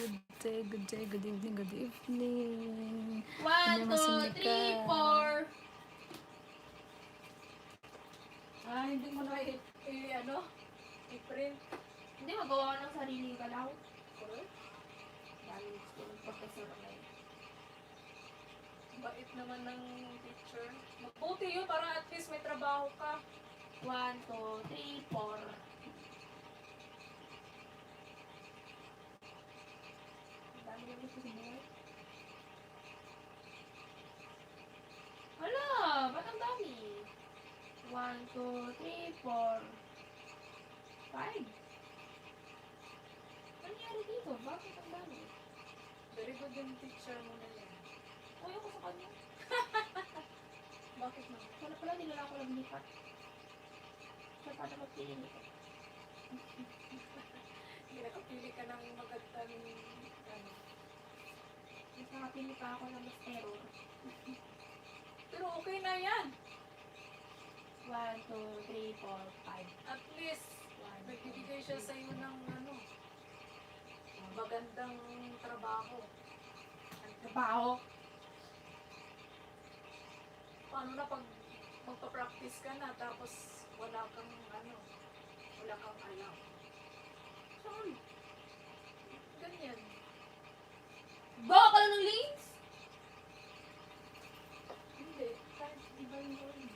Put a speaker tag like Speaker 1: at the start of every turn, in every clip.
Speaker 1: good day, good evening, good evening.
Speaker 2: 1, 2, 3, 4.
Speaker 3: Hindi mo na i-print.
Speaker 2: Hindi, magawa ka ng sariling galaw.
Speaker 3: Correct?
Speaker 2: Dahil gusto ng professor na yun.
Speaker 3: Bait naman ng teacher. Mabuti yun para at least may trabaho ka.
Speaker 2: 1, 2, 3, 4. Dami na gusto si Boy. Hala, ba't ang dami? 1, 2, 3, 4, 5. Ano nangyari dito? Bakit ang dami?
Speaker 3: Very good yung teacher mo na yan.
Speaker 2: Uy, ako sa kanya.
Speaker 3: Bakit naman?
Speaker 2: Wala pala, nilala ko lang lipat. Siya pa na magpili nito.
Speaker 3: Hindi nakapili ka ng magandang
Speaker 2: Mas nakapili pa ako ng mas error.
Speaker 3: Pero okay na yan.
Speaker 2: 1, 2, 3, 4, 5.
Speaker 3: At least, nagbibigay siya sa iyo ng magandang trabaho.
Speaker 2: Trabaho.
Speaker 3: Paano na pag magpa-practice ka na tapos wala kang alam.
Speaker 2: Saan?
Speaker 3: Ganyan.
Speaker 2: Bawa ka lang ng links?
Speaker 3: Hindi. Kahit iba yung gawin.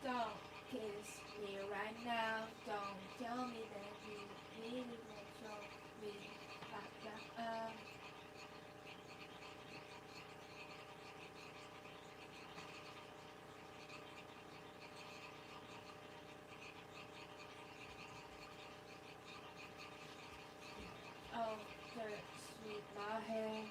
Speaker 2: Don't kiss me right now. Don't tell me that you really want to show me like that. Oh, that sweet my hair.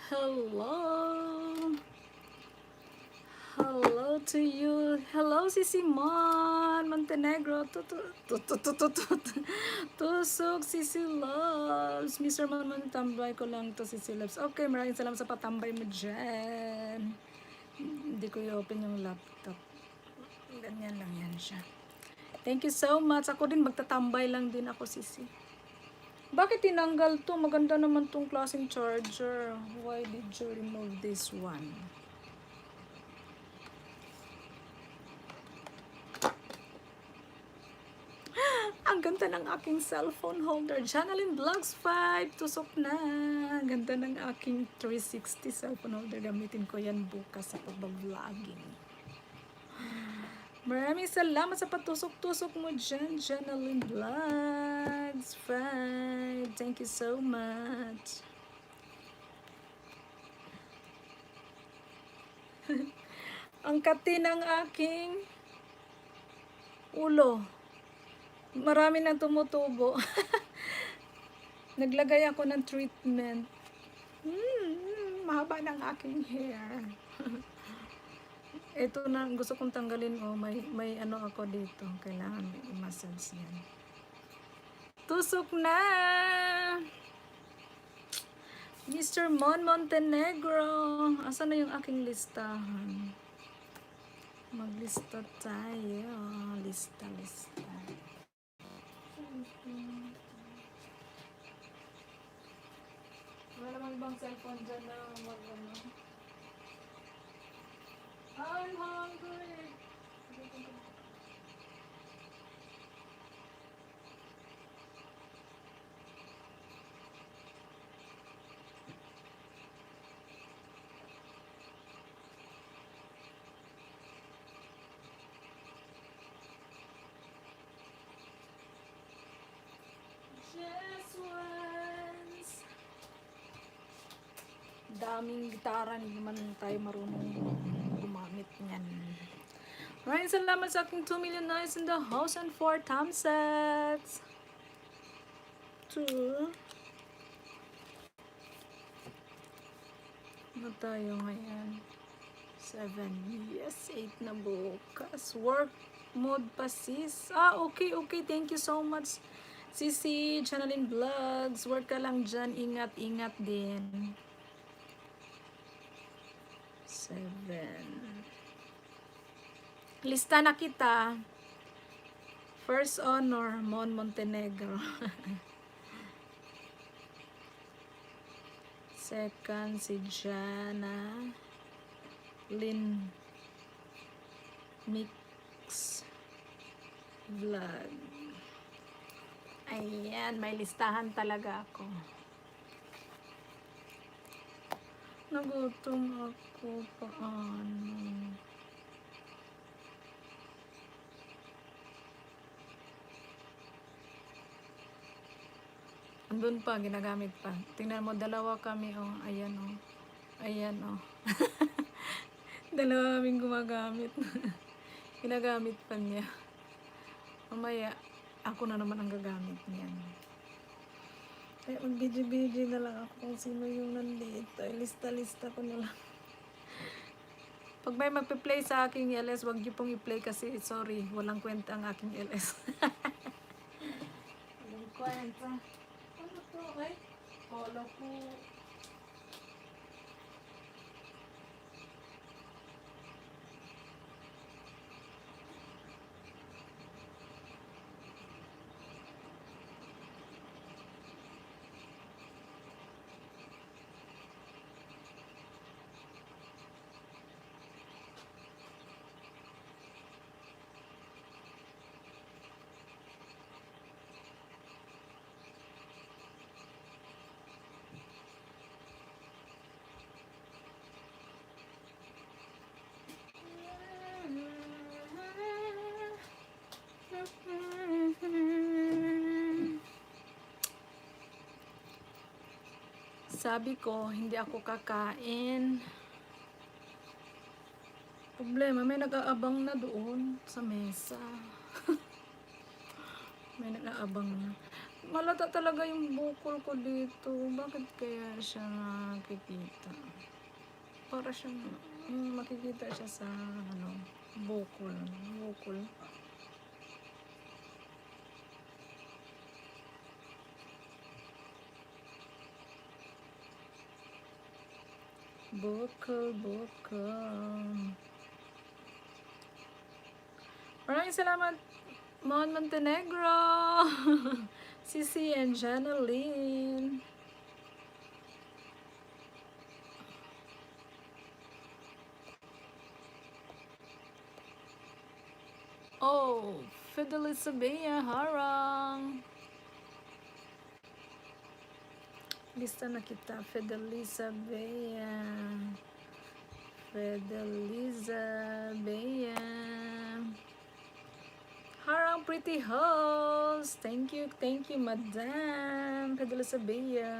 Speaker 1: Hello. Hello to you. Hello, Sisi Mon Montenegro. Tusok, Sisi Loves. Mr. Mon, tambay ko lang to, Sisi Loves. Okay, maraming salamat sa patambay mo dyan. Hindi ko i-open yung laptop. Ganyan lang yan siya. Thank you so much. Ako din, magtatambay lang din ako, sisi. Bakit tinanggal to? Maganda naman tong klaseng charger. Why did you remove this one? Ang ganda ng aking cellphone holder. Janalyn Vlogs 5. Tusok na. Ang ganda ng aking 360 cellphone holder. Gamitin ko yan bukas sa pag-vlogging. Maraming salamat sa patusok-tusok mo dyan, Janalyn Vlogs 5. Thank you so much. Ang kati ng aking ulo. Marami na tumutubo. Naglagay ako ng treatment. Mahaba ng aking hair. Ito na gusto kong tanggalin. Oh, may ano ako dito. Kailangan i-massage yan. Tusok na! Mr. Mon Montenegro. Asan na yung aking listahan? Maglista tayo. Lista. Wala naman ibang cellphone dyan na mag-ano. I'm hungry. Just once. Daming gitara, hindi naman tayo marunong gumamit niyan. Maraming salamat sa aking 2 million nights in the house and 4 thumbsets. 2. Ano tayo ngayon? 7. Yes, 8 na bukas. Work mode pa, sis. Okay. Thank you so much, Sisi. Janalyn Vlogs. Work ka lang dyan. Ingat din. 7. Lista na kita. First honor, Mon Montenegro. Second, si Jana Lynn Mix Vlog. Ayan, may listahan talaga ako. Nagutom ako. Paano? Andun pa, ginagamit pa. Tingnan mo, dalawa kami, oh. Ayan, oh. Ayan, oh. Dalawa kaming gumagamit. Ginagamit pa niya. Mamaya, ako na naman ang gagamit niyan. Kaya mag-video na lang ako kung sino yung nandito. Lista ko na lang. Pag may magpe-play sa aking LS, wag niyo pong i-play kasi, sorry, walang kwenta ang aking LS. Walang kwenta. Ano to? Ay, kala ko. Sabi ko, hindi ako kakain. Problema, may nag-aabang na doon sa mesa. May nag-aabang na. Malata talaga yung bukol ko dito. Bakit kaya siya nakikita? Para siyang makikita siya sa bukol. Bukol. Maraming salamat, Mon Montenegro, Sisi and Janeline. Oh, Fidelis Sabia, harang. Lista na kita, Fidelisa Bea. Fidelisa Bea. Harang pretty host. Thank you, madam. Fidelisa Bea.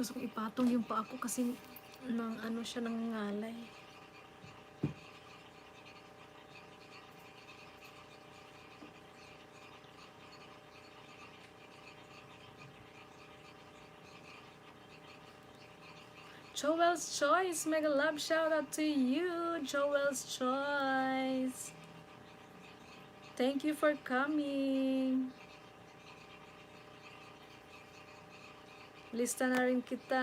Speaker 1: Gusto kong ipatong yung paa ko kasi nang ano siya nangangalay. Joel's Choice, mega love shout out to you, Joel's Choice. Thank you for coming. Lista na rin kita.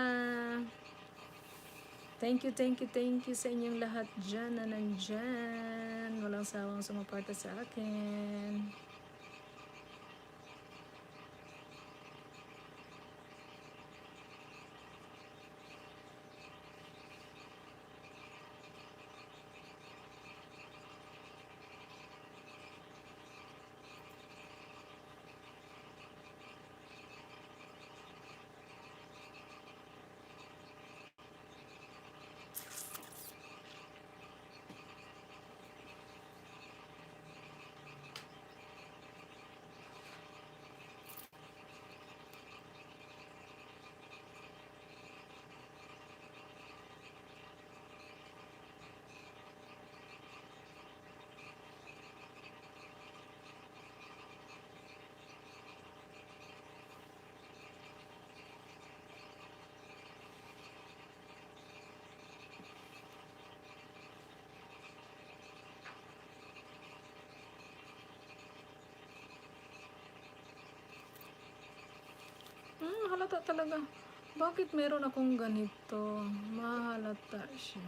Speaker 1: Thank you sa inyong lahat dyan na nandyan. Walang sawang sumaporta sa akin. Halata talaga. Bakit meron akong ganito? Mahalata siya.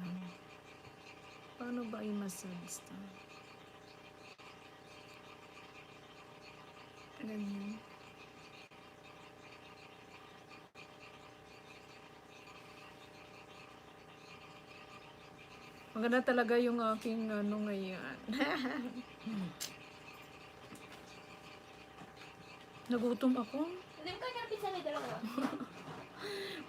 Speaker 1: Paano ba i-massage to? Ganyan. Maganda talaga yung aking ano ngayon. Nagutom ako.
Speaker 2: Hindi mo kaya pizza may dalawa.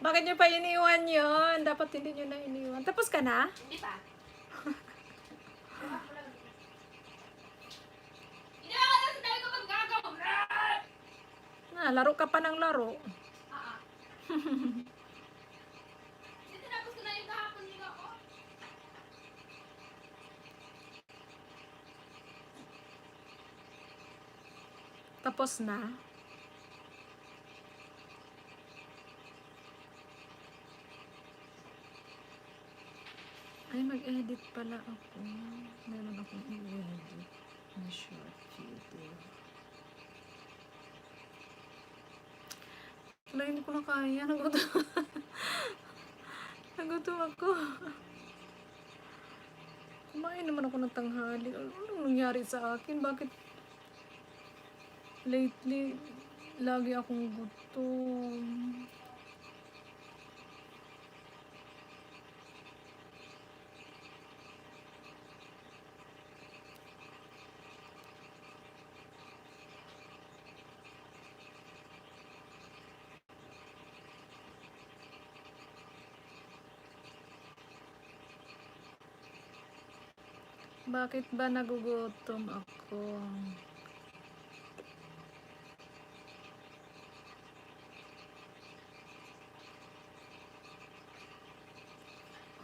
Speaker 1: Bakit nyo pa iniwan yon? Dapat hindi nyo na iniwan. Tapos ka na?
Speaker 2: Hindi pa. Hindi ako na sa ko maggagaw.
Speaker 1: Laro ka pa ng laro.
Speaker 2: Hindi tinapos ko na yung kahapon nila ko.
Speaker 1: Tapos na. Ay, mag-edit pala ako. Meron akong i-edit na short video. Wala, hindi ko na kaya. Nagutom ako. Kumain naman ako ng tanghali. Anong nangyari sa akin? Bakit lately lagi akong gutom? Bakit ba nagugutom ako?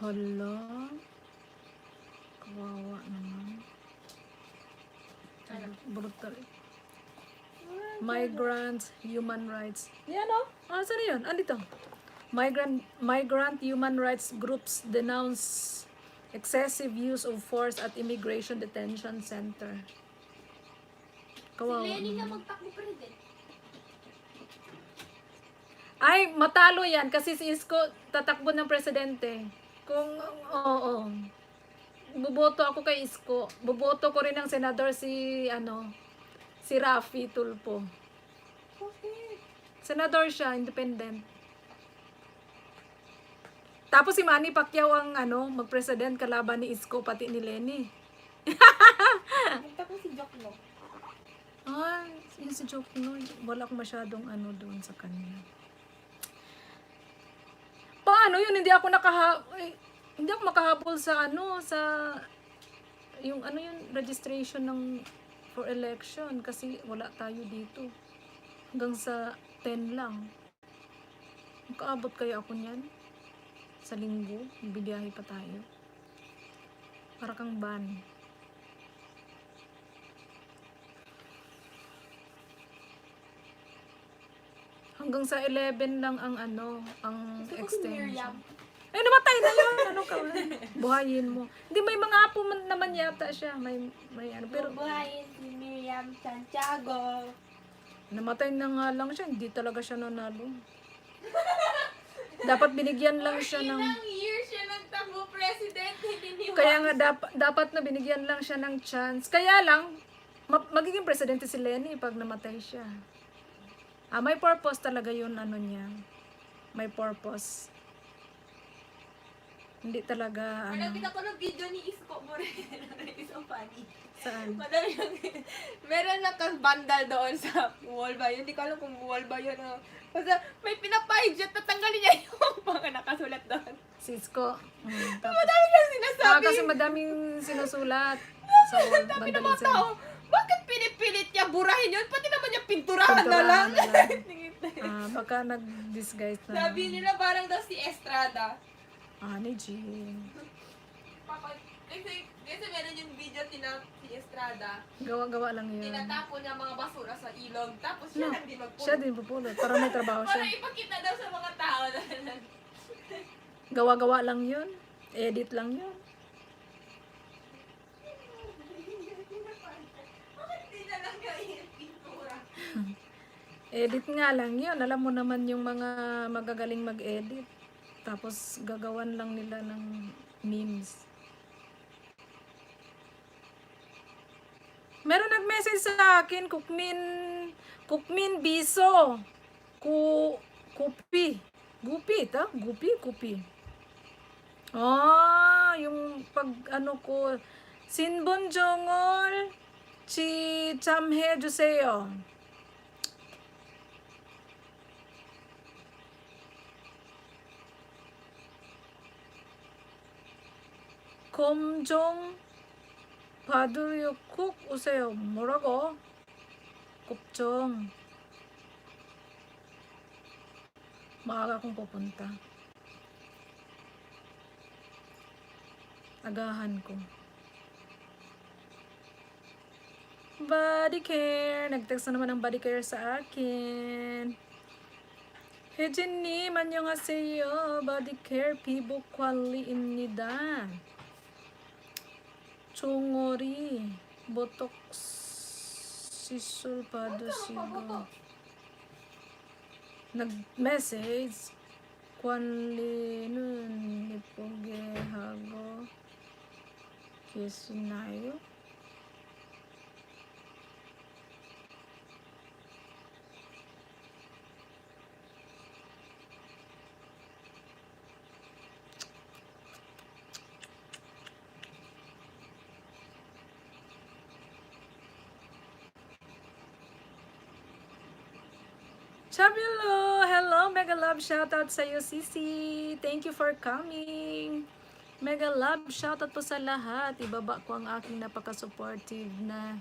Speaker 1: Hala? Kawawa naman. Brutal. Migrants, human rights. Yan o. Ah, saan yun? Andito. Migrant human rights groups denounce excessive use of force at immigration detention center.
Speaker 2: Si
Speaker 1: Kawawa
Speaker 2: Lenny na
Speaker 1: naman.
Speaker 2: magtakbo president.
Speaker 1: Ay, matalo yan kasi si Isko tatakbo ng presidente. Kung, oo. Buboto ako kay Isko. Buboto ko rin ng senador si Raffy Tulfo.
Speaker 2: Okay.
Speaker 1: Senador siya, independent. Tapos si Manny Pacquiao ang mag-president kalaban ni Isko pati ni Lenny.
Speaker 2: Tapos si Jokno.
Speaker 1: Ah, yun si Jokno, wala akong masyadong doon sa kanya. Paano yun? Hindi ako makahabol sa yung registration for election kasi wala tayo dito. Hanggang sa 10 lang. Makaabot kaya ako niyan? Sa linggo, bibiyahe pa tayo. Para kang ban. Hanggang sa 11 lang ang
Speaker 2: Gusto ko si
Speaker 1: extension.
Speaker 2: Miriam.
Speaker 1: Ay, namatay na yun. Ano ka? Buhayin mo. Hindi, may mga apo naman yata siya. May pero
Speaker 2: Buhayin si Miriam Santiago.
Speaker 1: namatay na nga lang siya. Hindi talaga siya nanalo. Dapat binigyan lang siya ng...
Speaker 2: Ilang years siya nagtakbo president, hindi niya.
Speaker 1: Kaya nga dapat na binigyan lang siya ng chance. Kaya lang, magiging presidente si Lenny pag namatay siya. May purpose talaga yun, niya. May purpose. Hindi talaga,
Speaker 2: Nakita ko ng video ni Isko Moreno. Isang funny.
Speaker 1: saan?
Speaker 2: Madami yung... Meron lang kang bandal doon sa wall ba yun? Hindi ko alam kung wall ba yun. Kasi may pinapahid siya, tatanggalin niya yung mga nakasulat doon.
Speaker 1: Cisco. Tapos,
Speaker 2: Madami lang sinasabi.
Speaker 1: kasi madaming sinusulat sa
Speaker 2: Sabi ng mga
Speaker 1: vandalism.
Speaker 2: tao, bakit pinipilit niya burahin yun? Pati naman niya pinturahan na lang.
Speaker 1: Pinturahan na lang. Baka nag-disguise na.
Speaker 2: Sabi nila parang daw si Estrada.
Speaker 1: Ni Jean.
Speaker 2: Kasi meron yung video si Estrada.
Speaker 1: Gawa-gawa lang yun.
Speaker 2: Tinatapon niya mga basura sa ilog. Tapos siya
Speaker 1: No,
Speaker 2: lang din magpuno.
Speaker 1: siya din pupulot. Para may trabaho
Speaker 2: Para
Speaker 1: siya.
Speaker 2: ipakita daw sa mga tao.
Speaker 1: Gawa-gawa lang yun. Edit lang yun.
Speaker 2: Bakit di na lang kain pintura?
Speaker 1: Edit nga lang yun. Alam mo naman yung mga magagaling mag-edit. Tapos gagawan lang nila ng memes. Meron nag-message sa akin, Kukmin Biso. Gupi, Kupi. Yung pag ko, Sinbon Jongol, Chi Chamhe Juseyo. 검정 받으려 콕 오세요. 뭐라고? 걱정. Maaga akong pupunta. Agahan ko. Body care. Nag-text na naman ang body care sa akin. 혜진님 안녕하세요. body care 피부 관리입니다. 종어리 보톡스 시술 받으시고. nag-message. Kwanlinun Nipogehago Kisunayo. Chabilo! Hello! Mega love shoutout sa iyo, Sisi. Thank you for coming. Mega love shoutout po sa lahat. Ibaba ko ang aking napaka-supportive na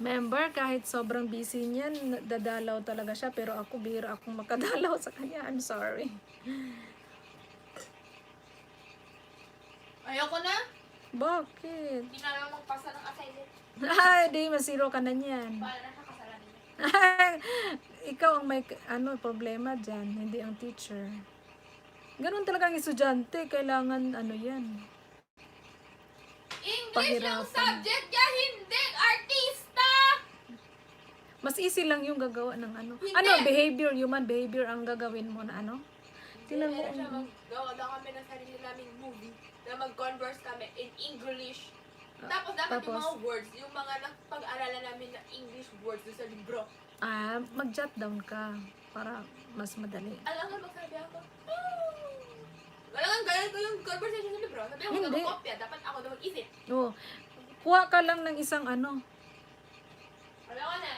Speaker 1: member. Kahit sobrang busy niyan, dadalaw talaga siya. Pero ako, bihira akong makadalaw sa kanya. I'm sorry.
Speaker 2: Ayoko na.
Speaker 1: Bakit?
Speaker 2: Hindi na lang magpasa ng assignment.
Speaker 1: Ay, di, masiro ka na niyan.
Speaker 2: Para na siya kasalanan niya.
Speaker 1: Ikaw ang may problema dyan, hindi ang teacher. Ganun talaga ang estudyante, kailangan yan.
Speaker 2: English yung
Speaker 1: Pahirapan.
Speaker 2: subject niya, hindi artista!
Speaker 1: Mas easy lang yung gagawa ng
Speaker 2: Hindi.
Speaker 1: behavior, human behavior ang gagawin mo na Tingnan mo.
Speaker 2: Hindi siya maggawa daw kami ng sarili naming movie na mag-converse kami in English. Tapos dapat yung
Speaker 1: Tapos?
Speaker 2: mga words, yung mga napag-aralan namin na English words doon sa libro.
Speaker 1: Mag-jot down ka para mas madali.
Speaker 2: Alam nga magsabi ako, Alam nga, gaya ko yung conversation sa libro. Sabi ako,
Speaker 1: Hindi.
Speaker 2: daw kopya, dapat ako daw mag-isip.
Speaker 1: Oo. Kuha ka lang ng isang
Speaker 2: Alam ko na.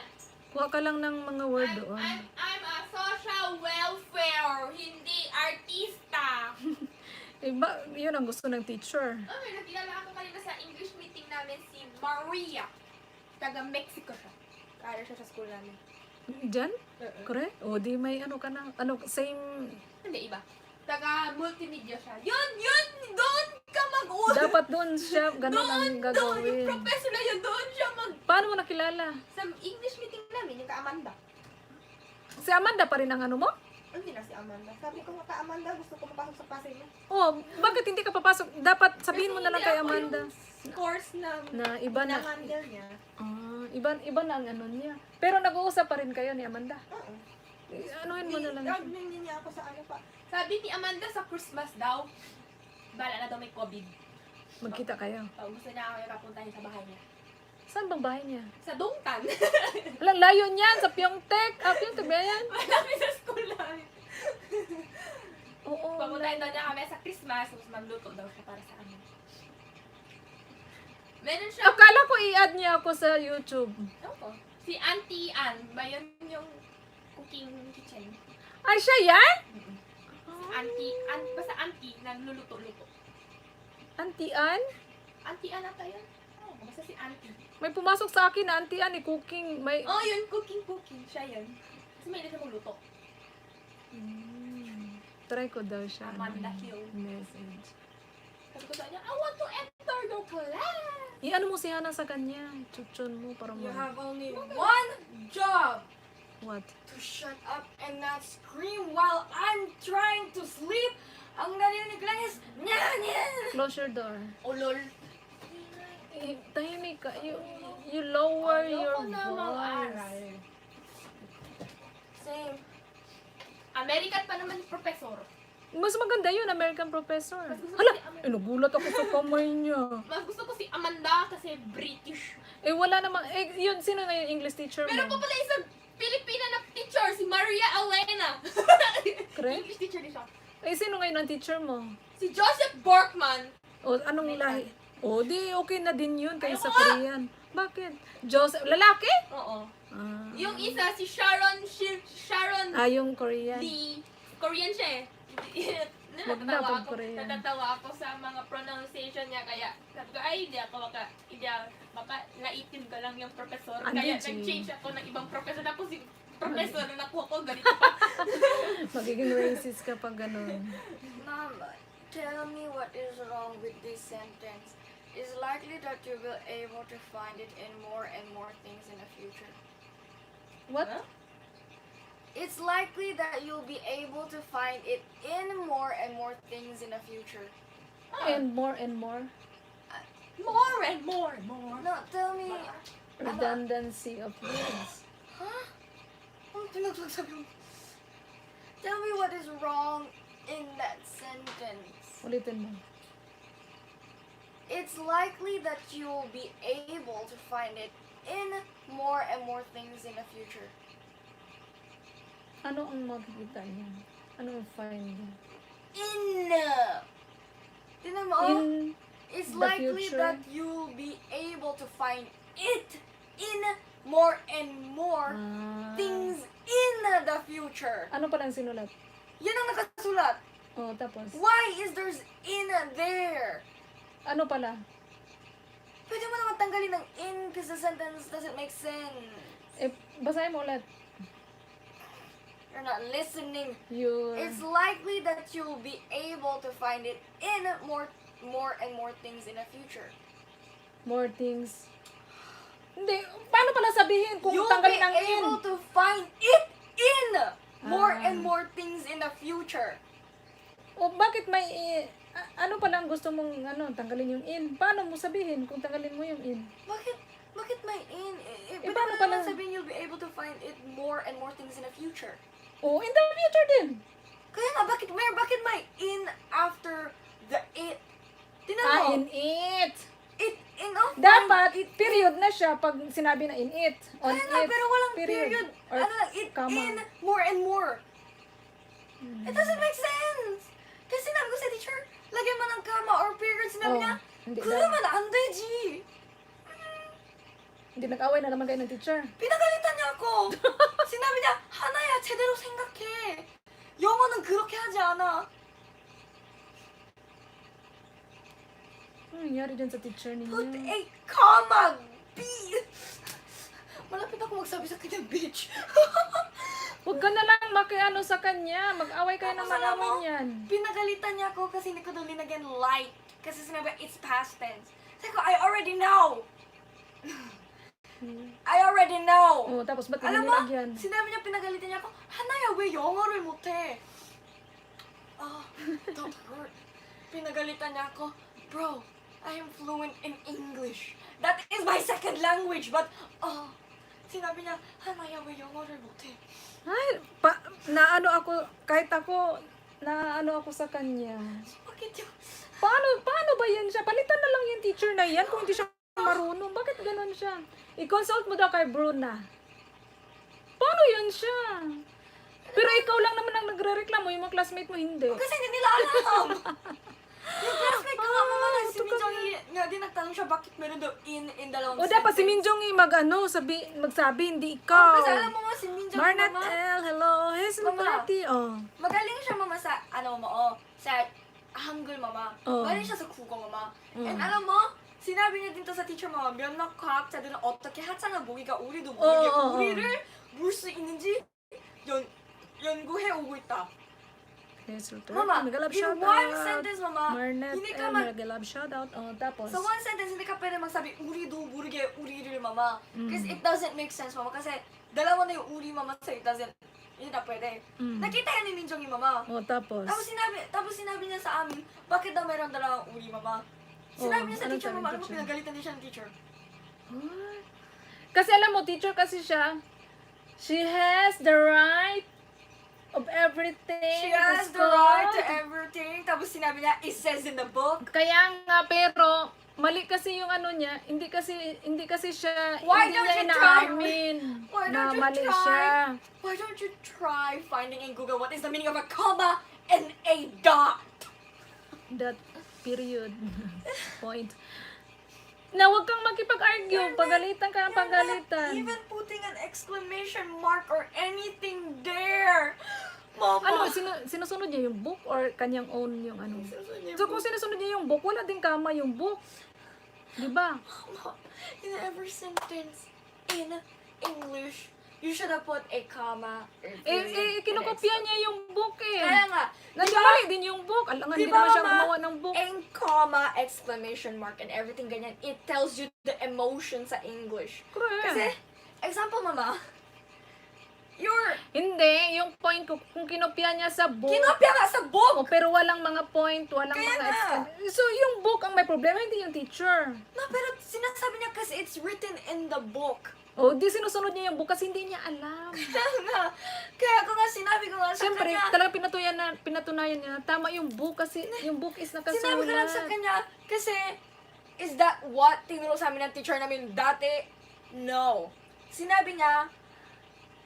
Speaker 1: Kuha ka lang ng mga word doon.
Speaker 2: I'm a social welfare, hindi artista.
Speaker 1: Yun ang gusto ng teacher.
Speaker 2: Oh, may nakilala ako kanina sa English meeting namin si Maria. Taga Mexico siya. Kaya siya sa school namin.
Speaker 1: Diyan? Correct? O, di may ka na. Same.
Speaker 2: Hindi, iba. Taga multimedia siya. Yun! Doon ka mag-uwi!
Speaker 1: Dapat doon siya, ganun ang
Speaker 2: Doon! Yung
Speaker 1: gagawin.
Speaker 2: professor na yun, doon siya
Speaker 1: Paano mo nakilala?
Speaker 2: Sa English meeting namin, yung ka-Amanda.
Speaker 1: Si Amanda pa rin ang mo?
Speaker 2: Hindi na si Amanda. Sabi ko, ka-Amanda, gusto ko mapasok sa pasay niya.
Speaker 1: Oh, bakit hindi ka papasok? Dapat sabihin mo na lang kay Amanda.
Speaker 2: Course na
Speaker 1: Iba na.
Speaker 2: handle niya.
Speaker 1: Iba na ang niya. Pero nag-uusap pa rin kayo ni Amanda.
Speaker 2: Oo.
Speaker 1: Anuhin mo na lang.
Speaker 2: Nagnin niya ako sa pa. Sabi ni Amanda sa Christmas daw, bala na daw may COVID.
Speaker 1: Magkita kayo.
Speaker 2: Gusto niya ako yung kapuntahin sa bahay niya.
Speaker 1: Saan bang bahay niya?
Speaker 2: Sa Dongtan.
Speaker 1: Walang layo niyan, sa Pyeongtaek. Pyeongtaek ba yan?
Speaker 2: Malapit sa school namin.
Speaker 1: Oo.
Speaker 2: Papuntahin daw niya kami sa Christmas, tapos magluto daw siya para sa amin. Meron siya.
Speaker 1: Akala ko i-add niya ako sa YouTube.
Speaker 2: Ako. Si Auntie Ann, ba yun yung cooking kitchen?
Speaker 1: Ay, siya yan?
Speaker 2: Basta auntie, nagluluto-luto.
Speaker 1: Auntie Ann?
Speaker 2: Auntie Ann ata yun? Oo, basta si auntie.
Speaker 1: May pumasok sa akin na Auntie Ann, cooking. May...
Speaker 2: Oh, yun, cooking. Siya yun. Kasi may siya magluto.
Speaker 1: Try ko daw siya.
Speaker 2: Amanda Hill.
Speaker 1: Message.
Speaker 2: Sabi ko sa kanya, I want to enter the class.
Speaker 1: I-ano mo si Hana sa kanya. Chuchon mo para mo.
Speaker 4: You have only one job.
Speaker 1: What?
Speaker 4: To shut up and not scream while I'm trying to sleep. Ang narinig lang is nya nya.
Speaker 1: Close your door.
Speaker 2: Oh, lol.
Speaker 1: Tahimik ka. You lower your
Speaker 2: Ayoko na
Speaker 1: voice.
Speaker 2: mag-aral.
Speaker 4: Same.
Speaker 2: American pa naman yung professor.
Speaker 1: Mas maganda yun, American professor.
Speaker 2: Mas gusto ko
Speaker 1: Hala!
Speaker 2: si Amanda.
Speaker 1: Nagulat ako sa kamay niya.
Speaker 2: Mas gusto ko si Amanda kasi British.
Speaker 1: Wala namang... yun, sino na yung English teacher
Speaker 2: Meron pa
Speaker 1: mo?
Speaker 2: pala isang Pilipina na teacher, si Maria Elena.
Speaker 1: Correct?
Speaker 2: English teacher din siya.
Speaker 1: Sino ngayon ang teacher mo?
Speaker 2: Si Joseph Borkman.
Speaker 1: Anong lahi? Di okay na din yun kaysa
Speaker 2: Ayoko nga!
Speaker 1: Korean. Bakit? Joseph, lalaki?
Speaker 2: Oo.
Speaker 1: Ah.
Speaker 2: Yung isa, si Sharon
Speaker 1: Yung Korean.
Speaker 2: Lee. Korean siya eh.
Speaker 1: Wag na pag Korean.
Speaker 2: Natatawa ako sa mga pronunciation niya, kaya sabi ko, ay, baka naitim ka lang yung professor. Kaya
Speaker 1: Hindi,
Speaker 2: nag-change ako ng ibang professor. Tapos si professor na nakuha ko, ganito pa.
Speaker 1: Magiging racist ka pag ganun.
Speaker 4: Mom, tell me what is wrong with this sentence. It's likely that you will able to find it in more and more things in the future.
Speaker 1: What?
Speaker 2: Huh?
Speaker 4: It's likely that you'll be able to find it in more and more things in the future.
Speaker 1: And more and more.
Speaker 2: More and more and more.
Speaker 4: No, tell me.
Speaker 1: Redundancy of words.
Speaker 4: Huh? Ano pinagsasabi mo? Tell me what is wrong in that sentence.
Speaker 1: Ulitin mo.
Speaker 4: It's likely that you will be able to find it in more and more things in the future.
Speaker 1: Ano ang makikita niya? Ano ang find niya?
Speaker 4: In. Tingnan mo, oh.
Speaker 1: In
Speaker 4: It's
Speaker 1: the
Speaker 4: likely
Speaker 1: future.
Speaker 4: that you'll be able to find it in more and more things in the future.
Speaker 1: Ano pala ang sinulat?
Speaker 4: Yan ang nakasulat.
Speaker 1: Oh, tapos.
Speaker 4: Why is there's in there?
Speaker 1: Ano pala?
Speaker 4: Pwede mo naman tanggalin ng in because the sentence doesn't make sense.
Speaker 1: Eh, basahin mo ulit.
Speaker 4: You're not listening.
Speaker 1: You...
Speaker 4: It's likely that you'll be able to find it in more and more things in the future.
Speaker 1: More things. Hindi, paano pala sabihin kung
Speaker 4: You'll be
Speaker 1: tanggalin ang in?
Speaker 4: able to find it in more
Speaker 1: Ah.
Speaker 4: and more things in the future.
Speaker 1: O bakit may ano pala ang gusto mong tanggalin yung in? Paano mo sabihin kung tanggalin mo yung in?
Speaker 4: Bakit may in? Pwede
Speaker 1: paano
Speaker 4: mo
Speaker 1: pala?
Speaker 4: naman sabihin you'll be able to find it more and more things in the future.
Speaker 1: Oh, in the future din.
Speaker 4: Kaya nga, bakit may in after the it? Tingnan mo.
Speaker 1: In it.
Speaker 4: It, in of
Speaker 1: Dapat,
Speaker 4: it,
Speaker 1: period na siya pag sinabi na in it. On
Speaker 4: Kaya nga,
Speaker 1: it.
Speaker 4: pero walang period.
Speaker 1: Or
Speaker 4: Ano lang, it,
Speaker 1: comma.
Speaker 4: in, more and more. It doesn't make sense. Kasi sinabi ko sa teacher, lagyan mo ng comma or period. Sinabi
Speaker 1: Oh,
Speaker 4: niya,
Speaker 1: hindi
Speaker 4: 그러면 안 되지.
Speaker 1: Hindi nag-away na naman kayo ng teacher.
Speaker 4: pinagalitan niya ako. Sinabi niya, 하나야, 제대로 생각해. 영어는 그렇게 하지 않아.
Speaker 1: Ano nangyari dyan sa teacher
Speaker 4: Put
Speaker 1: ninyo?
Speaker 4: a comma, B. Malapit ako magsabi sa kanya, bitch.
Speaker 1: Huwag ka na lang makiano sa kanya. Mag-away kayo ng
Speaker 4: Tapos alam
Speaker 1: malawin
Speaker 4: mo,
Speaker 1: yan.
Speaker 4: Pinagalitan niya ako kasi hindi ko doon linagyan light. Kasi sinabi, it's past tense. Sabi ko, I already know. I already know.
Speaker 1: Oh, tapos ba't
Speaker 4: Alam
Speaker 1: hindi
Speaker 4: mo,
Speaker 1: nilagyan?
Speaker 4: sinabi niya, pinagalitan niya ako, 하나야, 왜 영어를 못해? Don't hurt. Pinagalitan niya ako, bro, I am fluent in English. That is my second language, but, sinabi niya, 하나야, 왜 영어를 못해?
Speaker 1: Ay, naano ako, kahit ako, naano ako sa kanya.
Speaker 4: Bakit yung,
Speaker 1: Paano ba yan siya? Palitan na lang yung teacher na yan kung hindi siya marunong. Bakit ganon siya? I-consult mo daw kay Bruna. Paano yan siya? Pero ikaw lang naman ang nagre-reklamo, yung mga classmate mo hindi.
Speaker 4: kasi hindi nila alam. Yung classmate ko nga, mama, si
Speaker 1: ito
Speaker 4: Minjong nga din nagtanong siya, bakit meron daw in dalawang
Speaker 1: O dapat si Minjong magsabi, hindi ikaw.
Speaker 4: Kasi alam mo nga, si Minjong,
Speaker 1: Marnat
Speaker 4: mama,
Speaker 1: L, hello. Hey,
Speaker 4: Mama.
Speaker 1: Sinati. Oh.
Speaker 4: magaling siya, mama, sa, sa Hangul, mama.
Speaker 1: Oh.
Speaker 4: magaling siya sa 국어, mama.
Speaker 1: Mm.
Speaker 4: And alam mo, sinabi niya din to sa teacher, mama, 몇몇 과학자들은 어떻게 하찮은 모기가 우리도 모르게
Speaker 1: 어.
Speaker 4: 우리를 물 수 있는지 연구해 오고 있다.
Speaker 1: Yes, Luther.
Speaker 4: Mama,
Speaker 1: Nagalab
Speaker 4: in
Speaker 1: shout
Speaker 4: one
Speaker 1: out.
Speaker 4: sentence, mama,
Speaker 1: Marnat
Speaker 4: hindi
Speaker 1: L,
Speaker 4: ka
Speaker 1: nagalab shout out. Oh, tapos.
Speaker 4: sa one sentence, hindi ka pwede magsabi, 우리도 모르게 우리를, mama. Because it doesn't make sense, mama. Kasi dalawa na yung uri, mama, so it doesn't, hindi na pwede. Nakita yan ni Minjong, mama.
Speaker 1: Oh, tapos.
Speaker 4: Tapos sinabi niya sa amin, bakit daw mayroon dalawang uri, mama? Sinabi niya sa
Speaker 1: anong
Speaker 4: teacher,
Speaker 1: sabi
Speaker 4: mama,
Speaker 1: ng
Speaker 4: alam mo,
Speaker 1: teacher?
Speaker 4: pinagalitan din siya ng teacher.
Speaker 1: What? Kasi alam mo, teacher kasi siya. She has the right of everything.
Speaker 4: She has the right to everything. Tapos sinabi niya, it says in the book.
Speaker 1: Kaya nga, pero mali kasi yung ano niya, hindi kasi siya,
Speaker 4: Why
Speaker 1: hindi
Speaker 4: don't
Speaker 1: niya
Speaker 4: you try?
Speaker 1: inaamin
Speaker 4: Why
Speaker 1: na
Speaker 4: don't you
Speaker 1: mali
Speaker 4: try?
Speaker 1: siya.
Speaker 4: Why don't you try finding in Google what is the meaning of a comma and a dot?
Speaker 1: That period. Point. Na huwag kang makipag-argue. Pagalitan ka ng pagalitan.
Speaker 4: Even putting an exclamation mark or anything there. Mama.
Speaker 1: Ano, sinusunod niya yung book or kanyang own yung ano? So kung sinusunod niya yung book, wala din kama yung book. Diba?
Speaker 4: Mama, in every sentence in English, you should have put a comma.
Speaker 1: Kinokopya niya yung book eh.
Speaker 4: Kaya nga,
Speaker 1: Nandiyan din yung book. Alangan, hindi
Speaker 4: Diba,
Speaker 1: naman siya
Speaker 4: Mama?
Speaker 1: gumawa ng book.
Speaker 4: and comma, exclamation mark, and everything ganyan, it tells you the emotion sa English.
Speaker 1: Correct.
Speaker 4: Kasi, example, mama,
Speaker 1: Hindi, yung point ko, kung kinopya niya sa book,
Speaker 4: kinopya nga sa book!
Speaker 1: oh, pero walang mga point, walang
Speaker 4: Kaya
Speaker 1: mga
Speaker 4: nga.
Speaker 1: So, yung book ang may problema, hindi yung teacher.
Speaker 4: No, pero sinasabi niya kasi it's written in the book.
Speaker 1: O, di sinusunod niya yung book kasi hindi niya alam.
Speaker 4: Kaya ako nga sinabi ko nga sa
Speaker 1: Siyempre,
Speaker 4: kanya.
Speaker 1: talagang pinatunayan niya na tama yung book kasi yung book is nakasulat.
Speaker 4: Sinabi ko lang sa kanya, kasi, is that what tinuro sa amin ng teacher namin dati? No. Sinabi niya,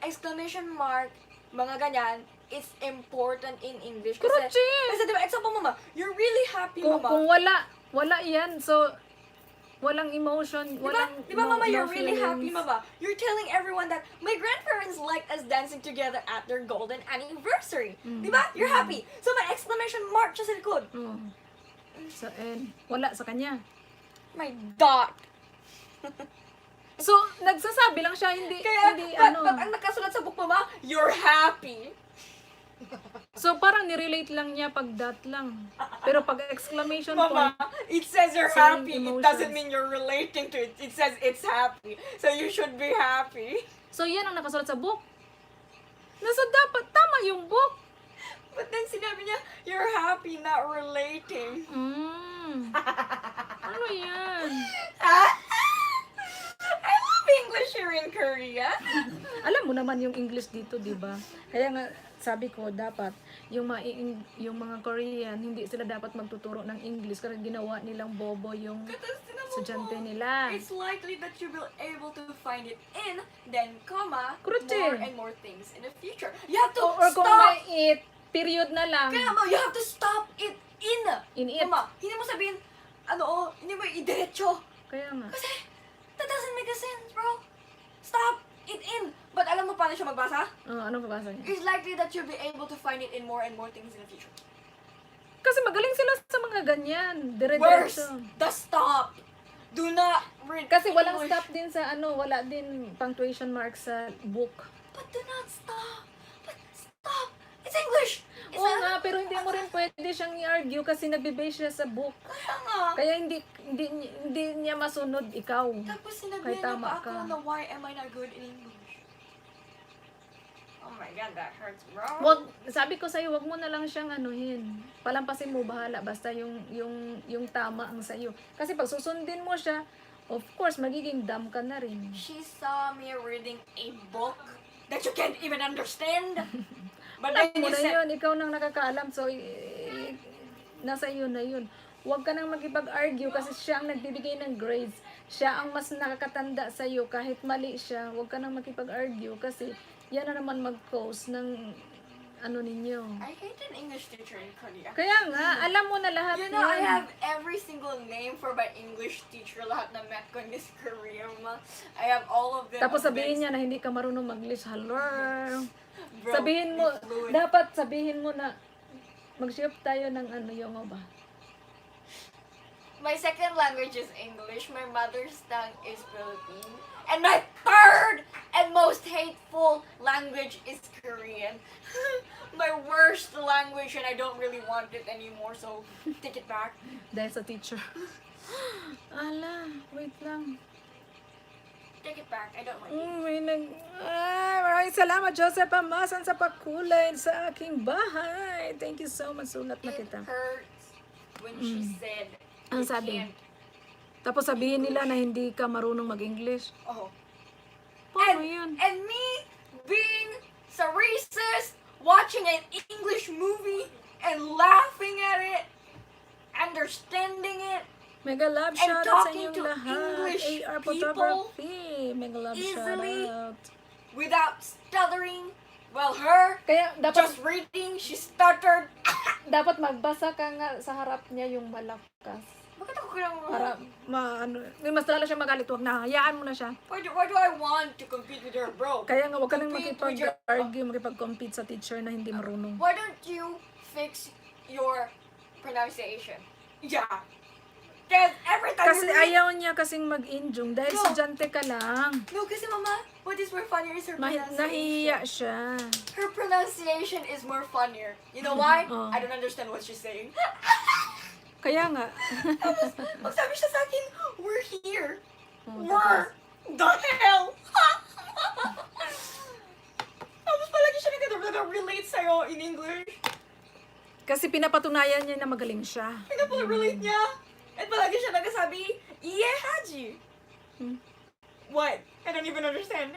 Speaker 4: exclamation mark, mga ganyan, is important in English.
Speaker 1: Correct.
Speaker 4: Kasi diba, example, mama, you're really happy,
Speaker 1: Kung
Speaker 4: mama.
Speaker 1: wala yan. So, walang emotion, walang
Speaker 4: Diba, mama, you're
Speaker 1: no
Speaker 4: really happy,
Speaker 1: feelings.
Speaker 4: mama. You're telling everyone that my grandparents liked us dancing together at their golden anniversary. Diba? You're happy. So, may exclamation mark siya sa likod.
Speaker 1: Oo. So, and wala sa kanya.
Speaker 4: My dot.
Speaker 1: So, nagsasabi lang siya, hindi,
Speaker 4: Kaya,
Speaker 1: hindi,
Speaker 4: but ang nakasulat sa book, mama, you're happy.
Speaker 1: So, parang nirelate lang niya pag dot lang. Pero pag exclamation
Speaker 4: Mama,
Speaker 1: point,
Speaker 4: it says you're
Speaker 1: Same
Speaker 4: happy. It
Speaker 1: emotions.
Speaker 4: doesn't mean you're relating to it. It says it's happy. So you should be happy.
Speaker 1: so yan ang nakasulat sa book. Nasa dapat, tama yung book.
Speaker 4: But then sinabi niya, you're happy, not relating.
Speaker 1: Ano yan?
Speaker 4: I love English here in Korea.
Speaker 1: Alam mo naman yung English dito, di ba? Kaya nga, sabi ko, dapat, yung mga Korean, hindi sila dapat magtuturo ng English kasi ginawa nilang bobo yung estudyante nila.
Speaker 4: It's likely that you will able to find it in, then comma,
Speaker 1: Correct.
Speaker 4: more and more things in the future. You have to
Speaker 1: Or kung
Speaker 4: stop.
Speaker 1: may it, period na lang.
Speaker 4: Kaya mo, you have to stop it in.
Speaker 1: In it.
Speaker 4: Mama, hindi mo sabihin, hindi mo i-diretso.
Speaker 1: Kaya nga.
Speaker 4: Kasi, that doesn't make a sense, bro. Stop it in. But alam mo paano siya magbasa?
Speaker 1: Ano babasa niya?
Speaker 4: It's likely that you'll be able to find it in more and more things in the future.
Speaker 1: Kasi magaling sila sa mga ganyan.
Speaker 4: Where's
Speaker 1: Dire-diretso.
Speaker 4: the stop? Do not read
Speaker 1: Kasi walang
Speaker 4: English.
Speaker 1: stop din sa wala din punctuation mark sa book.
Speaker 4: But do not stop. But stop. It's English. It's
Speaker 1: Oo
Speaker 4: not-
Speaker 1: nga, pero hindi mo rin pwede siyang i-argue kasi nagbe-base siya sa book.
Speaker 4: Kaya nga.
Speaker 1: Kaya hindi niya masunod ikaw.
Speaker 4: Tapos sinabihan
Speaker 1: Kaya
Speaker 4: niya
Speaker 1: tama
Speaker 4: pa ako
Speaker 1: ka.
Speaker 4: na why am I not good in English? Oh my God, that hurts, bro.
Speaker 1: Sabi ko sa'yo, wag mo na lang siyang anuhin. Palampasin mo, bahala. Basta yung tama ang sa'yo. Kasi pag susundin mo siya, of course, magiging dumb ka na rin.
Speaker 4: She saw me reading a book that you can't even understand. But
Speaker 1: Alam
Speaker 4: then
Speaker 1: mo
Speaker 4: you
Speaker 1: na
Speaker 4: said,
Speaker 1: yun, ikaw nang nakakaalam. So, nasa iyo na yun. Huwag ka nang makipag-argue kasi siya ang nagbibigay ng grades. Siya ang mas nakakatanda sa iyo kahit mali siya. Huwag ka nang makipag-argue kasi yan na naman mag-cause ng ninyo.
Speaker 4: I hate an English teacher in Korea.
Speaker 1: Kaya nga, alam mo na lahat
Speaker 4: You know, I
Speaker 1: yan.
Speaker 4: have every single name for my English teacher lahat na met ko in this Korea, ma. I have all of them.
Speaker 1: Tapos
Speaker 4: on
Speaker 1: sabihin
Speaker 4: this-
Speaker 1: niya na hindi ka marunong mag-English. Hello.
Speaker 4: Bro,
Speaker 1: Sabihin mo,
Speaker 4: be fluent.
Speaker 1: dapat sabihin mo na mag-shift tayo ng yung ba?
Speaker 4: My second language is English. My mother's tongue is Philippine. And my third and most hateful language is Korean. My worst language, and I don't really want it anymore, so take it back.
Speaker 1: Dahil sa teacher. Ala, wait lang.
Speaker 4: Take it back. I don't like it.
Speaker 1: Maraming salamat, Joseph Amasan, sa pakulay sa aking bahay. Thank you so much. Sulat na
Speaker 4: It
Speaker 1: kita.
Speaker 4: hurts when she said,
Speaker 1: Ang
Speaker 4: you
Speaker 1: sabi?
Speaker 4: can't.
Speaker 1: Tapos sabihin nila na hindi ka marunong mag-English.
Speaker 4: Oh.
Speaker 1: Paano yun?
Speaker 4: And me being sa recess, watching an English movie and laughing at it, understanding it,
Speaker 1: Mega love
Speaker 4: and
Speaker 1: shoutout sa
Speaker 4: talking
Speaker 1: inyong
Speaker 4: to
Speaker 1: lahat.
Speaker 4: English
Speaker 1: AR
Speaker 4: people
Speaker 1: Photography. Mega love
Speaker 4: easily.
Speaker 1: shoutout.
Speaker 4: without stuttering. Well, her,
Speaker 1: Kaya dapat
Speaker 4: just reading, she stuttered.
Speaker 1: dapat magbasa ka nga sa harap niya yung malakas.
Speaker 4: Bakit ako kailangan
Speaker 1: Para mas lalo siya magalit. Huwag na, hayaan mo na siya.
Speaker 4: why do I want to compete with her, bro?
Speaker 1: Kaya nga, huwag ka nang
Speaker 4: Compete with your-
Speaker 1: makipag-argue, makipag-compete sa teacher na hindi marunong.
Speaker 4: Why don't you fix your pronunciation? Yeah. Because every time
Speaker 1: Kasi
Speaker 4: you read,
Speaker 1: ayaw niya kasing mag-injung dahil
Speaker 4: No.
Speaker 1: estudyante ka lang.
Speaker 4: no, kasi mama, what is more funnier is her pronunciation.
Speaker 1: Nahihiya siya.
Speaker 4: Her pronunciation is more funnier. You know why?
Speaker 1: Oh.
Speaker 4: I don't understand what she's saying.
Speaker 1: Kaya nga.
Speaker 4: Magsabi siya sa akin, we're here.
Speaker 1: Oh,
Speaker 4: We're the hell. Tapos palagi siya nag-relate sa'yo in English.
Speaker 1: Kasi pinapatunayan niya na magaling siya.
Speaker 4: Pinapag-relate niya. At palagi siya nagsasabi, iye haji.
Speaker 1: Hmm.
Speaker 4: What? I don't even understand.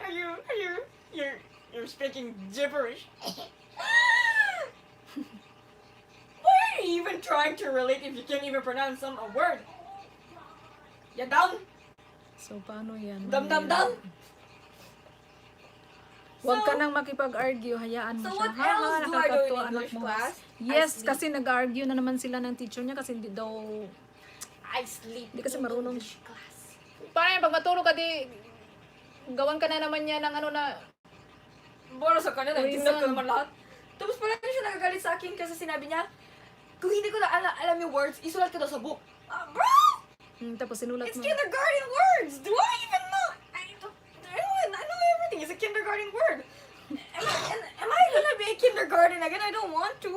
Speaker 4: You're speaking gibberish. Why are you even trying to relate if you can't even pronounce a word? You dumb?
Speaker 1: So, paano yan?
Speaker 4: Dum dum dum?
Speaker 1: Huwag ka
Speaker 4: So-
Speaker 1: nang makipag-argue, hayaan mo
Speaker 4: So
Speaker 1: siya.
Speaker 4: what else do I do in
Speaker 1: nakakatuwa, anak
Speaker 4: English
Speaker 1: mo.
Speaker 4: class?
Speaker 1: Yes,
Speaker 4: I sleep.
Speaker 1: kasi nag-argue na naman sila ng teacher niya kasi hindi daw...
Speaker 4: I sleep.
Speaker 1: Hindi kasi
Speaker 4: in
Speaker 1: marunong.
Speaker 4: English class.
Speaker 1: Paano yan? Pag matulog ka di... Gawan ka na naman niya ng ano na...
Speaker 4: Para sa kanya, nagtindag ko
Speaker 1: Reason.
Speaker 4: naman lahat. Tapos pala siya nagagalit sa akin kasi sinabi niya, kung hindi ko na alam yung words, isulat ko daw sa book. Bro!
Speaker 1: tapos sinulat
Speaker 4: It's
Speaker 1: mo.
Speaker 4: kindergarten words! Do I even know? I know everything. It's a kindergarten word. Am I gonna be a kindergarten again? I don't want to.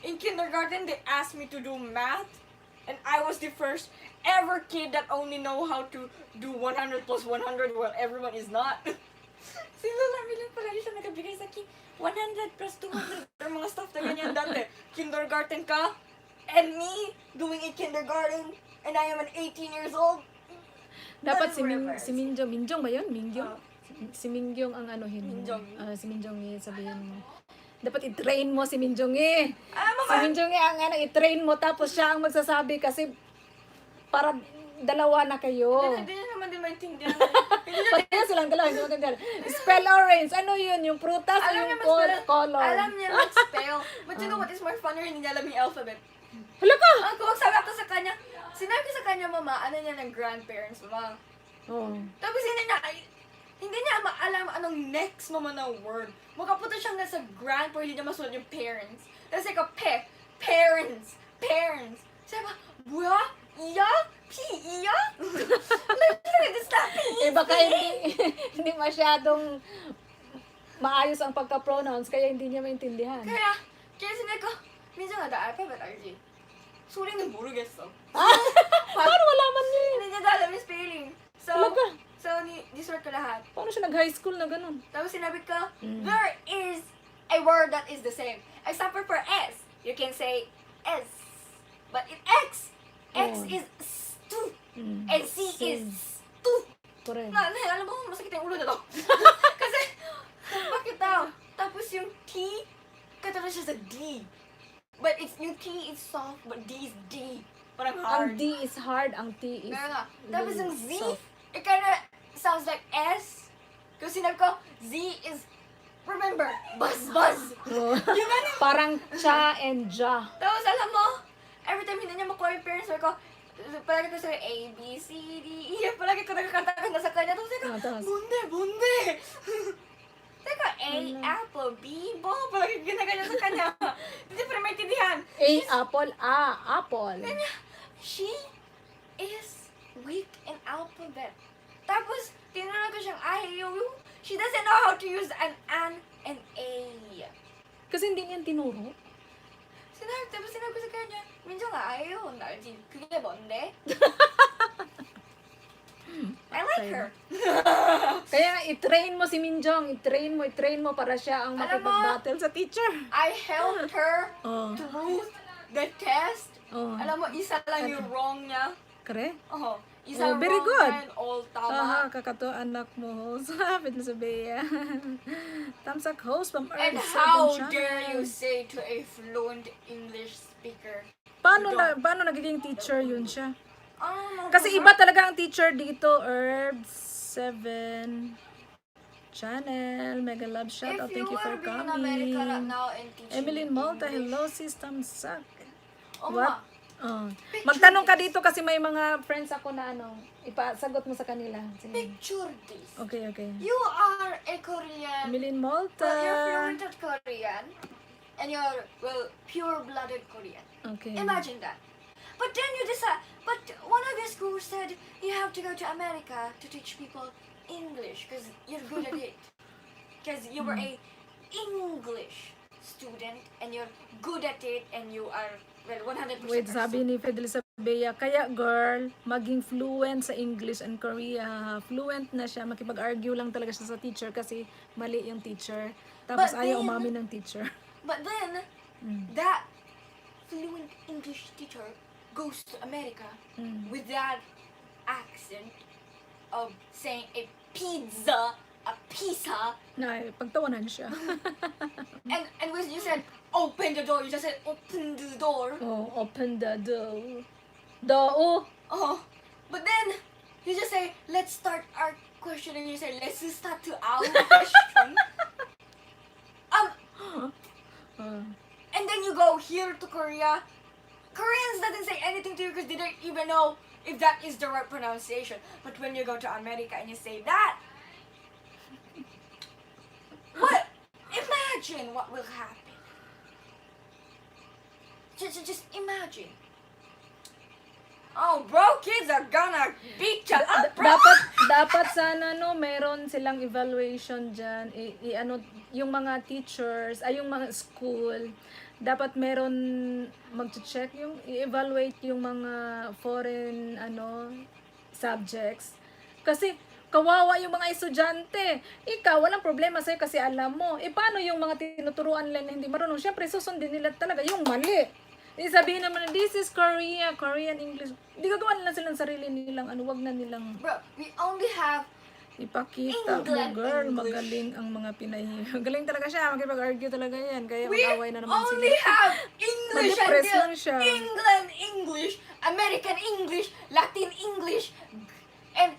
Speaker 4: In kindergarten, they asked me to do math, and I was the first ever kid that only know how to do 100 plus 100 while everyone is not. Si Lola Milan pala siya nagabigay sa akin 100 plus 200 or mga stuff na ganyan dati. Kindergarten ka, and me doing a kindergarten, and I am an 18 years old.
Speaker 1: Dapat
Speaker 4: That's reverse.
Speaker 1: si Minjong. Minjong ba yun? Minjong?
Speaker 4: Ah.
Speaker 1: Si Minjong ang anuhin mo.
Speaker 4: Minjong.
Speaker 1: Si Minjong sabihin mo. Dapat i-train mo si Minjong eh.
Speaker 4: Alam mo
Speaker 1: Si
Speaker 4: ba?
Speaker 1: Minjong ang i-train mo tapos siya ang magsasabi kasi para dalawa na kayo.
Speaker 4: Hindi niya naman din maintindihan.
Speaker 1: Pareha silang dalawa, hindi maganda. Spell orange. Ano yun? Yung prutas o
Speaker 4: Alam niya
Speaker 1: yung
Speaker 4: mag-spell.
Speaker 1: color?
Speaker 4: Alam niya mag-spell. But you know what is more funner? Hindi niya alam yung alphabet.
Speaker 1: Hala ka!
Speaker 4: Ang kung sabi ako sa kanya, sinabi ko sa kanya, mama, ano niya ng grandparents, mama.
Speaker 1: Oh.
Speaker 4: Tapos hindi niya alam anong next mama na word. Makapunta siyang nasa grand pero hindi niya masulat yung parents. Tapos like parents. Sabi ba, buya? Iya? Iya? Literally, this not
Speaker 1: Eh baka hindi, hindi masyadong maayos ang pagka-pronounce kaya hindi niya maintindihan.
Speaker 4: kaya sinabi ko, minsan nga, the alphabet, RJ. 소리는 모르겠어.
Speaker 1: Paano malaman niya yun?
Speaker 4: Hindi niya alam yung spelling. So,
Speaker 1: Talaga?
Speaker 4: disword ko lahat.
Speaker 1: Paano siya nag-high school na ganun?
Speaker 4: Tapos sinabi ko,
Speaker 1: Mm.
Speaker 4: there is a word that is the same. Except for S. You can say S. But in X
Speaker 1: Oh.
Speaker 4: is stu.
Speaker 1: Mm.
Speaker 4: And C is stu.
Speaker 1: Correct.
Speaker 4: Alam mo, masakit yung ulo na to. Kasi, bakit daw? Tapos yung T, katulad siya sa D. But yung T is soft, but D is D. Parang hard.
Speaker 1: Ang D is hard, ang T is...
Speaker 4: Nga. Tapos yung Z,
Speaker 1: soft.
Speaker 4: it kinda sounds like S. Kasi sinabi ko, Z is, remember, buzz.
Speaker 1: Oh.
Speaker 4: Yung ganun.
Speaker 1: Parang cha and ja.
Speaker 4: Tapos alam mo, every time hindi niya makuha yung parents, sabi ko, palagi ko sa A, B, C, D, E, palagi ko nagkakanta sa kanya. Tapos sabi ko,
Speaker 1: Tapos?
Speaker 4: bunde. Sabi ko, A, apple, B, ball, palagi ginaganyan sa kanya. Hindi pa rin maintindihan.
Speaker 1: Apple, apple.
Speaker 4: She is weak in alphabet. Tapos, tinanong ko siyang IOU. She doesn't know how to use an and A.
Speaker 1: Kasi hindi niyan tinuro.
Speaker 4: Tapos sinabi ko sa kanya, 민정아, IOU 알지? 그게 뭔데? I like her.
Speaker 1: Kaya i-train mo si Minjong. I-train mo para siya ang
Speaker 4: Alam mo,
Speaker 1: makipag-battle sa teacher.
Speaker 4: I helped her
Speaker 1: Oh.
Speaker 4: through the test.
Speaker 1: Oh.
Speaker 4: Alam mo, isa lang yung wrong niya.
Speaker 1: Kare?
Speaker 4: Oh, isa
Speaker 1: Oh, very
Speaker 4: wrong
Speaker 1: good.
Speaker 4: and all
Speaker 1: Aha,
Speaker 4: tama.
Speaker 1: kakato anak mo. Sabi na sa Bea. Tamsak host from
Speaker 4: And
Speaker 1: Earth
Speaker 4: how
Speaker 1: Seven
Speaker 4: dare
Speaker 1: Channel.
Speaker 4: you say to a fluent English speaker?
Speaker 1: Paano nagiging teacher yun siya?
Speaker 4: Oh,
Speaker 1: Kasi iba talaga ang teacher dito. Herb 7 Channel. Mega love shout out.
Speaker 4: If you
Speaker 1: Thank you for
Speaker 4: were being in America right
Speaker 1: coming.
Speaker 4: now and teaching
Speaker 1: Emeline Malta,
Speaker 4: English,
Speaker 1: hello sis Tamsak.
Speaker 4: Oh,
Speaker 1: What?
Speaker 4: ma,
Speaker 1: Oh.
Speaker 4: Picture
Speaker 1: Magtanong ka
Speaker 4: this.
Speaker 1: dito kasi may mga friends ako na ipasagot mo sa kanila. Sige.
Speaker 4: picture this.
Speaker 1: Okay.
Speaker 4: You are a Korean.
Speaker 1: Emeline Malta.
Speaker 4: Well, you're fluent at Korean. And you're, well, pure-blooded Korean.
Speaker 1: Okay.
Speaker 4: Imagine that. But then you decide, but one of your schools said you have to go to America to teach people English because you're good at it. Because you were a English student and you're good at it and you are, well, 100%
Speaker 1: Wait, sabi ni Fidel Sabea, kaya girl, maging fluent sa English and Korea. Fluent na siya, makipag-argue lang talaga siya sa teacher kasi mali yung teacher. Tapos
Speaker 4: But
Speaker 1: ayaw
Speaker 4: then-
Speaker 1: umamin ng teacher.
Speaker 4: But then, that fluent English teacher goes to America
Speaker 1: Mm.
Speaker 4: with that accent of saying a pizza, a pizza,
Speaker 1: Na, pagtawanan siya.
Speaker 4: and when you said open the door, you just said open the door.
Speaker 1: Oh, open the door. Doo.
Speaker 4: Oh, but then you just say let's start our question, and you say let's just start to our question.
Speaker 1: Uh,
Speaker 4: And then you go here to Korea. Koreans doesn't say anything to you because they don't even know if that is the right pronunciation. But when you go to America and you say that, what? Imagine what will happen. Just imagine. Oh, bro, kids are gonna beat you up, bro.
Speaker 1: dapat sana no meron silang evaluation diyan ano yung mga teachers ay yung mga school dapat meron mag-check yung i-evaluate yung mga foreign subjects kasi kawawa yung mga estudyante. Ikaw, walang problema sa'yo kasi alam mo. Paano yung mga tinuturuan nila na hindi marunong? Siyempre, susundin nila talaga yung mali. Sabihin naman na, this is Korea, Korean English. Hindi gagawa nila silang sarili nilang wag na nilang
Speaker 4: Bro, we only have
Speaker 1: ipakita mo,
Speaker 4: England
Speaker 1: girl.
Speaker 4: English.
Speaker 1: Magaling ang mga Pinay. Magaling talaga siya. Makipag-argue talaga yan. Kaya
Speaker 4: we
Speaker 1: mag-away na naman
Speaker 4: only
Speaker 1: sila.
Speaker 4: have English
Speaker 1: Na-depress
Speaker 4: until
Speaker 1: lang siya.
Speaker 4: England English, American English, Latin English, and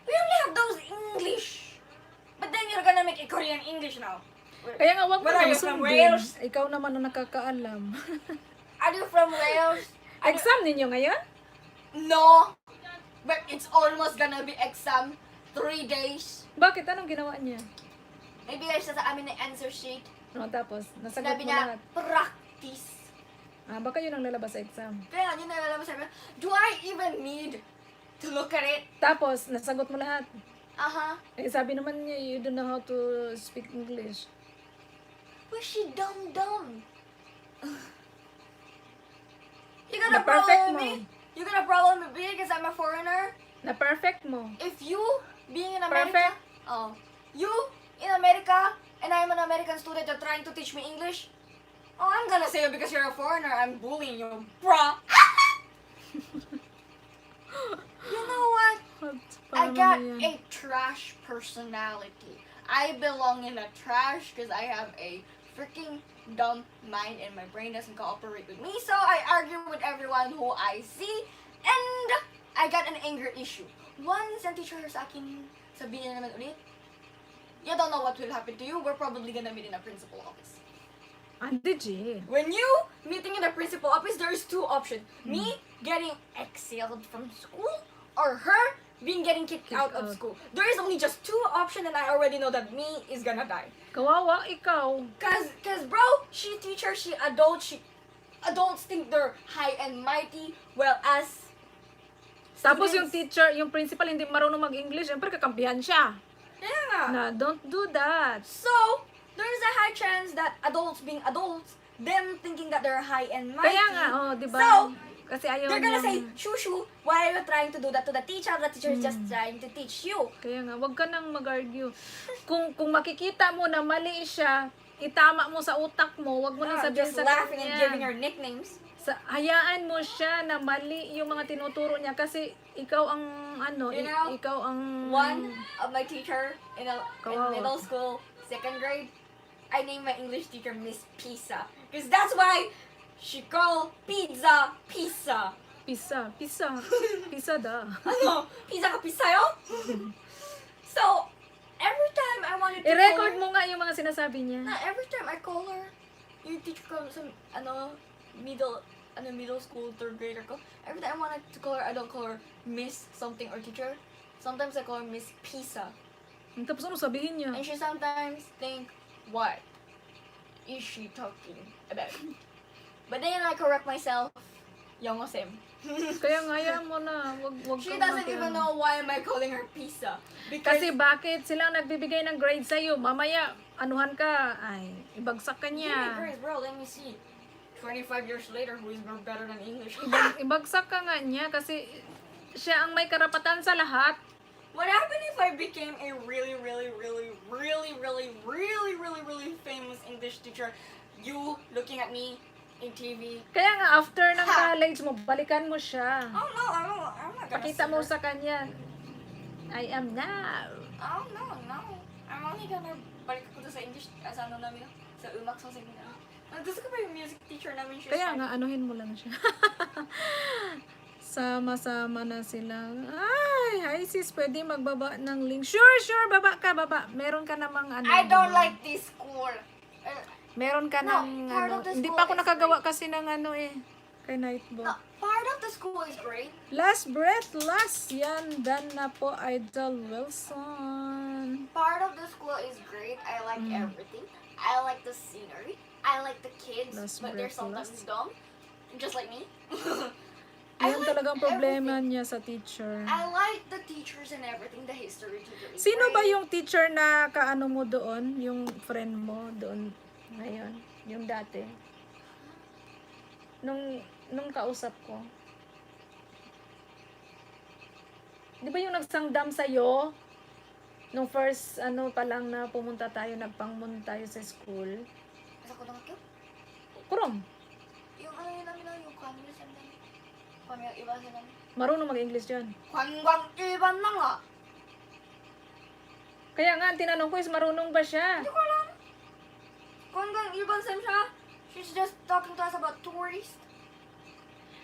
Speaker 4: we only have those English. But then you're gonna make a Korean English now.
Speaker 1: Kaya nga, wag mo
Speaker 4: Where are
Speaker 1: na
Speaker 4: you from,
Speaker 1: sundin.
Speaker 4: Wales?
Speaker 1: Ikaw naman ang nakakaalam.
Speaker 4: Are you from Wales?
Speaker 1: Exam ninyo ngayon?
Speaker 4: No, but it's almost gonna be exam 3 days.
Speaker 1: Bakit? Anong ginawa niya?
Speaker 4: Maybe sa amin na answer sheet.
Speaker 1: No, tapos, nasagot
Speaker 4: Sabi
Speaker 1: mo
Speaker 4: niya,
Speaker 1: lahat.
Speaker 4: practice.
Speaker 1: Baka yun ang lalabas sa exam.
Speaker 4: Kaya yun na alam sabi, do I even need to look at it?
Speaker 1: Tapos, nasagot mo lahat.
Speaker 4: Uh-huh.
Speaker 1: Sabi naman niya, you don't know how to speak English.
Speaker 4: Was she dumb? You got a
Speaker 1: Na-perfect
Speaker 4: problem with
Speaker 1: mo.
Speaker 4: me? You got a problem with me because I'm a foreigner?
Speaker 1: Na-perfect mo.
Speaker 4: If you, being in America,
Speaker 1: Perfect.
Speaker 4: You in America, and I'm an American student, you're trying to teach me English? Oh, I'm gonna say it because you're a foreigner, I'm bullying you, bruh. You know what? I got a trash personality. I belong in a trash because I have a freaking dumb mind and my brain doesn't cooperate with me. So I argue with everyone who I see and I got an anger issue. Once ang teacher sa akin sabihin na naman ulit, you don't know what will happen to you. We're probably gonna meet in a principal office.
Speaker 1: Did you?
Speaker 4: When you meeting in the principal office, there's 2 options. Me getting exiled from school or her getting kicked out of
Speaker 1: out.
Speaker 4: school. There is only just 2 options and I already know that me is gonna die.
Speaker 1: Kawawa, ikaw.
Speaker 4: Cause bro, she teacher, she adults think they're high and mighty, well as
Speaker 1: Tapos yung
Speaker 4: students-
Speaker 1: teacher, yung principal hindi marunong mag-English, syempre kakampihan siya.
Speaker 4: Yeah.
Speaker 1: Na, don't do that.
Speaker 4: So, there's a high chance that adults being adults, them thinking that they're high and mighty.
Speaker 1: Kaya nga, di ba?
Speaker 4: So,
Speaker 1: kasi ayaw
Speaker 4: they're gonna say,
Speaker 1: niyang-
Speaker 4: Shushu, why are you trying to do that to the teacher? The teacher is just trying to teach you.
Speaker 1: Kaya nga, wag ka nang mag-argue. Kung makikita mo na mali siya, itama mo sa utak mo, wag mo nang sabihin
Speaker 4: Just
Speaker 1: sa
Speaker 4: laughing and
Speaker 1: kanya.
Speaker 4: giving her nicknames.
Speaker 1: Hayaan mo siya na mali yung mga tinuturo niya kasi ikaw ang
Speaker 4: You know,
Speaker 1: ikaw ang
Speaker 4: One of my teacher in
Speaker 1: Kawawa.
Speaker 4: middle school, 2nd grade, I named my English teacher Miss Pisa. Because that's why she called pizza, pizza.
Speaker 1: pisa da.
Speaker 4: Ano? Pizza ka pisayo? So, every time I wanted to
Speaker 1: I-record
Speaker 4: call
Speaker 1: mo nga yung mga sinasabi niya.
Speaker 4: every time I call her, yung teacher ko sa, middle school, 3rd grader ko, every time I wanted to call her, I don't call her Miss something or teacher. Sometimes I call her Miss Pisa.
Speaker 1: Tapos ano sabihin niya?
Speaker 4: And she sometimes think, what is she talking about? But then I correct myself, Yongosem.
Speaker 1: Kaya nga, hayaan mo na. Wag
Speaker 4: She
Speaker 1: kang
Speaker 4: doesn't even
Speaker 1: makialam.
Speaker 4: know why am I calling her Pisa. Because
Speaker 1: Kasi bakit sila nagbibigay ng grade sa'yo? Mamaya, anuhan ka. Ay, ibagsak ka
Speaker 4: give me
Speaker 1: niya.
Speaker 4: grades, bro, let me see. 25 years later, who is more better than English?
Speaker 1: Ibagsak ka nga niya kasi siya ang may karapatan sa lahat.
Speaker 4: What happened if I became a really, really, really, really, really, really, really, really famous English teacher? You looking at me, in TV.
Speaker 1: Kaya nga, after ng college mo, balikan mo siya.
Speaker 4: Oh no, I'm not gonna
Speaker 1: Pakita
Speaker 4: see
Speaker 1: mo
Speaker 4: her.
Speaker 1: sa kanya, I am now.
Speaker 4: Oh no. I'm only gonna balik ako sa English, sa ano namin, sa umak sa singing namin. Gusto ko pa yung music teacher namin siya.
Speaker 1: Kaya nga, anuhin mo lang siya. Sama-sama na sila. Ay, hi sis, pwede magbaba ng link. Sure, baba ka, baba. Meron ka namang ano.
Speaker 4: I don't
Speaker 1: diba?
Speaker 4: like this school.
Speaker 1: Meron ka
Speaker 4: No,
Speaker 1: ng
Speaker 4: part
Speaker 1: ano.
Speaker 4: of the
Speaker 1: Hindi
Speaker 4: school
Speaker 1: pa ako
Speaker 4: is
Speaker 1: nakagawa kasi ng ano eh. Kay Nightball.
Speaker 4: No, part of the school is great.
Speaker 1: Last breath, last. Yan, done na po, Idol Wilson.
Speaker 4: Part of the school is great. I like everything. I like the scenery. I like the kids,
Speaker 1: Last
Speaker 4: but they're
Speaker 1: breath,
Speaker 4: sometimes
Speaker 1: last.
Speaker 4: dumb, just like me. I
Speaker 1: Yan
Speaker 4: like
Speaker 1: talagang problema
Speaker 4: everything.
Speaker 1: niya sa teacher.
Speaker 4: I like the teachers and everything. The history teacher is
Speaker 1: Sino ba
Speaker 4: great.
Speaker 1: yung teacher na kaano mo doon? Yung friend mo doon ngayon? Yung dati? Nung kausap ko. Di ba yung nagsangdam sa'yo? Nung first, ano pa lang na pumunta tayo, nagpangmun tayo sa school.
Speaker 4: Asa ko lang ako?
Speaker 1: Kurom,
Speaker 4: Yung ano yun namin lang, yung kanina sa namin. Kung yung iba sa namin.
Speaker 1: marunong mag-English yun.
Speaker 4: Hanggang iban na nga.
Speaker 1: Kaya nga, tinanong ko is marunong ba siya?
Speaker 4: Hindi ko alam. Kung hanggang iban sa siya, she's just talking to us about tourists.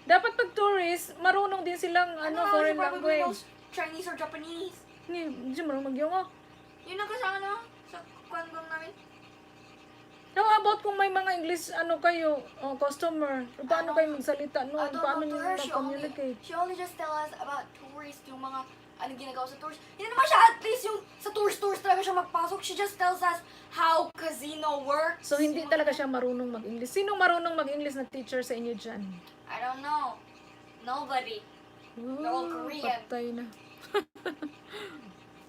Speaker 1: Dapat pag tourist, marunong din silang ano,
Speaker 4: she
Speaker 1: foreign
Speaker 4: probably
Speaker 1: language.
Speaker 4: knows Chinese or Japanese.
Speaker 1: Hindi siya marunong mag-yungo.
Speaker 4: Yun ang kasama no? Sa hanggang namin.
Speaker 1: How about kung may mga English, ano kayo, customer? Paano kayo magsalita noon?
Speaker 4: I don't
Speaker 1: Paano
Speaker 4: know
Speaker 1: nyo
Speaker 4: to her,
Speaker 1: mag-communicate?
Speaker 4: she only just tell us about tourists, yung mga ano ginagawa sa tours. Hindi naman siya at least yung sa tours talaga siya magpasok. She just tells us how casino works.
Speaker 1: So, hindi
Speaker 4: Yung
Speaker 1: talaga
Speaker 4: mga-
Speaker 1: siya marunong mag-English. Sino marunong mag-English na teacher sa inyo dyan?
Speaker 4: I don't know. Nobody. They're all Korean.
Speaker 1: Patay na.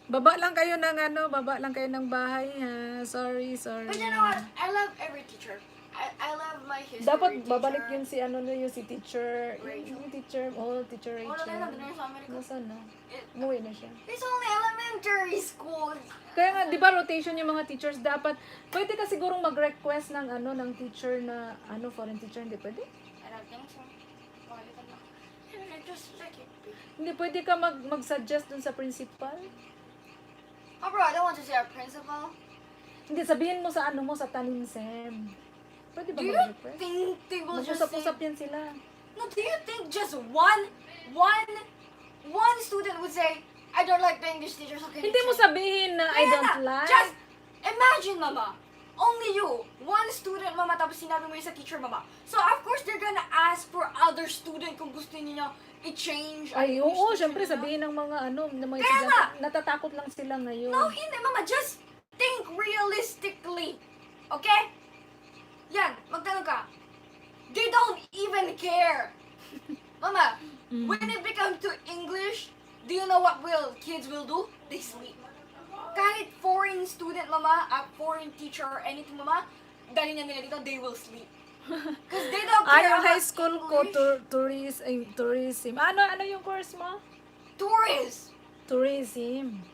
Speaker 1: Baba lang kayo ng ano, baba lang kayo ng bahay ha. Sorry.
Speaker 4: But you know what? I love every teacher. I love my history
Speaker 1: Dapat
Speaker 4: teacher.
Speaker 1: babalik yun si ano no, yung si teacher.
Speaker 4: Rachel.
Speaker 1: Yung teacher
Speaker 4: Wala
Speaker 1: Rachel.
Speaker 4: na lang, dinner sa Amerika.
Speaker 1: Nasaan na?
Speaker 4: It-
Speaker 1: Umuwi na siya.
Speaker 4: It's only elementary school.
Speaker 1: Kaya nga, di ba rotation yung mga teachers, dapat, pwede ka sigurong mag-request ng ano, ng teacher na, ano, foreign teacher, hindi pwede?
Speaker 4: I don't think so. Palitan na. Just check it.
Speaker 1: Hindi, pwede ka mag-suggest dun sa principal.
Speaker 4: Oh bro, I don't want to see our principal.
Speaker 1: Hindi, sabihin mo sa ano mo, sa tanim-sem. Pwede ba
Speaker 4: Do you
Speaker 1: mag-request?
Speaker 4: think they will just say...
Speaker 1: Mag-usap-usap yan sila.
Speaker 4: No, do you think just one student would say, I don't like the English teacher, so can you
Speaker 1: Hindi mo
Speaker 4: change?"
Speaker 1: sabihin na I
Speaker 4: Kaya
Speaker 1: don't
Speaker 4: nga,
Speaker 1: like.
Speaker 4: Just imagine, mama. Only you. One student, mama, tapos sinabi mo yung sa teacher, mama. So, of course, they're gonna ask for other student kung gusto niyo i-change. ang
Speaker 1: Ay,
Speaker 4: English
Speaker 1: oo,
Speaker 4: teacher
Speaker 1: syempre
Speaker 4: nila.
Speaker 1: sabihin ng mga ano, ng mga
Speaker 4: Kaya
Speaker 1: estudyante,
Speaker 4: nga.
Speaker 1: natatakot lang sila ngayon.
Speaker 4: No, hindi, mama. Just think realistically. Okay? Yan, magtanong ka. They don't even care. Mama, when it becomes to English, do you know what kids will do? They sleep. Kahit foreign student, mama, foreign teacher, or anything, mama, dali niya nila dito, they will sleep. Because they don't care
Speaker 1: Yung high
Speaker 4: about
Speaker 1: school ko,
Speaker 4: English.
Speaker 1: tourism. Ano yung course mo?
Speaker 4: Tourists.
Speaker 1: Tourism.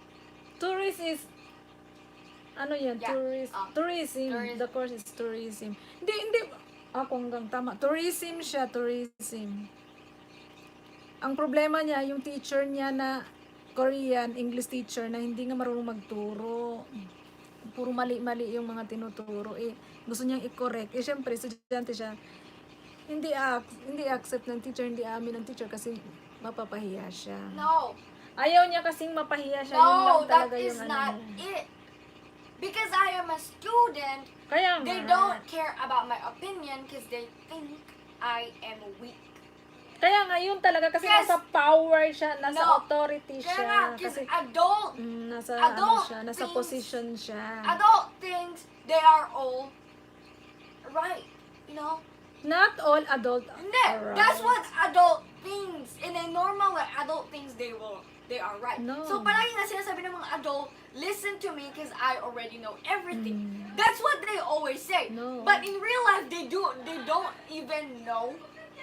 Speaker 1: Tourist is, ano yan?
Speaker 4: Yeah.
Speaker 1: Tourism.
Speaker 4: Tourism.
Speaker 1: The course is tourism. Hindi. Ako hanggang tama. Tourism siya, tourism. Ang problema niya, yung teacher niya na Korean, English teacher, na hindi nga marunong magturo. Puro mali-mali yung mga tinuturo. Gusto niyang i-correct. Syempre, estudyante siya. Hindi accept ng teacher, hindi amin ng teacher kasi mapapahiya siya.
Speaker 4: No.
Speaker 1: Ayaw niya kasing mapahiya siya. Yun lang
Speaker 4: No, that
Speaker 1: talaga
Speaker 4: is
Speaker 1: yung
Speaker 4: not
Speaker 1: ano.
Speaker 4: it. Because I am a student,
Speaker 1: Kaya nga.
Speaker 4: they don't care about my opinion because they think I am weak.
Speaker 1: Kaya nga yun talaga kasi
Speaker 4: Yes.
Speaker 1: nasa power siya, nasa
Speaker 4: No.
Speaker 1: authority
Speaker 4: Kaya
Speaker 1: siya.
Speaker 4: nga, because
Speaker 1: Kasi
Speaker 4: adult,
Speaker 1: nasa ano
Speaker 4: adult
Speaker 1: siya, nasa
Speaker 4: things-
Speaker 1: position siya.
Speaker 4: adult things, they are all right. You know?
Speaker 1: Not all adult
Speaker 4: Hindi,
Speaker 1: are right.
Speaker 4: that's what adult things. In a normal way, adult things, they are right.
Speaker 1: No.
Speaker 4: So palagi nga sinasabi ng mga adult, listen to me because I already know everything.
Speaker 1: Mm.
Speaker 4: That's what they always say.
Speaker 1: No.
Speaker 4: But in real life, they don't even know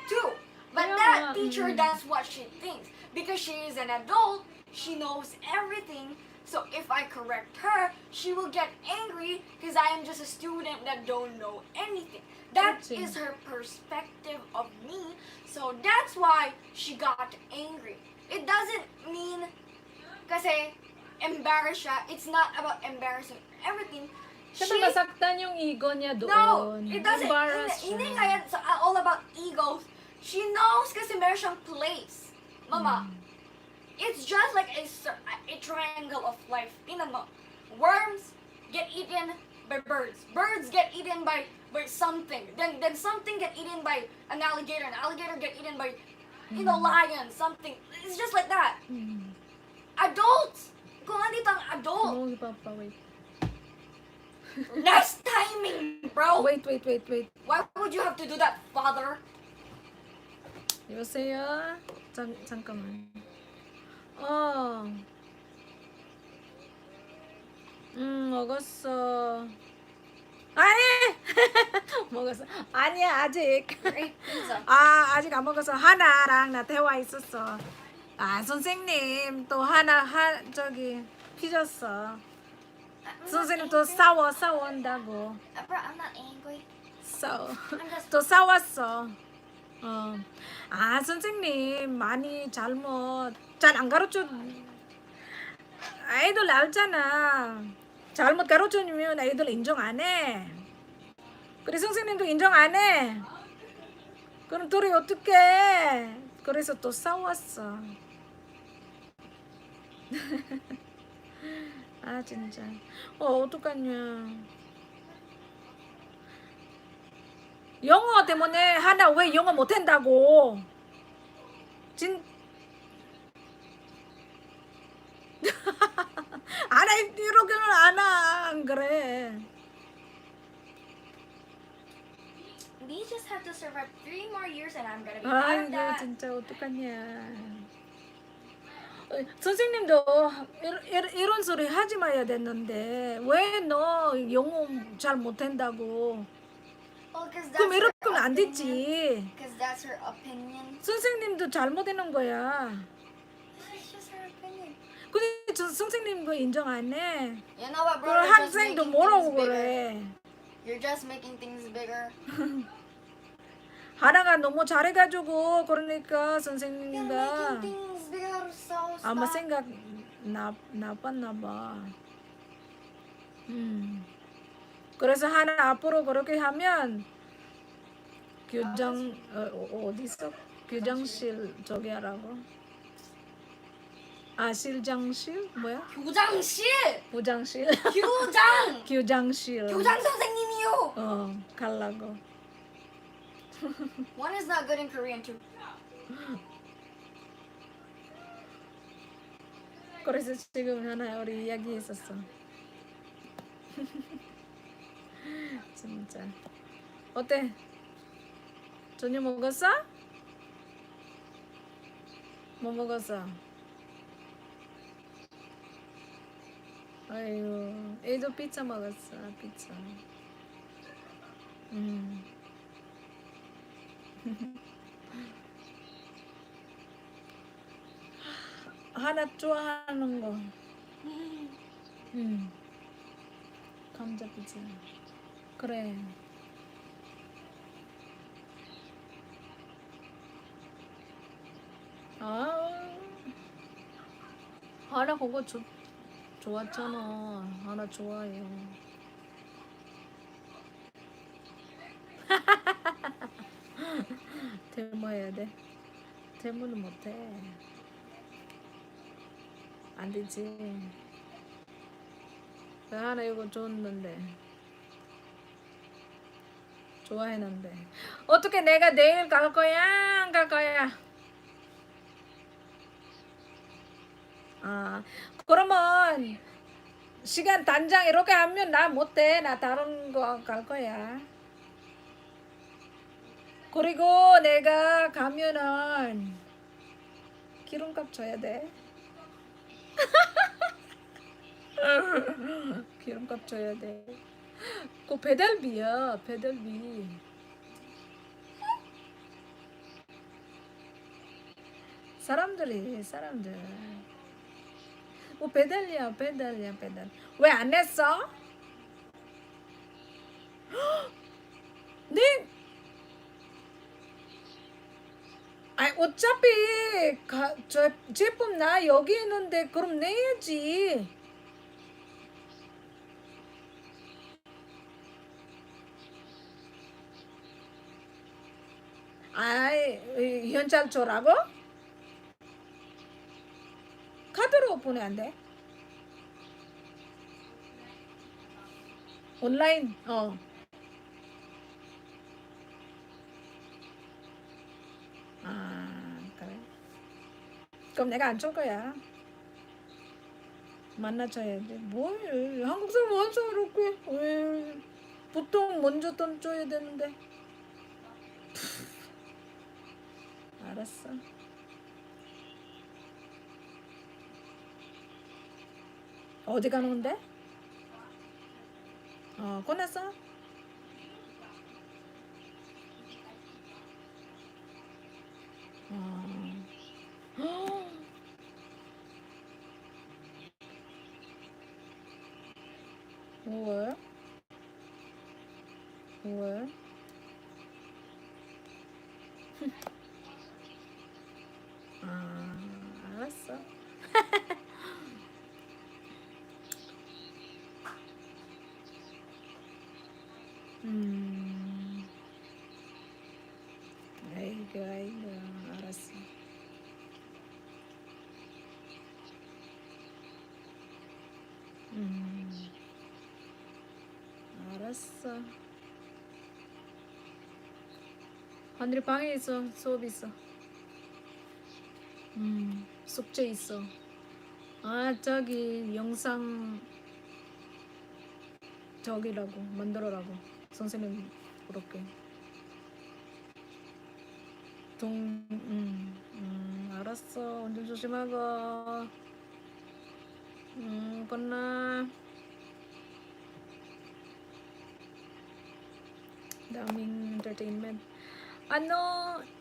Speaker 4: too. But
Speaker 1: Kaya
Speaker 4: that
Speaker 1: nga,
Speaker 4: teacher, that's what she thinks. Because she is an adult, she knows everything. So if I correct her, she will get angry because I am just a student that don't know anything. That
Speaker 1: 그렇지.
Speaker 4: is her perspective of me. So that's why she got angry. It doesn't mean kasi embarrass siya. It's not about embarrassing everything.
Speaker 1: Siyempre masaktan yung ego niya doon.
Speaker 4: No, it doesn't.
Speaker 1: Embarrass
Speaker 4: Hindi
Speaker 1: siya.
Speaker 4: nga yan all about egos. She knows kasi meron siyang place. Mama, it's just like a triangle of life. Tingnan mo. Worms get eaten by birds. Birds get eaten by something. Then something get eaten by an alligator. An alligator get eaten by lion. Something. It's just like that.
Speaker 1: Hmm.
Speaker 4: Adults. Kung andito ang adult.
Speaker 1: Oo, Papa, wait.
Speaker 4: Nice timing, bro.
Speaker 1: Wait.
Speaker 4: Why would you have to do that, father?
Speaker 1: 여보세요? 잠깐만. 먹었어. 아니! 먹었어. 아니야, 아직.
Speaker 4: Great pizza.
Speaker 1: 아직 안 먹었어. 하나랑 나 대화 있었어. 선생님 또 저기 피졌어. 선생님 또 싸워온다고.
Speaker 4: Bro, I'm not angry.
Speaker 1: 또 싸웠어. 선생님 많이 잘 안 가르쳐. 아이들 알잖아. 잘못 가르쳐주면 아이들 인정 안 해. 그래 선생님도 인정 안 해. 그럼 둘이 어떡해. 그래서 또 싸웠어. 진짜. 어떡하냐. 영어 때문에 하나 왜 영어 못한다고. 알아, 이러기는 안 그래.
Speaker 4: We just have to survive 3 more years and I'm gonna be out of
Speaker 1: 아이고
Speaker 4: that.
Speaker 1: 진짜 어떡하냐. 선생님도 이런 소리 하지 마야 됐는데 왜 너 영어 잘 못한다고.
Speaker 4: Well, because
Speaker 1: 그럼
Speaker 4: that's her
Speaker 1: 이렇게 안
Speaker 4: opinion.
Speaker 1: 되지.
Speaker 4: Because that's her opinion.
Speaker 1: 선생님도 잘못하는 거야.
Speaker 4: It's just her opinion.
Speaker 1: 근데 선생님도 인정 안 해.
Speaker 4: You know what, bro?
Speaker 1: 그럼
Speaker 4: You're just
Speaker 1: 학생도
Speaker 4: making
Speaker 1: 뭐라고
Speaker 4: things bigger.
Speaker 1: 그래.
Speaker 4: You're just making things bigger.
Speaker 1: 하나가 너무 잘해가지고 그러니까
Speaker 4: You're
Speaker 1: 선생님과
Speaker 4: making things bigger, so
Speaker 1: 아마
Speaker 4: stop.
Speaker 1: 생각 나빴나 봐. 그래서 하나 앞으로 그렇게 하면 어디서 교장실 저기 하라고. 실장실 뭐야?
Speaker 4: 교장실!
Speaker 1: 부장실.
Speaker 4: 교장!
Speaker 1: 교장실.
Speaker 4: 교장 선생님이요!
Speaker 1: 갈라고.
Speaker 4: One is not good in Korean too.
Speaker 1: 그래서 지금 하나 우리 이야기했었어. 진짜. 어때? 저녁 먹었어? 뭐 먹었어? 아유, 애도 피자 먹었어. 피자. 하나 좋아하는 거. 감자 피자. 그래. 하나 그거 좋았잖아. 하나 좋아해요. 데모 해야 돼. 데모는 못해. 안 되지. 하나 이거 줬는데. 좋아했는데. 어떻게 내가 내일 갈 거야? 안 갈 거야? 그러면 시간 단장 이렇게 하면 나 못해. 나 다른 거 갈 거야. 그리고 내가 가면은 기름값 줘야 돼. 기름값 줘야 돼. 그 배달비야, 배달비. 사람들. 배달이야, 배달. 왜 안 했어? 네 어차피 저 제품 나 여기 있는데 그럼 내야지. 아이 현찰 줘라고? 카드로 보내 안 돼? 온라인 그래. 그럼 내가 안 줄 거야. 만나줘야지. 뭘 한국 사람 완전 이렇게 왜 보통 먼저 돈 줘야 되는데. 알았어. 어디 가는데? 끝났어? 왜? 왜? 알았어. 아이고, 알았어. 알았어. 하늘이 방에 있어. 수업 있어. 숙제 있어. 저기 영상 저기라고 만들어라고 선생님 그렇게 알았어. 운전 조심하고. 끝나. Daming entertainment.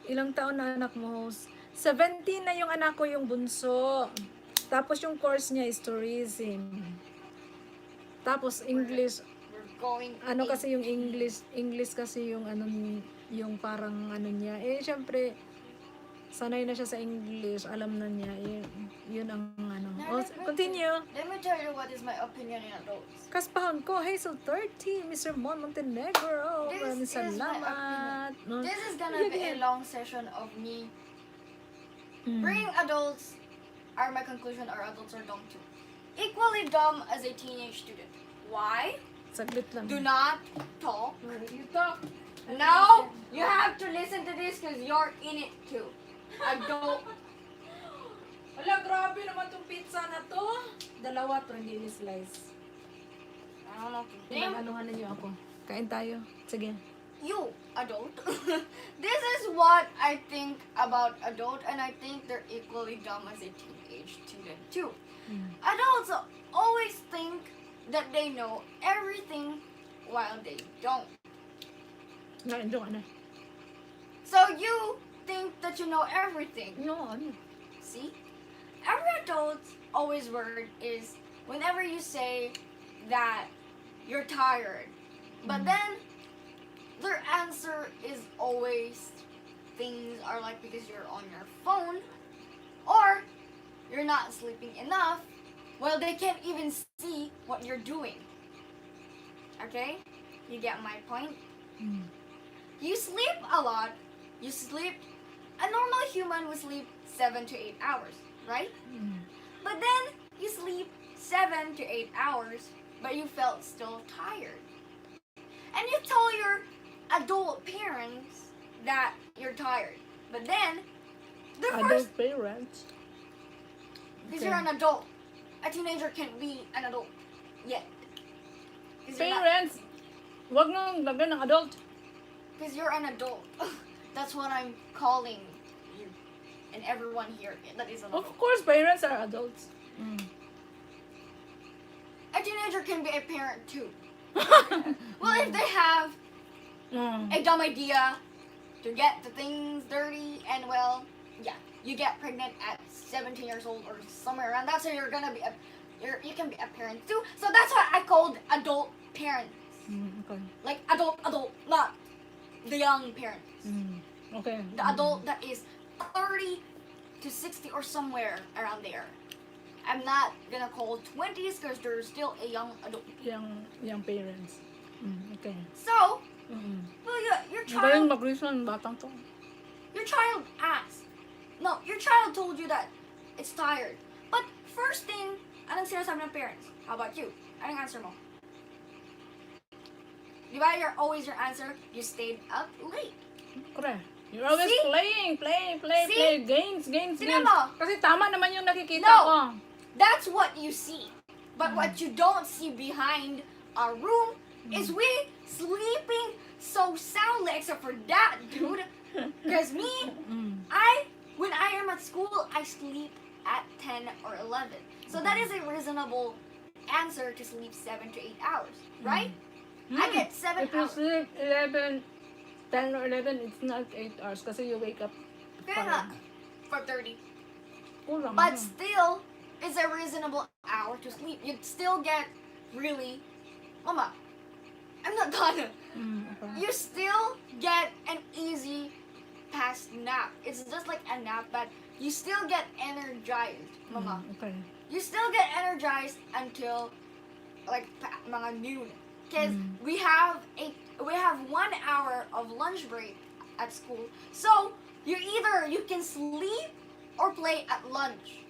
Speaker 1: Ilang taon na anak mo? 17 na yung anak ko, yung bunso. Tapos yung course niya is tourism. Tapos English,
Speaker 4: We're going.
Speaker 1: kasi yung English kasi yung yung parang niya. Syempre, sanay na siya sa English, alam na niya. Yun ang continue.
Speaker 4: Let me tell you what is my opinion in adults.
Speaker 1: Kaspahan ko, Hazel 30, Mr. Mon Montenegro. Maraming
Speaker 4: This is my
Speaker 1: salamat. No?
Speaker 4: This is gonna be a long session of me bringing adults. Are my conclusion are adults are dumb too. Equally dumb as a teenage student. Why?
Speaker 1: Saglit lang.
Speaker 4: Do not talk.
Speaker 3: You talk.
Speaker 4: No, you have to listen to this because you're in it too. Adult.
Speaker 1: Wala, grabe naman tong pizza na to. Dalawa, 20 slice.
Speaker 4: I don't know. Damn.
Speaker 1: Pinag-anuhan na niyo ako. Kain tayo. Sige.
Speaker 4: You, adult. This is what I think about adult, and I think they're equally dumb as a teenage student too. Adults always think that they know everything while they don't.
Speaker 1: Na-enjoy ka na.
Speaker 4: So you think that you know everything.
Speaker 1: No, ano?
Speaker 4: See? Every adult's always word is whenever you say that you're tired, but then their answer is always things are like because you're on your phone or you're not sleeping enough. Well, they can't even see what you're doing. Okay? You get my point? You sleep a lot. You sleep. A normal human would sleep 7 to 8 hours, right? But then you sleep 7 to 8 hours, but you felt still tired. And you tell your adult parents that you're tired. But then, the first,
Speaker 1: Adult parents.
Speaker 4: because you're an adult, a teenager can't be an adult yet.
Speaker 1: Parents! Wag nang lagyan ng adult.
Speaker 4: Because you're an adult. That's what I'm calling you. And everyone here that is an
Speaker 1: Of
Speaker 4: adult.
Speaker 1: course, parents are adults.
Speaker 4: A teenager can be a parent too. Well, if they have a dumb idea to get the things dirty and well, yeah, you get pregnant at 17 years old or somewhere around that, so you're gonna be you can be a parent too. So that's why I called adult parents.
Speaker 1: Okay.
Speaker 4: Like adult, not the young parents.
Speaker 1: Okay.
Speaker 4: The adult that is 30 to 60 or somewhere around there. I'm not gonna call 20s because they're still a young adult.
Speaker 1: Yung parents. Okay.
Speaker 4: So,
Speaker 1: Mm-mm.
Speaker 4: well, your
Speaker 1: Magaling
Speaker 4: child,
Speaker 1: mag-reason, batang to.
Speaker 4: your child asked. No, your child told you that it's tired. But first thing, anong sinasabi ng parents? How about you? Anong answer mo? Di ba always your answer? You stayed up late.
Speaker 1: Correct. You're always
Speaker 4: See?
Speaker 1: play,
Speaker 4: See?
Speaker 1: games.
Speaker 4: Tingnan mo.
Speaker 1: Kasi tama naman yung nakikita
Speaker 4: No.
Speaker 1: ko.
Speaker 4: That's what you see. But what you don't see behind our room is we sleeping so soundly, except for that dude. Because me,
Speaker 1: Mm.
Speaker 4: when I am at school, I sleep at 10 or 11. So that is a reasonable answer to sleep 7 to 8 hours, right? I get 7
Speaker 1: If you
Speaker 4: hours.
Speaker 1: sleep 10 or 11, it's not 8 hours kasi you wake up
Speaker 4: Kaya nga, for 30.
Speaker 1: kulang.
Speaker 4: But still, it's a reasonable hour to sleep. You'd still get really, Mama, I'm not done.
Speaker 1: Okay.
Speaker 4: You still get an easy past nap. It's just like a nap, but you still get energized, Mama.
Speaker 1: Okay.
Speaker 4: You still get energized until like mga noon. Because we have 1 hour of lunch break at school. So you can sleep or play at lunch.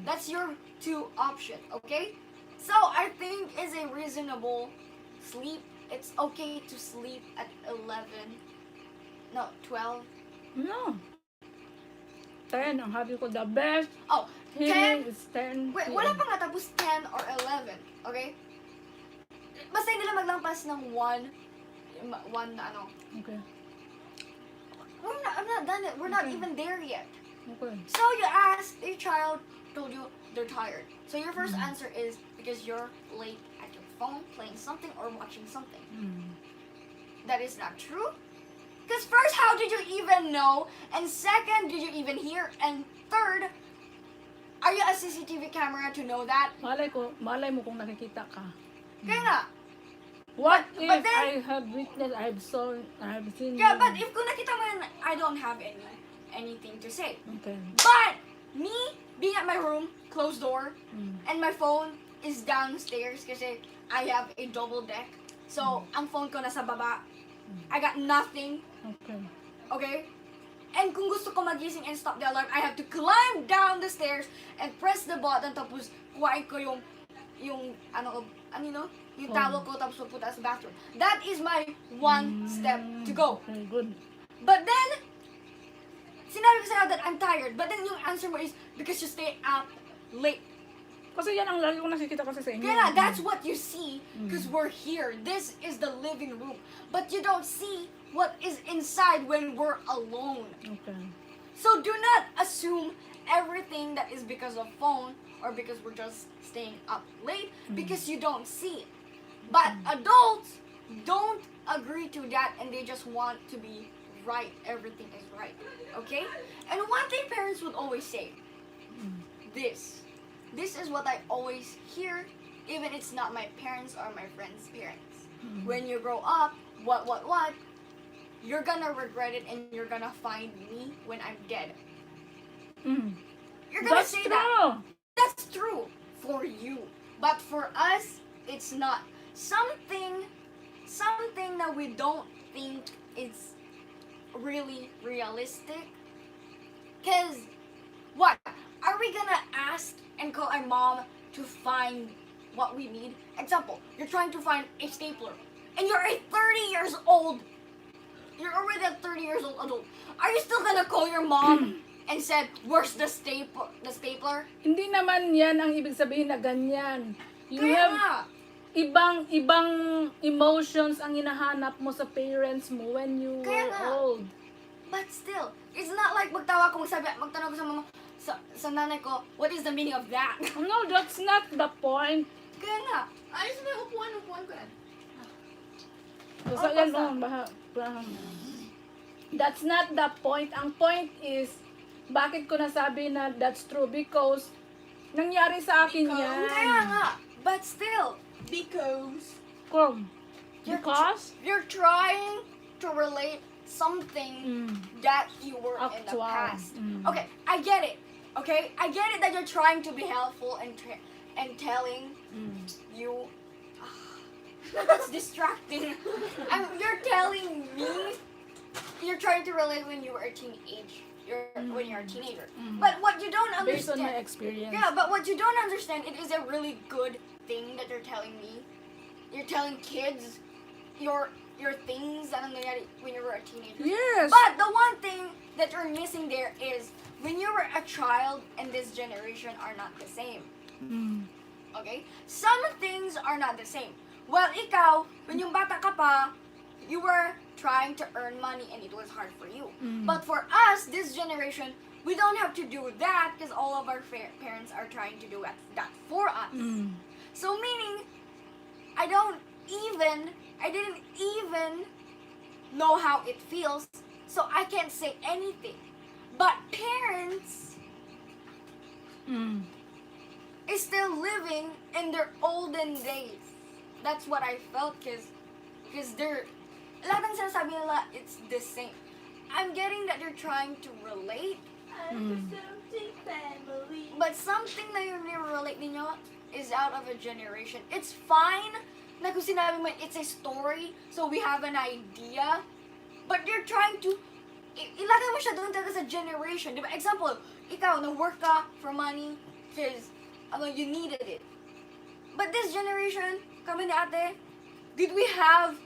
Speaker 4: That's your two options, okay? So I think is a reasonable sleep. It's okay to sleep at 11. No, 12.
Speaker 1: No. 10, ang habi ko the best.
Speaker 4: Oh,
Speaker 1: Healing is 10.
Speaker 4: Wait,
Speaker 1: PM.
Speaker 4: wala pa nga tapos 10 or 11, okay? Basta hindi lang maglampas ng 1 na ano.
Speaker 1: Okay.
Speaker 4: I'm not done yet. We're not
Speaker 1: Okay.
Speaker 4: even there yet.
Speaker 1: Okay.
Speaker 4: So you asked, your child told you they're tired. So your first answer is because you're late at your phone playing something or watching something. That is not true. Because first, how did you even know? And second, did you even hear? And third, are you a CCTV camera to know that?
Speaker 1: Malay mo kung nakikita ka.
Speaker 4: Kaya nga.
Speaker 1: What
Speaker 4: But
Speaker 1: if
Speaker 4: then-
Speaker 1: I have witnessed, I have seen
Speaker 4: Yeah,
Speaker 1: you?
Speaker 4: but if kung nakita mo yun, I don't have anything to say.
Speaker 1: Okay.
Speaker 4: But me being at my room, closed door,
Speaker 1: Mm.
Speaker 4: and my phone is downstairs kasi I have a double deck. So, ang phone ko nasa baba. I got nothing,
Speaker 1: Okay.
Speaker 4: okay? And kung gusto ko magising and stop the alarm, I have to climb down the stairs and press the button tapos kuhain ko yung yung towel ko tapos pupunta sa bathroom. That is my one step to go.
Speaker 1: Okay, good.
Speaker 4: But then, sinabi ko sa'yo that I'm tired. But then yung answer mo is because you stay up late.
Speaker 1: Kasi yan ang lagi ko nakikita kasi sa inyo.
Speaker 4: Kaya nga, that's what you see because we're here. This is the living room. But you don't see what is inside when we're alone.
Speaker 1: Okay.
Speaker 4: So do not assume everything that is because of phone or because we're just staying up late because you don't see it. But adults don't agree to that and they just want to be right. Everything is right. Okay? And one thing parents would always say, this is what I always hear, even it's not my parents or my friends' parents. When you grow up, what, you're gonna regret it and you're gonna find me when I'm dead. You're gonna
Speaker 1: That's
Speaker 4: say
Speaker 1: true.
Speaker 4: that. That's true for you. But for us, it's not. Something that we don't think is really realistic. Because, what? Are we gonna ask and call our mom to find what we need? Example, you're trying to find a stapler. And you're a 30 years old. You're already a 30 years old adult. Are you still gonna call your mom and said, where's the stapler?
Speaker 1: Hindi naman yan ang ibig sabihin na ganyan. You
Speaker 4: Kaya
Speaker 1: have
Speaker 4: nga.
Speaker 1: ibang emotions ang hinahanap mo sa parents mo when you
Speaker 4: Kaya
Speaker 1: were
Speaker 4: nga.
Speaker 1: old.
Speaker 4: But still, it's not like magtanong ko sa mama, sa nanay ko, what is the meaning of that?
Speaker 1: No, that's not the point.
Speaker 4: Kaya nga. Ayos na yung upuan ko yan.
Speaker 1: So, yan, that's not the point. Ang point is, bakit ko nasabi na that's true? Because, nangyari sa akin yan.
Speaker 4: Kaya nga. But still, because
Speaker 1: Because?
Speaker 4: you're trying to relate something
Speaker 1: Mm.
Speaker 4: that you were in the
Speaker 1: Actual.
Speaker 4: past.
Speaker 1: Mm.
Speaker 4: Okay, I get it. Okay, I get it that you're trying to be helpful and telling
Speaker 1: Mm.
Speaker 4: you. That's distracting. You're telling me you're trying to relate when you were a teenage. When you're a teenager.
Speaker 1: Mm.
Speaker 4: But what you don't
Speaker 1: Based on my
Speaker 4: understand.
Speaker 1: experience.
Speaker 4: Yeah, but what you don't understand, it is a really good thing that you're telling me. You're telling kids your things that nangyayari when you were a teenager.
Speaker 1: Yes.
Speaker 4: But the one thing that you're missing there is when you were a child and this generation are not the same.
Speaker 1: Mm.
Speaker 4: Okay? Some things are not the same. Well, ikaw, when yung bata ka pa, you were trying to earn money and it was hard for you.
Speaker 1: Mm.
Speaker 4: But for us, this generation, we don't have to do that because all of our parents are trying to do that for us.
Speaker 1: Mm.
Speaker 4: So meaning, I didn't even know how it feels, so I can't say anything. But parents
Speaker 1: Mm.
Speaker 4: is still living in their olden days. That's what I felt because they're lahat ng sinasabi nila, it's the same. I'm getting that you're trying to relate,
Speaker 1: Mm.
Speaker 2: family.
Speaker 4: but something na yung relate ninyo is out of a generation. It's fine na kung sinabi mo, it's a story, so we have an idea, but you're trying to ilagay mo siya doon talaga sa generation. Diba? Example, ikaw, nag-work ka for money because you needed it. But this generation, kami ni ate, did we have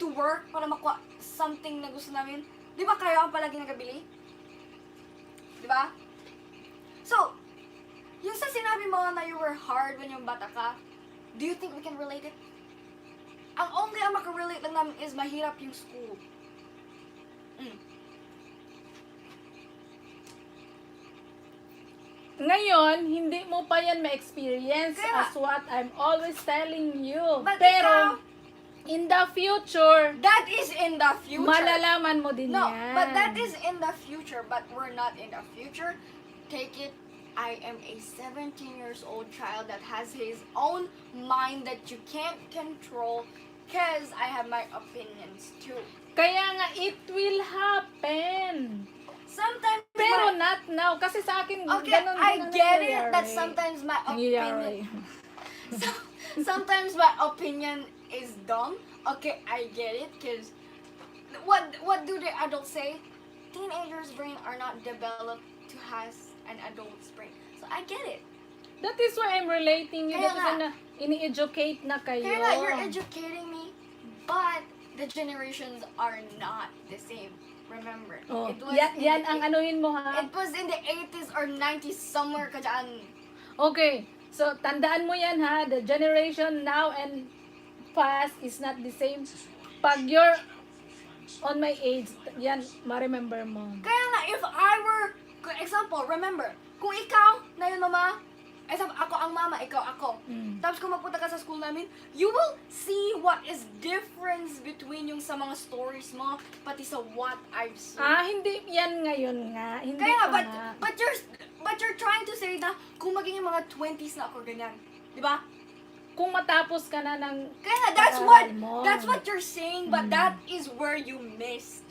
Speaker 4: to work para makuha something na gusto namin? Di ba kayo ang palagi nagabili? Di ba? So, yung sa sinabi mo na you were hard when yung bata ka, do you think we can relate it? Ang only ang makarelate lang namin is mahirap yung school.
Speaker 1: Ngayon, hindi mo pa yan ma-experience
Speaker 4: Kaya-
Speaker 1: as what I'm always telling you.
Speaker 4: But
Speaker 1: Pero, in the future,
Speaker 4: That is in the future.
Speaker 1: malalaman mo din
Speaker 4: No,
Speaker 1: yan.
Speaker 4: but that is in the future, but we're not in the future. Take it. I am a 17 years old child that has his own mind that you can't control because I have my opinions too.
Speaker 1: Kaya nga, it will happen.
Speaker 4: Sometimes
Speaker 1: Pero
Speaker 4: my,
Speaker 1: not now. Kasi sa akin,
Speaker 4: okay,
Speaker 1: ganun
Speaker 4: I
Speaker 1: din ang
Speaker 4: get it
Speaker 1: nangyayari.
Speaker 4: that sometimes my opinion
Speaker 1: Nangyayari.
Speaker 4: sometimes my opinion is dumb. Okay, I get it because what do the adults say? Teenagers' brain are not developed to has an adult's brain. So I get it.
Speaker 1: That is why I'm relating you.
Speaker 4: Kaya
Speaker 1: That is
Speaker 4: nga.
Speaker 1: na ini-educate na kayo.
Speaker 4: Kaya nga, you're educating me, but the generations are not the same. Remember,
Speaker 1: Oh,
Speaker 4: it was
Speaker 1: yan,
Speaker 4: in
Speaker 1: yan
Speaker 4: the
Speaker 1: ang anuhin mo ha.
Speaker 4: It was in the 80s or 90s somewhere ka dyan.
Speaker 1: Okay. So, tandaan mo yan ha. The generation now and past is not the same. Pag you're on my age, yan, ma-remember mo.
Speaker 4: Kaya nga, if I were, example, remember, kung ikaw, na yun mama, example, ako ang mama, ikaw ako.
Speaker 1: Mm.
Speaker 4: Tapos kung magpunta ka sa school namin, you will see what is difference between yung sa mga stories mo, pati sa what I've seen.
Speaker 1: Hindi yan ngayon nga. Hindi
Speaker 4: Kaya nga,
Speaker 1: pa
Speaker 4: but,
Speaker 1: nga.
Speaker 4: but you're trying to say na kung maging yung mga 20s na ako ganyan. Di ba?
Speaker 1: Kung matapos ka na ng
Speaker 4: Kaya nga,
Speaker 1: pag-aaral mo.
Speaker 4: that's what you're saying, but that is where you missed.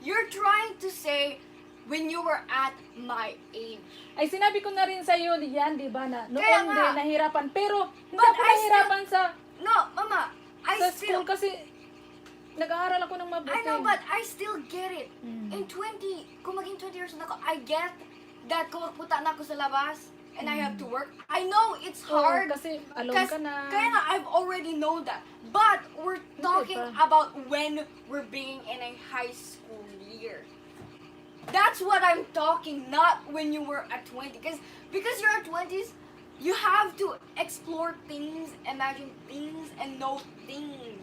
Speaker 4: You're trying to say, when you were at my age.
Speaker 1: Ay, sinabi ko na rin sa'yo yan, di ba, na noon
Speaker 4: Kaya nga.
Speaker 1: din nahirapan. Pero, hindi
Speaker 4: But
Speaker 1: ako
Speaker 4: I
Speaker 1: nahirapan sa
Speaker 4: No, mama,
Speaker 1: sa school kasi nag-aaral ako ng mabuti.
Speaker 4: I know, but I still get it.
Speaker 1: Mm.
Speaker 4: In 20, kung maging 20 years na ako, I get that kung magpunta na ako sa labas and I have to work. I know it's
Speaker 1: Oo,
Speaker 4: hard.
Speaker 1: kasi alone ka na.
Speaker 4: Kaya nga, I've already known that. But we're talking
Speaker 1: pa.
Speaker 4: about when we're being in a high school year. That's what I'm talking, not when you were at 20. Because you're at 20s, you have to explore things, imagine things, and know things.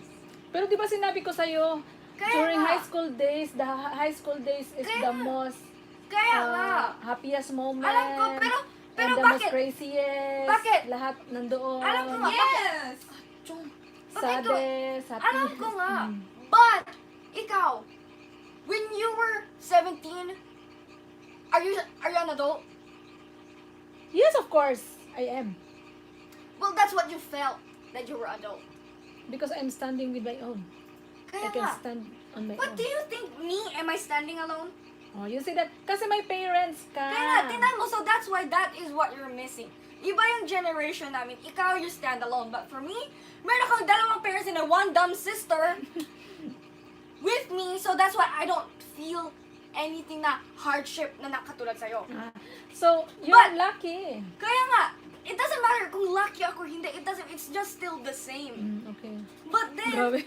Speaker 1: Pero di ba sinabi ko sa'yo,
Speaker 4: Kaya
Speaker 1: during
Speaker 4: nga.
Speaker 1: high school days, the high school days is
Speaker 4: Kaya
Speaker 1: the
Speaker 4: nga.
Speaker 1: most
Speaker 4: Kaya nga.
Speaker 1: happiest moment.
Speaker 4: Alam ko, pero
Speaker 1: and the most
Speaker 4: bakit?
Speaker 1: craziest.
Speaker 4: Bakit?
Speaker 1: Lahat nandoon.
Speaker 4: Alam ko nga,
Speaker 2: Yes!
Speaker 4: Bakit ko?
Speaker 1: Saddest, happiest.
Speaker 4: Alam ko nga.
Speaker 1: Mm.
Speaker 4: But, ikaw, when you were 17, are you an adult?
Speaker 1: Yes, of course, I am.
Speaker 4: Well, that's what you felt, that you were adult.
Speaker 1: Because I'm standing with my own. I
Speaker 4: Kaya
Speaker 1: can
Speaker 4: nga.
Speaker 1: stand. On my
Speaker 4: But
Speaker 1: own.
Speaker 4: do you think me, am I standing alone?
Speaker 1: Oh, you see that? Kasi may parents ka.
Speaker 4: Kaya, tingnan mo, so that's why that is what you're missing. Iba yung generation namin. Ikaw, you stand alone. But for me, meron akong dalawang parents and one dumb sister with me. So that's why I don't feel anything na hardship na nakatulad sa'yo.
Speaker 1: Ah, so, you're
Speaker 4: But-
Speaker 1: lucky.
Speaker 4: Kaya nga, it doesn't matter kung lucky ako or hindi. It's just still the same.
Speaker 1: Okay.
Speaker 4: But then,
Speaker 1: Grabe.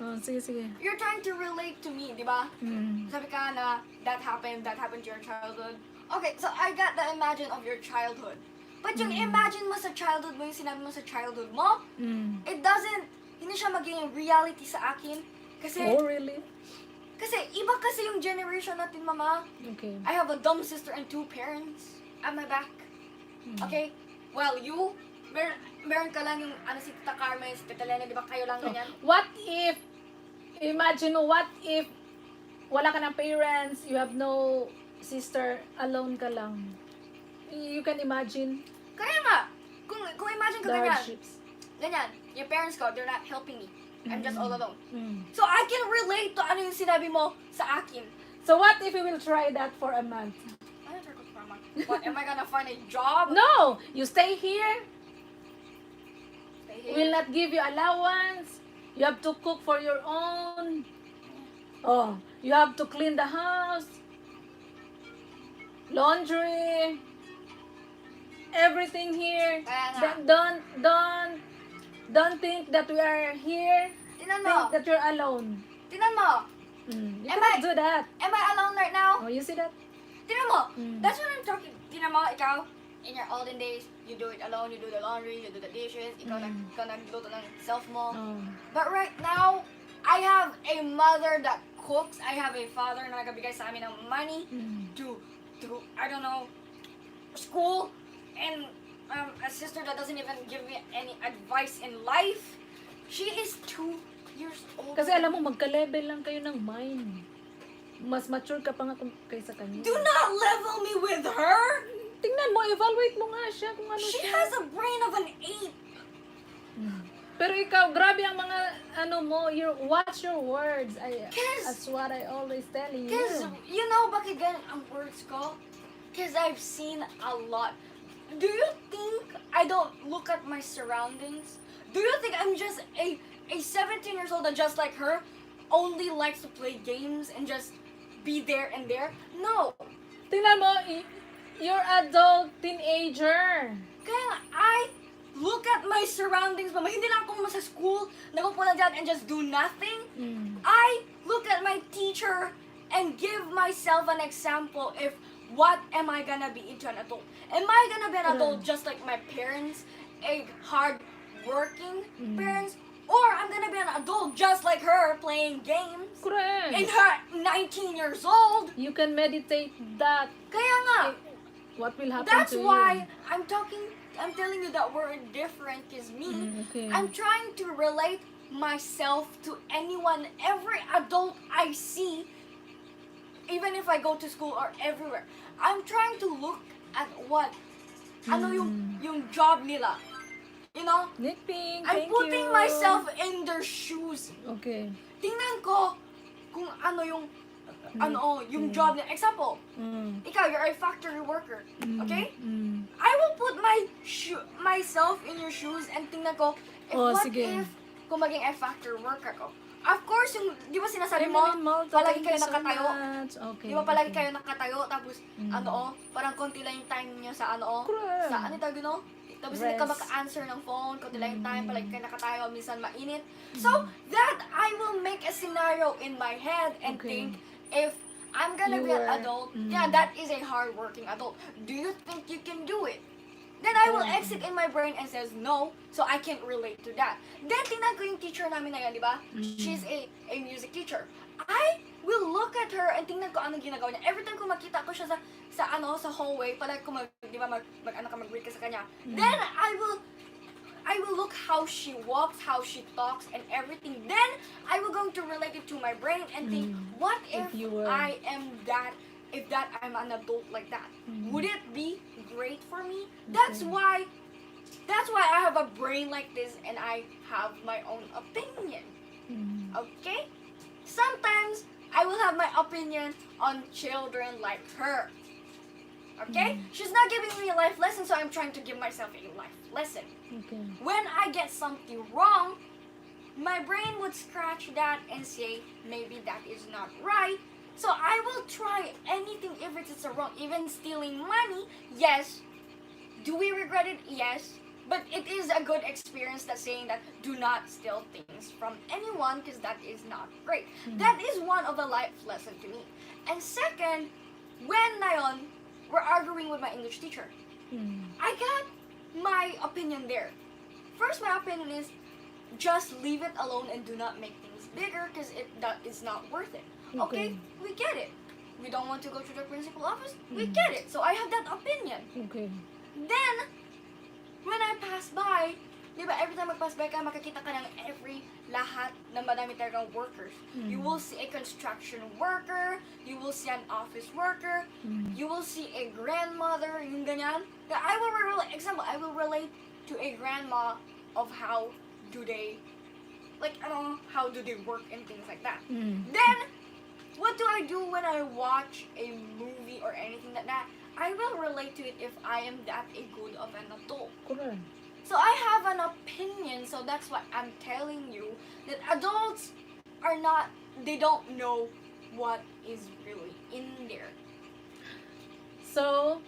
Speaker 1: Oh, sige, sige.
Speaker 4: you're trying to relate to me, di ba?
Speaker 1: Mm.
Speaker 4: Sabi ka na, that happened to your childhood. Okay, so I got the imagine of your childhood. But yung imagine mo sa childhood mo, yung sinabi mo sa childhood mo,
Speaker 1: Mm.
Speaker 4: it doesn't, hindi siya maging reality sa akin. Kasi,
Speaker 1: Oh, really?
Speaker 4: iba kasi yung generation natin, mama.
Speaker 1: Okay.
Speaker 4: I have a dumb sister and 2 parents at my back. Okay? Well, you, meron ka lang yung, si Tita Carmen, si Tita Lena, di ba kayo lang ganyan?
Speaker 1: What if, imagine mo, what if wala ka ng parents, you have no sister, alone ka lang. You can imagine
Speaker 4: Kaya nga, kung imagine
Speaker 1: the
Speaker 4: ko ganyan,
Speaker 1: hardships.
Speaker 4: yung parents ko, they're not helping me. I'm just all alone.
Speaker 1: Mm.
Speaker 4: So I can relate to ano yung sinabi mo sa akin.
Speaker 1: So what if we will try that for a month?
Speaker 4: Ano yung ko mama? What, am I gonna find a job?
Speaker 1: No! You stay here,
Speaker 4: Stay
Speaker 1: we
Speaker 4: here?
Speaker 1: will not give you allowance, you have to cook for your own. Oh, you have to clean the house, laundry, everything here.
Speaker 4: Kaya nga.
Speaker 1: Don't think that we are here.
Speaker 4: Tinan
Speaker 1: Think
Speaker 4: mo.
Speaker 1: that you're alone.
Speaker 4: Tinan mo.
Speaker 1: You
Speaker 4: Am
Speaker 1: cannot
Speaker 4: I-
Speaker 1: do that.
Speaker 4: Am I alone right now?
Speaker 1: Oh, you see that?
Speaker 4: Tinan mo.
Speaker 1: Mm.
Speaker 4: That's what I'm talking. Tinan mo, ikaw, in your olden days, you do it alone, you do the laundry, you do the dishes, ikaw nagluto ng self mo.
Speaker 1: Oh.
Speaker 4: But right now, I have a mother that cooks. I have a father na nagbigay sa amin ng money
Speaker 1: Mm.
Speaker 4: to I don't know, school, and a sister that doesn't even give me any advice in life. She is 2 years old.
Speaker 1: Kasi alam mo, magka-level lang kayo ng mind. Mas mature ka pa nga kaysa kanya.
Speaker 4: Do not level me with her.
Speaker 1: Tingnan mo, evaluate mo nga siya kung ano
Speaker 4: She
Speaker 1: siya.
Speaker 4: has a brain of an 8.
Speaker 1: Pero ikaw, grabe ang mga, ano mo, watch your words.
Speaker 4: Yes.
Speaker 1: That's what I always telling you.
Speaker 4: Because, you know, bakit ganun ang words ko? Because I've seen a lot. Do you think I don't look at my surroundings? Do you think I'm just a 17 years old that just like her only likes to play games and just be there and there? No.
Speaker 1: Tingnan mo, you're adult, teenager.
Speaker 4: Kaya nga, I look at my surroundings, mama. Hindi lang ako sa school, nagpupo lang dyan and just do nothing. I look at my teacher and give myself an example if what am I gonna be into an adult? Am I gonna be an adult just like my parents, a hard-working parents? Or I'm gonna be an adult just like her playing games
Speaker 1: Correct.
Speaker 4: and her 19 years old?
Speaker 1: You can meditate that.
Speaker 4: Kaya nga,
Speaker 1: What will happen
Speaker 4: that's
Speaker 1: to
Speaker 4: why
Speaker 1: you?
Speaker 4: I'm telling you that we're different because me,
Speaker 1: Okay.
Speaker 4: I'm trying to relate myself to anyone, every adult I see, even if I go to school or everywhere. I'm trying to look at what, ano yung job nila. You know?
Speaker 1: Nick Pink,
Speaker 4: I'm
Speaker 1: thank
Speaker 4: putting
Speaker 1: you.
Speaker 4: myself in their shoes.
Speaker 1: Okay.
Speaker 4: Tingnan ko kung ano yung, yung job nila. Example,
Speaker 1: Mm.
Speaker 4: ikaw, you're a factory worker. Okay?
Speaker 1: Mm.
Speaker 4: I will put myself in your shoes and tingnan ko,
Speaker 1: Oh,
Speaker 4: what
Speaker 1: sige.
Speaker 4: if kung maging a factory worker ko? Of course, yung, di ba sinasabi mo,
Speaker 1: Evelyn Malta,
Speaker 4: palagi
Speaker 1: thank
Speaker 4: kayo
Speaker 1: you so
Speaker 4: nakatayo.
Speaker 1: much. Okay.
Speaker 4: Di ba palagi
Speaker 1: okay.
Speaker 4: kayo nakatayo, tapos, parang konti lang yung time niyo sa
Speaker 1: Correct.
Speaker 4: sa ano tawag yun, tapos hindi ka
Speaker 1: Rest.
Speaker 4: maka-answer ng phone, konti lang yung time, palagi kayo nakatayo, minsan mainit. So, that I will make a scenario in my head and
Speaker 1: Okay.
Speaker 4: think, if I'm gonna
Speaker 1: You
Speaker 4: be an
Speaker 1: were-
Speaker 4: adult, yeah, that is a hard-working adult. Do you think you can do it? Then I will exit in my brain and says no, so I can't relate to that. Then tingnan ko yung teacher namin na yan, di ba? She's a music teacher. I will look at her and tingnan ko anong ginagawa niya. Every time ko makita ko siya sa hallway, palagi ko di ba mag-greet ka sa kanya. Then I will look how she walks, how she talks, and everything. Then I will going to relate it to my brain and think, what if
Speaker 1: you were-
Speaker 4: I am that? If that I'm an adult like that, would it be great for me? That's why I have a brain like this and I have my own opinion.
Speaker 1: Mm.
Speaker 4: Okay? sometimes I will have my opinion on children like her. Okay? She's not giving me a life lesson, so I'm trying to give myself a life lesson.
Speaker 1: Okay.
Speaker 4: When I get something wrong, my brain would scratch that and say, maybe that is not right. So I will try anything if it is wrong. Even stealing money, yes. Do we regret it? Yes. But it is a good experience that saying that do not steal things from anyone because that is not great. That is one of the life lesson to me. And second, when Nayon, we're arguing with my English teacher. I got my opinion there. First, my opinion is just leave it alone and do not make things bigger because that is not worth it. Okay, we get it. We don't want to go to the principal office. We get it. So I have that opinion.
Speaker 1: Okay.
Speaker 4: Then, when I pass by, di ba, every time mag-pass by ka, makakita ka ng lahat ng madami talagang workers. You will see a construction worker, you will see an office worker, you will see a grandmother, yung ganyan. I will relate to a grandma of how do they, how do they work and things like that. Then, what do I do when I watch a movie or anything like that? I will relate to it if I am that a good of an adult.
Speaker 1: Correct.
Speaker 4: So I have an opinion, so that's why I'm telling you that adults are not, they don't know what is really in there.
Speaker 1: So,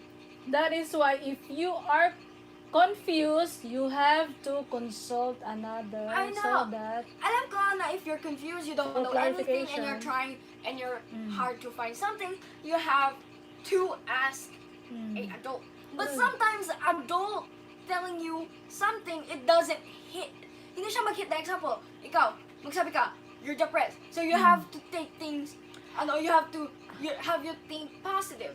Speaker 1: that is why if you are confused, you have to consult another
Speaker 4: I know.
Speaker 1: so that
Speaker 4: Alam ko na if you're confused, you don't
Speaker 1: For
Speaker 4: know anything, and
Speaker 1: clarification.
Speaker 4: you're trying, and you're hard to find something, you have to ask a adult. But sometimes adult telling you something, it doesn't hit. Hindi siya mag-hit. Na example, ikaw, magsabi ka, you're depressed. So you have to take things, you think positive.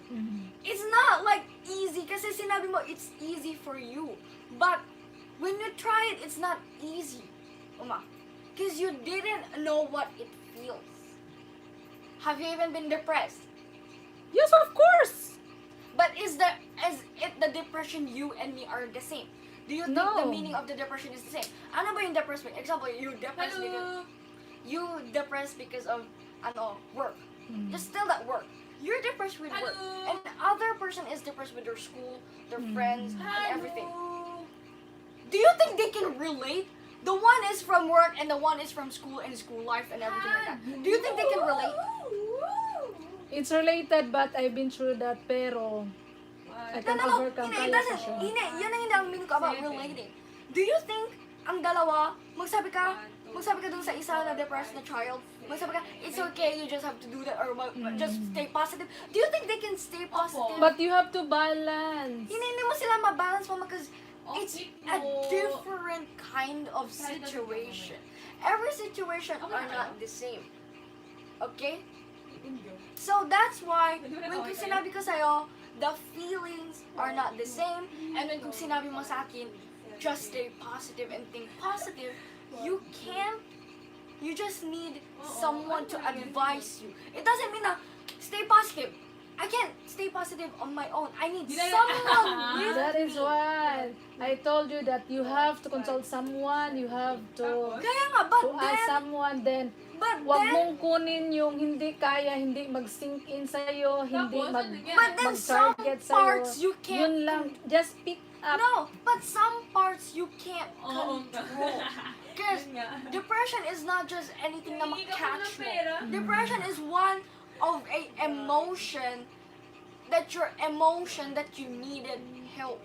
Speaker 4: It's not like easy kasi sinabi mo it's easy for you. But when you try it, it's not easy. Because you didn't know what it feels. Have you even been depressed?
Speaker 1: yes, of course.
Speaker 4: But is it the depression you and me are the same? Do you think the
Speaker 1: No.
Speaker 4: meaning of the depression is the same? Ano ba yung depressed? Example, you're depressed because of work. Just still that work. You're depressed with work. And the other person is depressed with their school, their friends, and everything. Do you think they can relate? The one is from work and the one is from school and school life and everything like that. Do you think they can relate?
Speaker 1: It's related but I've been through that pero I can overcome
Speaker 4: It
Speaker 1: kaya ko
Speaker 4: doesn't.
Speaker 1: siya.
Speaker 4: Yun ang hindi ang meaning ko about relating. Do you think ang dalawa, magsabi ka dun sa isa na depressed na child, magsabi ka, it's okay, you just have to do that, or just stay positive. Do you think they can stay positive?
Speaker 1: But you have to balance.
Speaker 4: Hindi mo sila mabalance mo because it's a different kind of situation. Every situation are not the same. Okay? So that's why, when kung sinabi ko sa'yo, the feelings are not the same, and when kung sinabi mo sa akin, just stay positive and think positive, you can't, you just need someone to advise you. It doesn't mean na, stay positive. I can't stay positive on my own. I need someone with
Speaker 1: That is
Speaker 4: me.
Speaker 1: why I told you that you have to consult someone, you have to
Speaker 4: Kaya nga, but
Speaker 1: ask
Speaker 4: then,
Speaker 1: someone, then
Speaker 4: but
Speaker 1: wag
Speaker 4: then,
Speaker 1: mong kunin yung hindi kaya, hindi mag-sink in sa'yo, hindi
Speaker 4: but then some
Speaker 1: mag-target sa'yo.
Speaker 4: parts you can't
Speaker 1: Yun lang, just pick up.
Speaker 4: No, but some parts you can't control. Because depression is not just anything na makatch mo. Depression is one of a emotion that you needed help.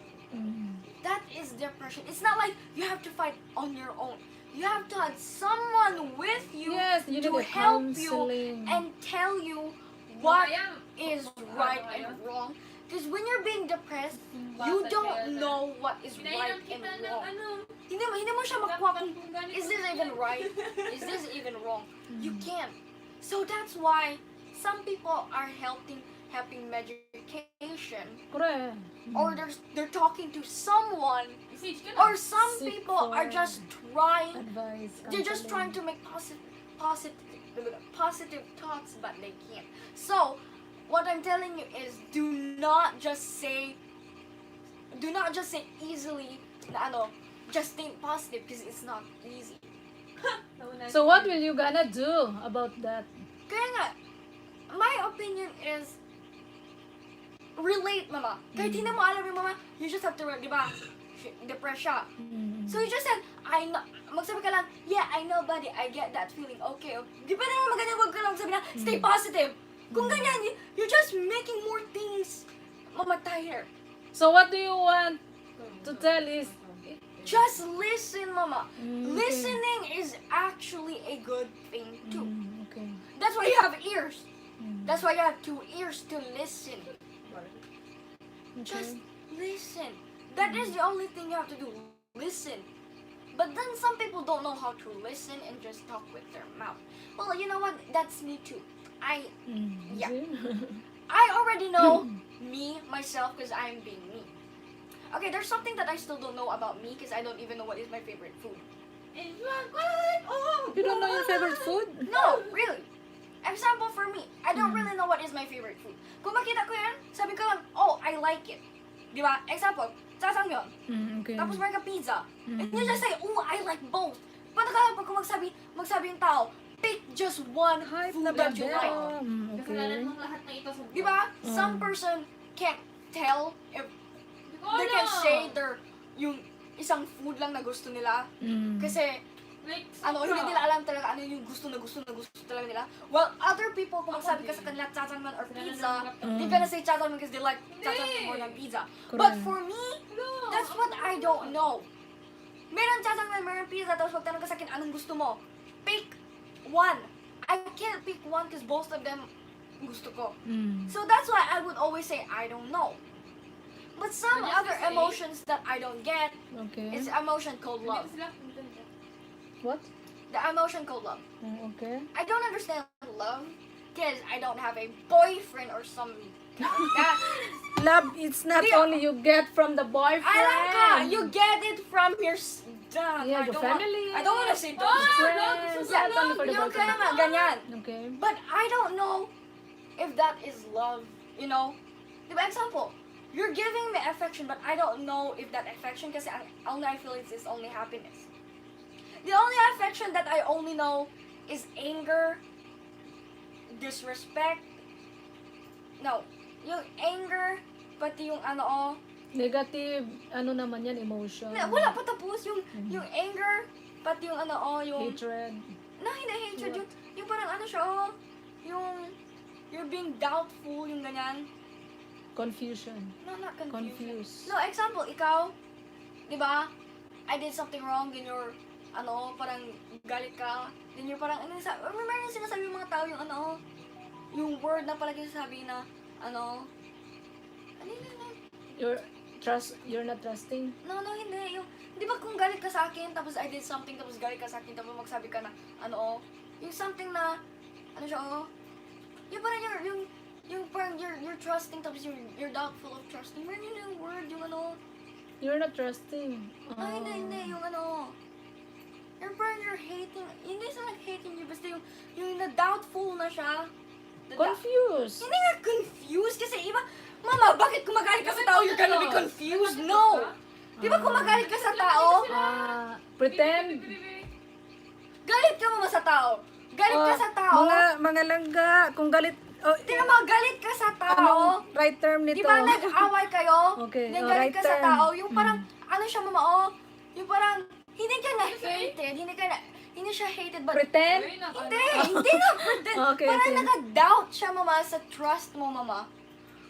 Speaker 4: That is depression. It's not like you have to fight on your own. You have to have someone with you
Speaker 1: Yes, you
Speaker 4: to
Speaker 1: need a
Speaker 4: help you
Speaker 1: counseling.
Speaker 4: and tell you what is right and wrong. Because when you're being depressed, you don't know what is right and wrong. Hindi mo siya makuha kung, is this even right? Is this even wrong? You can't. So that's why some people are helping medication,
Speaker 1: Correct.
Speaker 4: or they're talking to someone, or some
Speaker 1: Seek
Speaker 4: people are
Speaker 1: for
Speaker 4: just trying.
Speaker 1: Advice.
Speaker 4: They're just trying
Speaker 1: counseling.
Speaker 4: to make positive thoughts, but they can't. So, what I'm telling you is, do not just say easily, na just think positive, because it's not easy.
Speaker 3: Nauna
Speaker 1: So what will you gonna do about that?
Speaker 4: Kaya nga, my opinion is, relate, mama. Kahit hindi mo alam yung mama, you just have to, di ba, depressed siya. So you just said, I know, magsabi ka lang, yeah, I know, buddy, I get that feeling, okay. Di ba naman maganda, wag ka lang magsabi na, stay positive. Kung ganyan, you're just making more things mamatay.
Speaker 1: So what do you want to tell is
Speaker 4: Just listen, mama.
Speaker 1: Okay.
Speaker 4: Listening is actually a good thing too.
Speaker 1: Okay.
Speaker 4: That's why you have ears. That's why you have 2 ears to listen. Just listen. That is the only thing you have to do. Listen. But then some people don't know how to listen and just talk with their mouth. Well, you know what? That's me too. Yeah. I already know me, myself, because I'm being me. Okay, there's something that I still don't know about me because I don't even know what is my favorite food.
Speaker 2: And what? Oh,
Speaker 1: You don't know your favorite food?
Speaker 4: No, really. Example for me, I don't really know what is my favorite food. Kung makita ko yan, sabi ko lang, oh, I like it. Di ba? Example, jjajangmyeon.
Speaker 1: Okay.
Speaker 4: Tapos meron ka pizza. And you just say, oh, I like both. Paano ka pag magsabi yung tao, pick just one
Speaker 1: Hype
Speaker 4: food
Speaker 1: na
Speaker 4: that you like.
Speaker 2: kasalanan
Speaker 1: Okay.
Speaker 2: mong lahat na ito sa
Speaker 4: Di ba? Some person can't tell if they can say yung isang food lang na gusto nila. Kasi,
Speaker 2: Like,
Speaker 4: hindi nila alam talaga ano yung gusto talaga nila. Well, other people, kung magsabi ka sa kanila jjajangmyeon or pizza, they gonna say jjajangmyeon because they like jjajangmyeon more than pizza. But
Speaker 1: Correct.
Speaker 4: for me, that's what I don't know. Meron jjajangmyeon, meron pizza, tapos magtanong ka sa akin, anong gusto mo? Pick one. I can't pick one because both of them gusto ko. So that's why I would always say, I don't know. But some
Speaker 2: But just
Speaker 4: other
Speaker 2: to say-
Speaker 4: emotions that I don't get
Speaker 1: Okay.
Speaker 4: is emotion called love.
Speaker 1: What?
Speaker 4: The emotion called love.
Speaker 1: Okay.
Speaker 4: I don't understand love because I don't have a boyfriend or some kind of that.
Speaker 1: Love, it's not
Speaker 4: Di-
Speaker 1: only you get from the boyfriend.
Speaker 4: Alam ka, you get it from your
Speaker 1: Yeah, your family.
Speaker 4: I don't want to say those.
Speaker 1: Friends.
Speaker 4: Yeah,
Speaker 1: Not only for the
Speaker 4: yung kaya
Speaker 1: boyfriend.
Speaker 4: nga, ganyan.
Speaker 1: Okay.
Speaker 4: But I don't know if that is love, you know? Diba, example, you're giving me affection, but I don't know if that affection, kasi only I feel is only happiness. The only affection that I only know is anger, disrespect. No, yung anger, pati yung
Speaker 1: Negative, ano naman yan, emotion.
Speaker 4: wala pa tapos yung anger, pati yung yung
Speaker 1: Hatred.
Speaker 4: hindi hatred, yung parang siya, yung you're being doubtful, yung ganyan.
Speaker 1: Confusion.
Speaker 4: No, not confusion.
Speaker 1: Confused.
Speaker 4: No, example, ikaw, di ba? I did something wrong, then you're, parang galit ka, then you're parang, remember yung sinasabi yung mga tao, yung yung word na palagi sasabi na, ano yun?
Speaker 1: You're not trusting?
Speaker 4: No, hindi. Yung, di ba kung galit ka sa akin, tapos I did something, tapos galit ka sa akin, tapos magsabi ka na, yung something na, yung parang yung parang you're trusting, tapos you're doubtful of trusting. Meron yun yung word, yung
Speaker 1: You're not trusting.
Speaker 4: hindi, yung yung parang you're hating, hindi sa like hating you, basta yung na-doubtful na siya.
Speaker 1: Confused.
Speaker 4: Hindi nga confused, kasi iba, mama, bakit kung magalit ka sa tao, you're gonna be confused? No! Di ba kung magalit ka sa tao,
Speaker 1: Pretend.
Speaker 4: galit ka mama sa tao. Galit ka sa tao.
Speaker 1: Mga langga, kung galit,
Speaker 4: Tingnan mo, galit ka sa tao.
Speaker 1: anong right term nito?
Speaker 4: Di ba nag-away kayo?
Speaker 1: Okay,
Speaker 4: Then
Speaker 1: oh,
Speaker 4: galit
Speaker 1: right
Speaker 4: ka sa
Speaker 1: term.
Speaker 4: tao. Yung parang, siya mama, yung parang, hindi ka na-hated. Hindi siya hated, but
Speaker 1: Pretend?
Speaker 4: Hindi na pretend.
Speaker 1: Okay,
Speaker 4: Parang
Speaker 1: okay.
Speaker 4: naka-doubt siya, mama, sa trust mo, mama.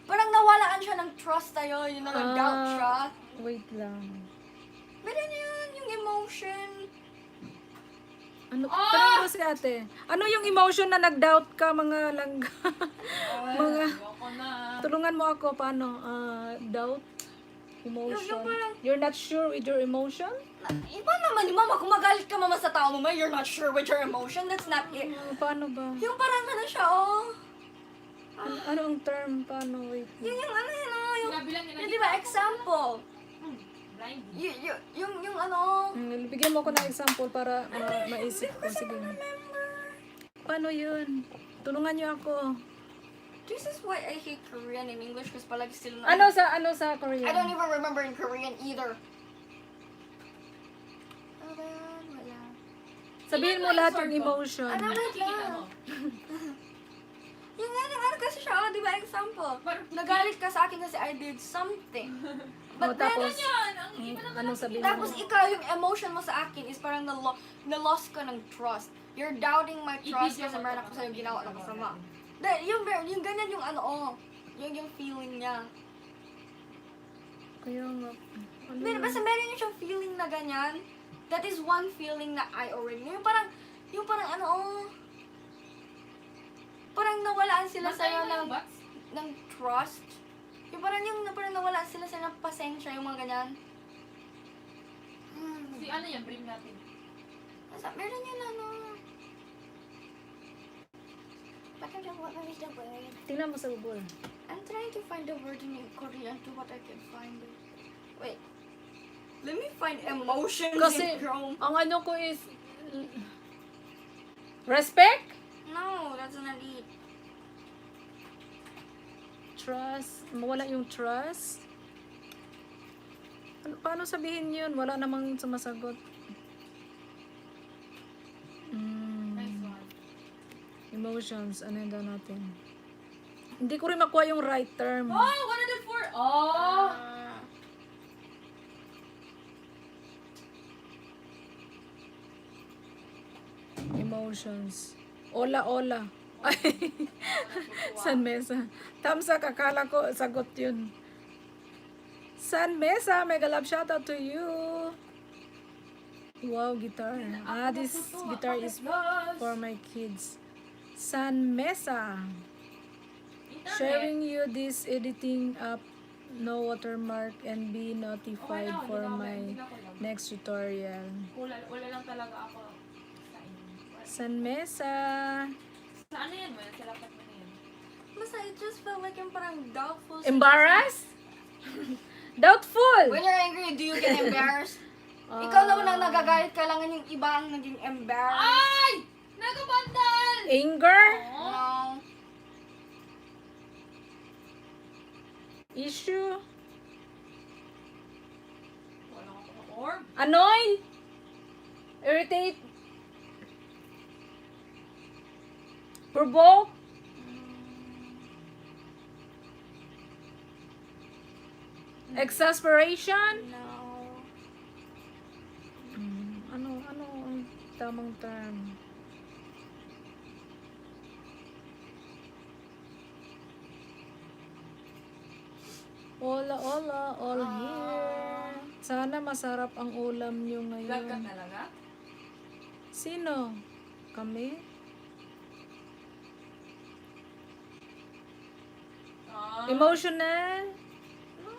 Speaker 4: Parang nawalaan siya ng trust sa'yo, yung naka-doubt siya.
Speaker 1: Wait lang.
Speaker 4: Meron yun, yung emotion.
Speaker 1: Ano? Tanong mo si ate. Ano yung emotion na nag-doubt ka, mga langga? mga, tulungan mo ako, paano? Doubt? Emotion?
Speaker 4: Yung parang-
Speaker 1: You're not sure with your emotion?
Speaker 4: Iba naman, mama, kung magalit ka, mama, sa tao, mama, you're not sure with your emotion. That's not it.
Speaker 1: Paano ba?
Speaker 4: Yung parang siya,
Speaker 1: Ano ang term? Paano? Wait.
Speaker 4: Yung yung
Speaker 2: Nabilang nila
Speaker 4: di ba, example.
Speaker 2: blind.
Speaker 4: Yung
Speaker 1: Bigyan mo ako ng example para maisip ko. Sige. Paano yun? Tulungan niyo ako.
Speaker 4: this is why I hate Korean in English, kasi palagi sila
Speaker 1: Ano sa Korean?
Speaker 4: I don't even remember in Korean either. Wala.
Speaker 1: Sabihin mo lahat yung emotion.
Speaker 2: Ano, wait
Speaker 3: Kikita
Speaker 2: lang.
Speaker 3: mo.
Speaker 2: Yung ano kasi siya, di ba, example. Nagalit ka sa akin kasi I did something. But then,
Speaker 1: tapos,
Speaker 3: Yan, ang iba naman
Speaker 1: anong
Speaker 3: ang
Speaker 1: sabihin
Speaker 2: tapos
Speaker 1: mo?
Speaker 2: ikaw, yung emotion mo sa akin is parang na-lost ka ng trust. You're doubting my trust
Speaker 3: I-video
Speaker 2: kasi
Speaker 3: mo
Speaker 2: meron
Speaker 3: to.
Speaker 2: ako sa'yo ginawa na masama. Yung ganyan yung ano, yung feeling niya.
Speaker 1: Kaya nga. Ano
Speaker 2: Basta meron yung siyang feeling na ganyan. That is one feeling na I already know. Yung parang ano, parang nawalaan sila sa'yo ng trust. Yung parang nawalaan sila sa'yo ng pasensya, yung mga ganyan.
Speaker 3: Si ano yan, bring natin.
Speaker 2: Meron yun ano. What is the word?
Speaker 1: Tingnan mo sa Google.
Speaker 2: I'm trying to find the word in Korean to what I can find it. Wait. Let me find emotions
Speaker 1: Kasi,
Speaker 2: in Chrome.
Speaker 1: ang ano ko is, respect,
Speaker 2: No, that's not it.
Speaker 1: trust, mawala yung trust. Paano sabihin yun? Wala namang sumasagot.
Speaker 3: Nice one.
Speaker 1: Emotions, ano yun daw natin? Hindi ko rin makuha yung right term.
Speaker 3: Oh, 104! Oh!
Speaker 1: Emotions. Ola, ola. Ay, San Mesa. Tamsa, kakala ko, sagot yun. San Mesa, mega love shoutout to you. Wow, guitar. This guitar is for my kids. San Mesa. Sharing you this editing app, no watermark, and be notified for my next tutorial.
Speaker 3: Wala lang talaga ako sa inyo.
Speaker 1: San Mesa.
Speaker 3: Sa ano yan mo? Sa laptop mo na yan.
Speaker 2: Basta it just felt like yung parang doubtful.
Speaker 1: Embarrassed? Doubtful.
Speaker 2: When you're angry, do you get embarrassed? Ikaw naman ang nagagalit ka lang yung iba ang naging embarrassed.
Speaker 3: Ay! Nagabandal!
Speaker 1: Anger?
Speaker 2: No.
Speaker 1: Issue?
Speaker 3: Wala akong orb.
Speaker 1: Annoy? Irritate? Provoke? Exasperation?
Speaker 2: No.
Speaker 1: Ano ang tamang term? Hola, hola, all here. Sana masarap ang ulam nyo
Speaker 3: Vlog ka
Speaker 1: ngayon.
Speaker 3: talaga?
Speaker 1: Sino? Kami? Emotional?
Speaker 2: No.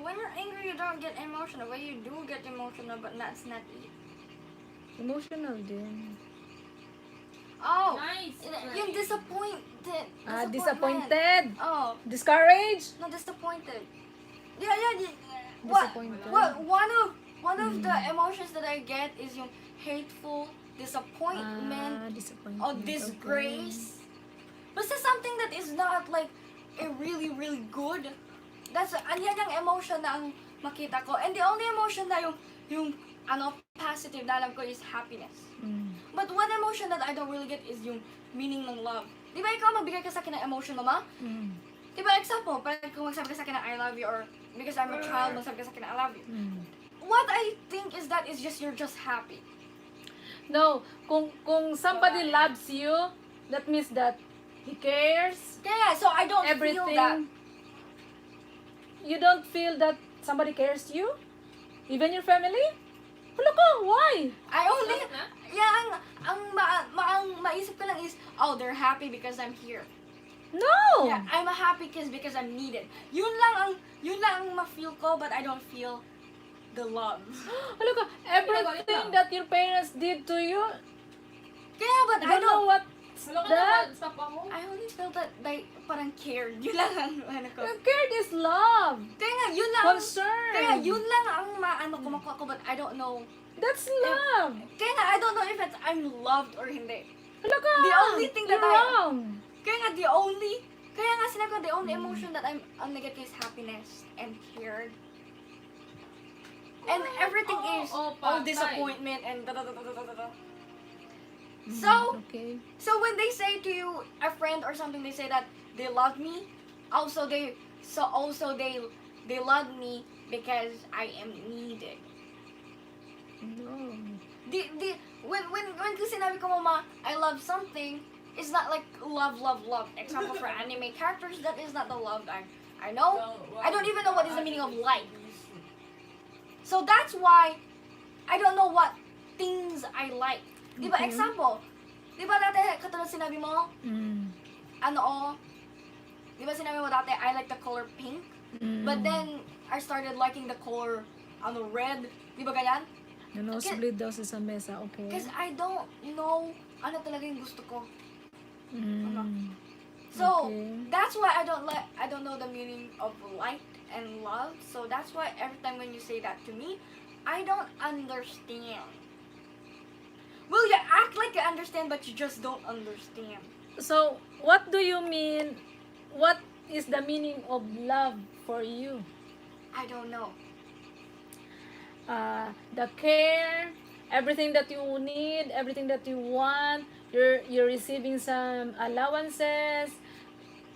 Speaker 2: When you're angry, you don't get emotional. When you do get emotional, but that's not it.
Speaker 1: Emotional din.
Speaker 2: Oh.
Speaker 3: Nice!
Speaker 2: Yung disappointed.
Speaker 1: Disappointed?
Speaker 2: Oh.
Speaker 1: Discouraged?
Speaker 2: Not disappointed. Yeah. What?
Speaker 1: Disappointed.
Speaker 2: One of the emotions that I get is yung hateful, disappointment,
Speaker 1: Disappointment.
Speaker 2: or disgrace. Basta something that is not like a really, really good. Yan yung emotion na ang makita ko. And the only emotion na yung positive na alam ko is happiness. But one emotion that I don't really get is yung meaning ng love. Di ba ikaw magbigay ka sa akin ng emotion, mama? Di ba, example, parang kung magsabi ka sa akin na I love you, or because I'm a child, magsabi ka sa akin na I love you. What I think is that is just, you're just happy.
Speaker 1: No, kung somebody loves you, that means that he cares.
Speaker 2: Kaya, so I don't
Speaker 1: Everything.
Speaker 2: feel that.
Speaker 1: You don't feel that somebody cares you? Even your family? Wala ka, why?
Speaker 2: I only,
Speaker 3: Bakit na?
Speaker 2: yeah, ang maisip ko lang is, oh, they're happy because I'm here.
Speaker 1: No!
Speaker 2: Yeah, I'm happy because I'm needed. Yun lang ang ma-feel ko, but I don't feel the love.
Speaker 1: Wala ka, everything that your parents did to you,
Speaker 2: Kaya, but
Speaker 1: I don't know what's
Speaker 3: Wala ka
Speaker 1: that.
Speaker 3: naman, stop ako.
Speaker 2: I only feel that they parang cared. Yun lang ang ano ko.
Speaker 1: Cared is love.
Speaker 2: Kaya nga, yun lang.
Speaker 1: Concern.
Speaker 2: Kaya yun lang ang maano ko makuha ko, but I don't know.
Speaker 1: That's love.
Speaker 2: Kaya nga, I don't know if I'm loved or hindi.
Speaker 1: Wala ka.
Speaker 2: The only thing that
Speaker 1: You're wrong.
Speaker 2: Kaya nga, sinabi ko, the only emotion that I'm negative is happiness and cared. And everything is all
Speaker 3: patay.
Speaker 2: disappointment and da-da-da-da-da-da-da. So,
Speaker 1: Okay.
Speaker 2: so when they say to you, a friend or something, they say that they love me. Also, they love me because I am needed.
Speaker 1: No.
Speaker 2: When ko sinabi ko, Mama, I love something, it's not like love, love, love. Example for anime characters, that is not the love I know. I don't even know what is the meaning of like. So that's why I don't know what things I like. Di ba,
Speaker 1: Okay.
Speaker 2: example, di ba dati, katulad sinabi mo,
Speaker 1: Mm.
Speaker 2: di ba sinabi mo dati, I like the color pink, but then I started liking the color, red, di ba ganyan?
Speaker 1: Nosebleed daw sa mesa, okay.
Speaker 2: Because I don't know ano talaga yung gusto ko.
Speaker 1: Mm.
Speaker 2: So,
Speaker 1: Okay.
Speaker 2: that's why I don't know the meaning of like and love. So that's why every time when you say that to me, I don't understand. Well, you act like you understand, but you just don't understand.
Speaker 1: So, what do you mean? What is the meaning of love for you?
Speaker 2: I don't know.
Speaker 1: The care, everything that you need, everything that you want. You're receiving some allowances.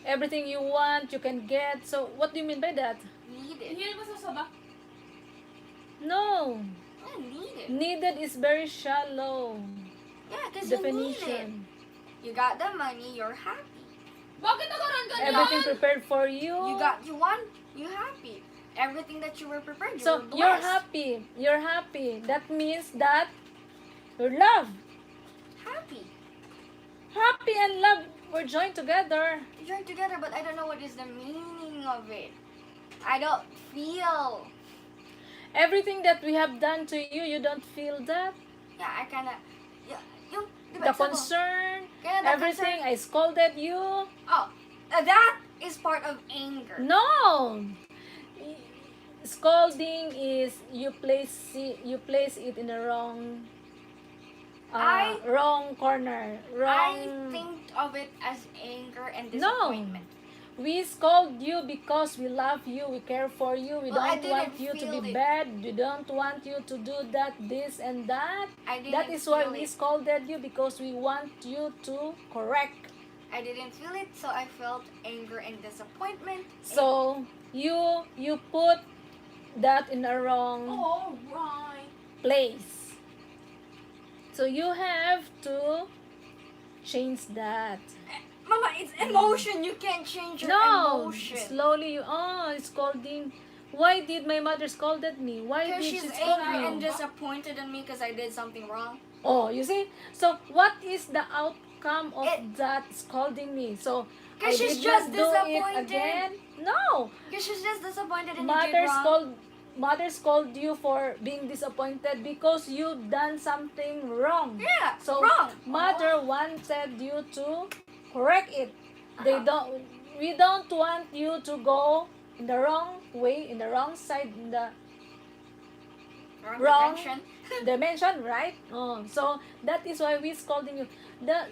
Speaker 1: Everything you want, you can get. So, what do you mean by that?
Speaker 2: Need it.
Speaker 3: Hindi mo sa saba.
Speaker 1: No.
Speaker 2: I need it.
Speaker 1: Needed is very shallow
Speaker 2: Yeah, because you need it.
Speaker 1: definition.
Speaker 2: You got the money, you're happy.
Speaker 3: Bakit nagkaroon ka
Speaker 1: Everything prepared for you.
Speaker 2: You want, you happy. Everything that you were prepared, you
Speaker 1: So
Speaker 2: were
Speaker 1: you're
Speaker 2: blessed.
Speaker 1: happy. You're happy. That means that you're loved.
Speaker 2: Happy.
Speaker 1: Happy and love were joined together.
Speaker 2: We joined together, but I don't know what is the meaning of it. I don't feel.
Speaker 1: Everything that we have done to you, you don't feel that.
Speaker 2: Yeah, I kinda. Yeah, yung, di ba,
Speaker 1: The
Speaker 2: example,
Speaker 1: concern,
Speaker 2: kaya the
Speaker 1: everything.
Speaker 2: concern-
Speaker 1: I scolded you.
Speaker 2: Oh, that is part of anger.
Speaker 1: No. Scolding is you place it in the wrong wrong corner.
Speaker 2: I
Speaker 1: Wrong.
Speaker 2: think of it as anger and
Speaker 1: No.
Speaker 2: disappointment.
Speaker 1: We scold you because we love you, we care for you, we
Speaker 2: Well, I
Speaker 1: don't want
Speaker 2: didn't
Speaker 1: you to
Speaker 2: feel
Speaker 1: be
Speaker 2: it.
Speaker 1: bad, we don't want you to do that, this and that.
Speaker 2: I didn't
Speaker 1: That is why
Speaker 2: feel
Speaker 1: we
Speaker 2: it.
Speaker 1: scolded you, because we want you to correct.
Speaker 2: I didn't feel it, so I felt anger and disappointment.
Speaker 1: So you put that in the wrong
Speaker 3: Oh, right.
Speaker 1: place. So you have to change that.
Speaker 2: Mama, it's emotion. You can't change your
Speaker 1: No,
Speaker 2: emotion.
Speaker 1: slowly you scolding. Why did my mother scolded me? Why
Speaker 2: Because
Speaker 1: did
Speaker 2: she's
Speaker 1: she scold
Speaker 2: angry
Speaker 1: me?
Speaker 2: and disappointed in me because I did something wrong.
Speaker 1: Oh, you see? So, what is the outcome of
Speaker 2: It-
Speaker 1: that scolding me? So, I
Speaker 2: Because she's
Speaker 1: did
Speaker 2: just
Speaker 1: not do it
Speaker 2: disappointed.
Speaker 1: again? No!
Speaker 2: Because she's just disappointed and you
Speaker 1: Mother
Speaker 2: did wrong.
Speaker 1: scold you for being disappointed because you done something wrong.
Speaker 2: Yeah,
Speaker 1: So,
Speaker 2: wrong.
Speaker 1: mother wanted you to correct it. We don't want you to go in the wrong way, in the wrong side, in the wrong
Speaker 2: dimension.
Speaker 1: dimension, right? Oh, so that is why we scolding you. That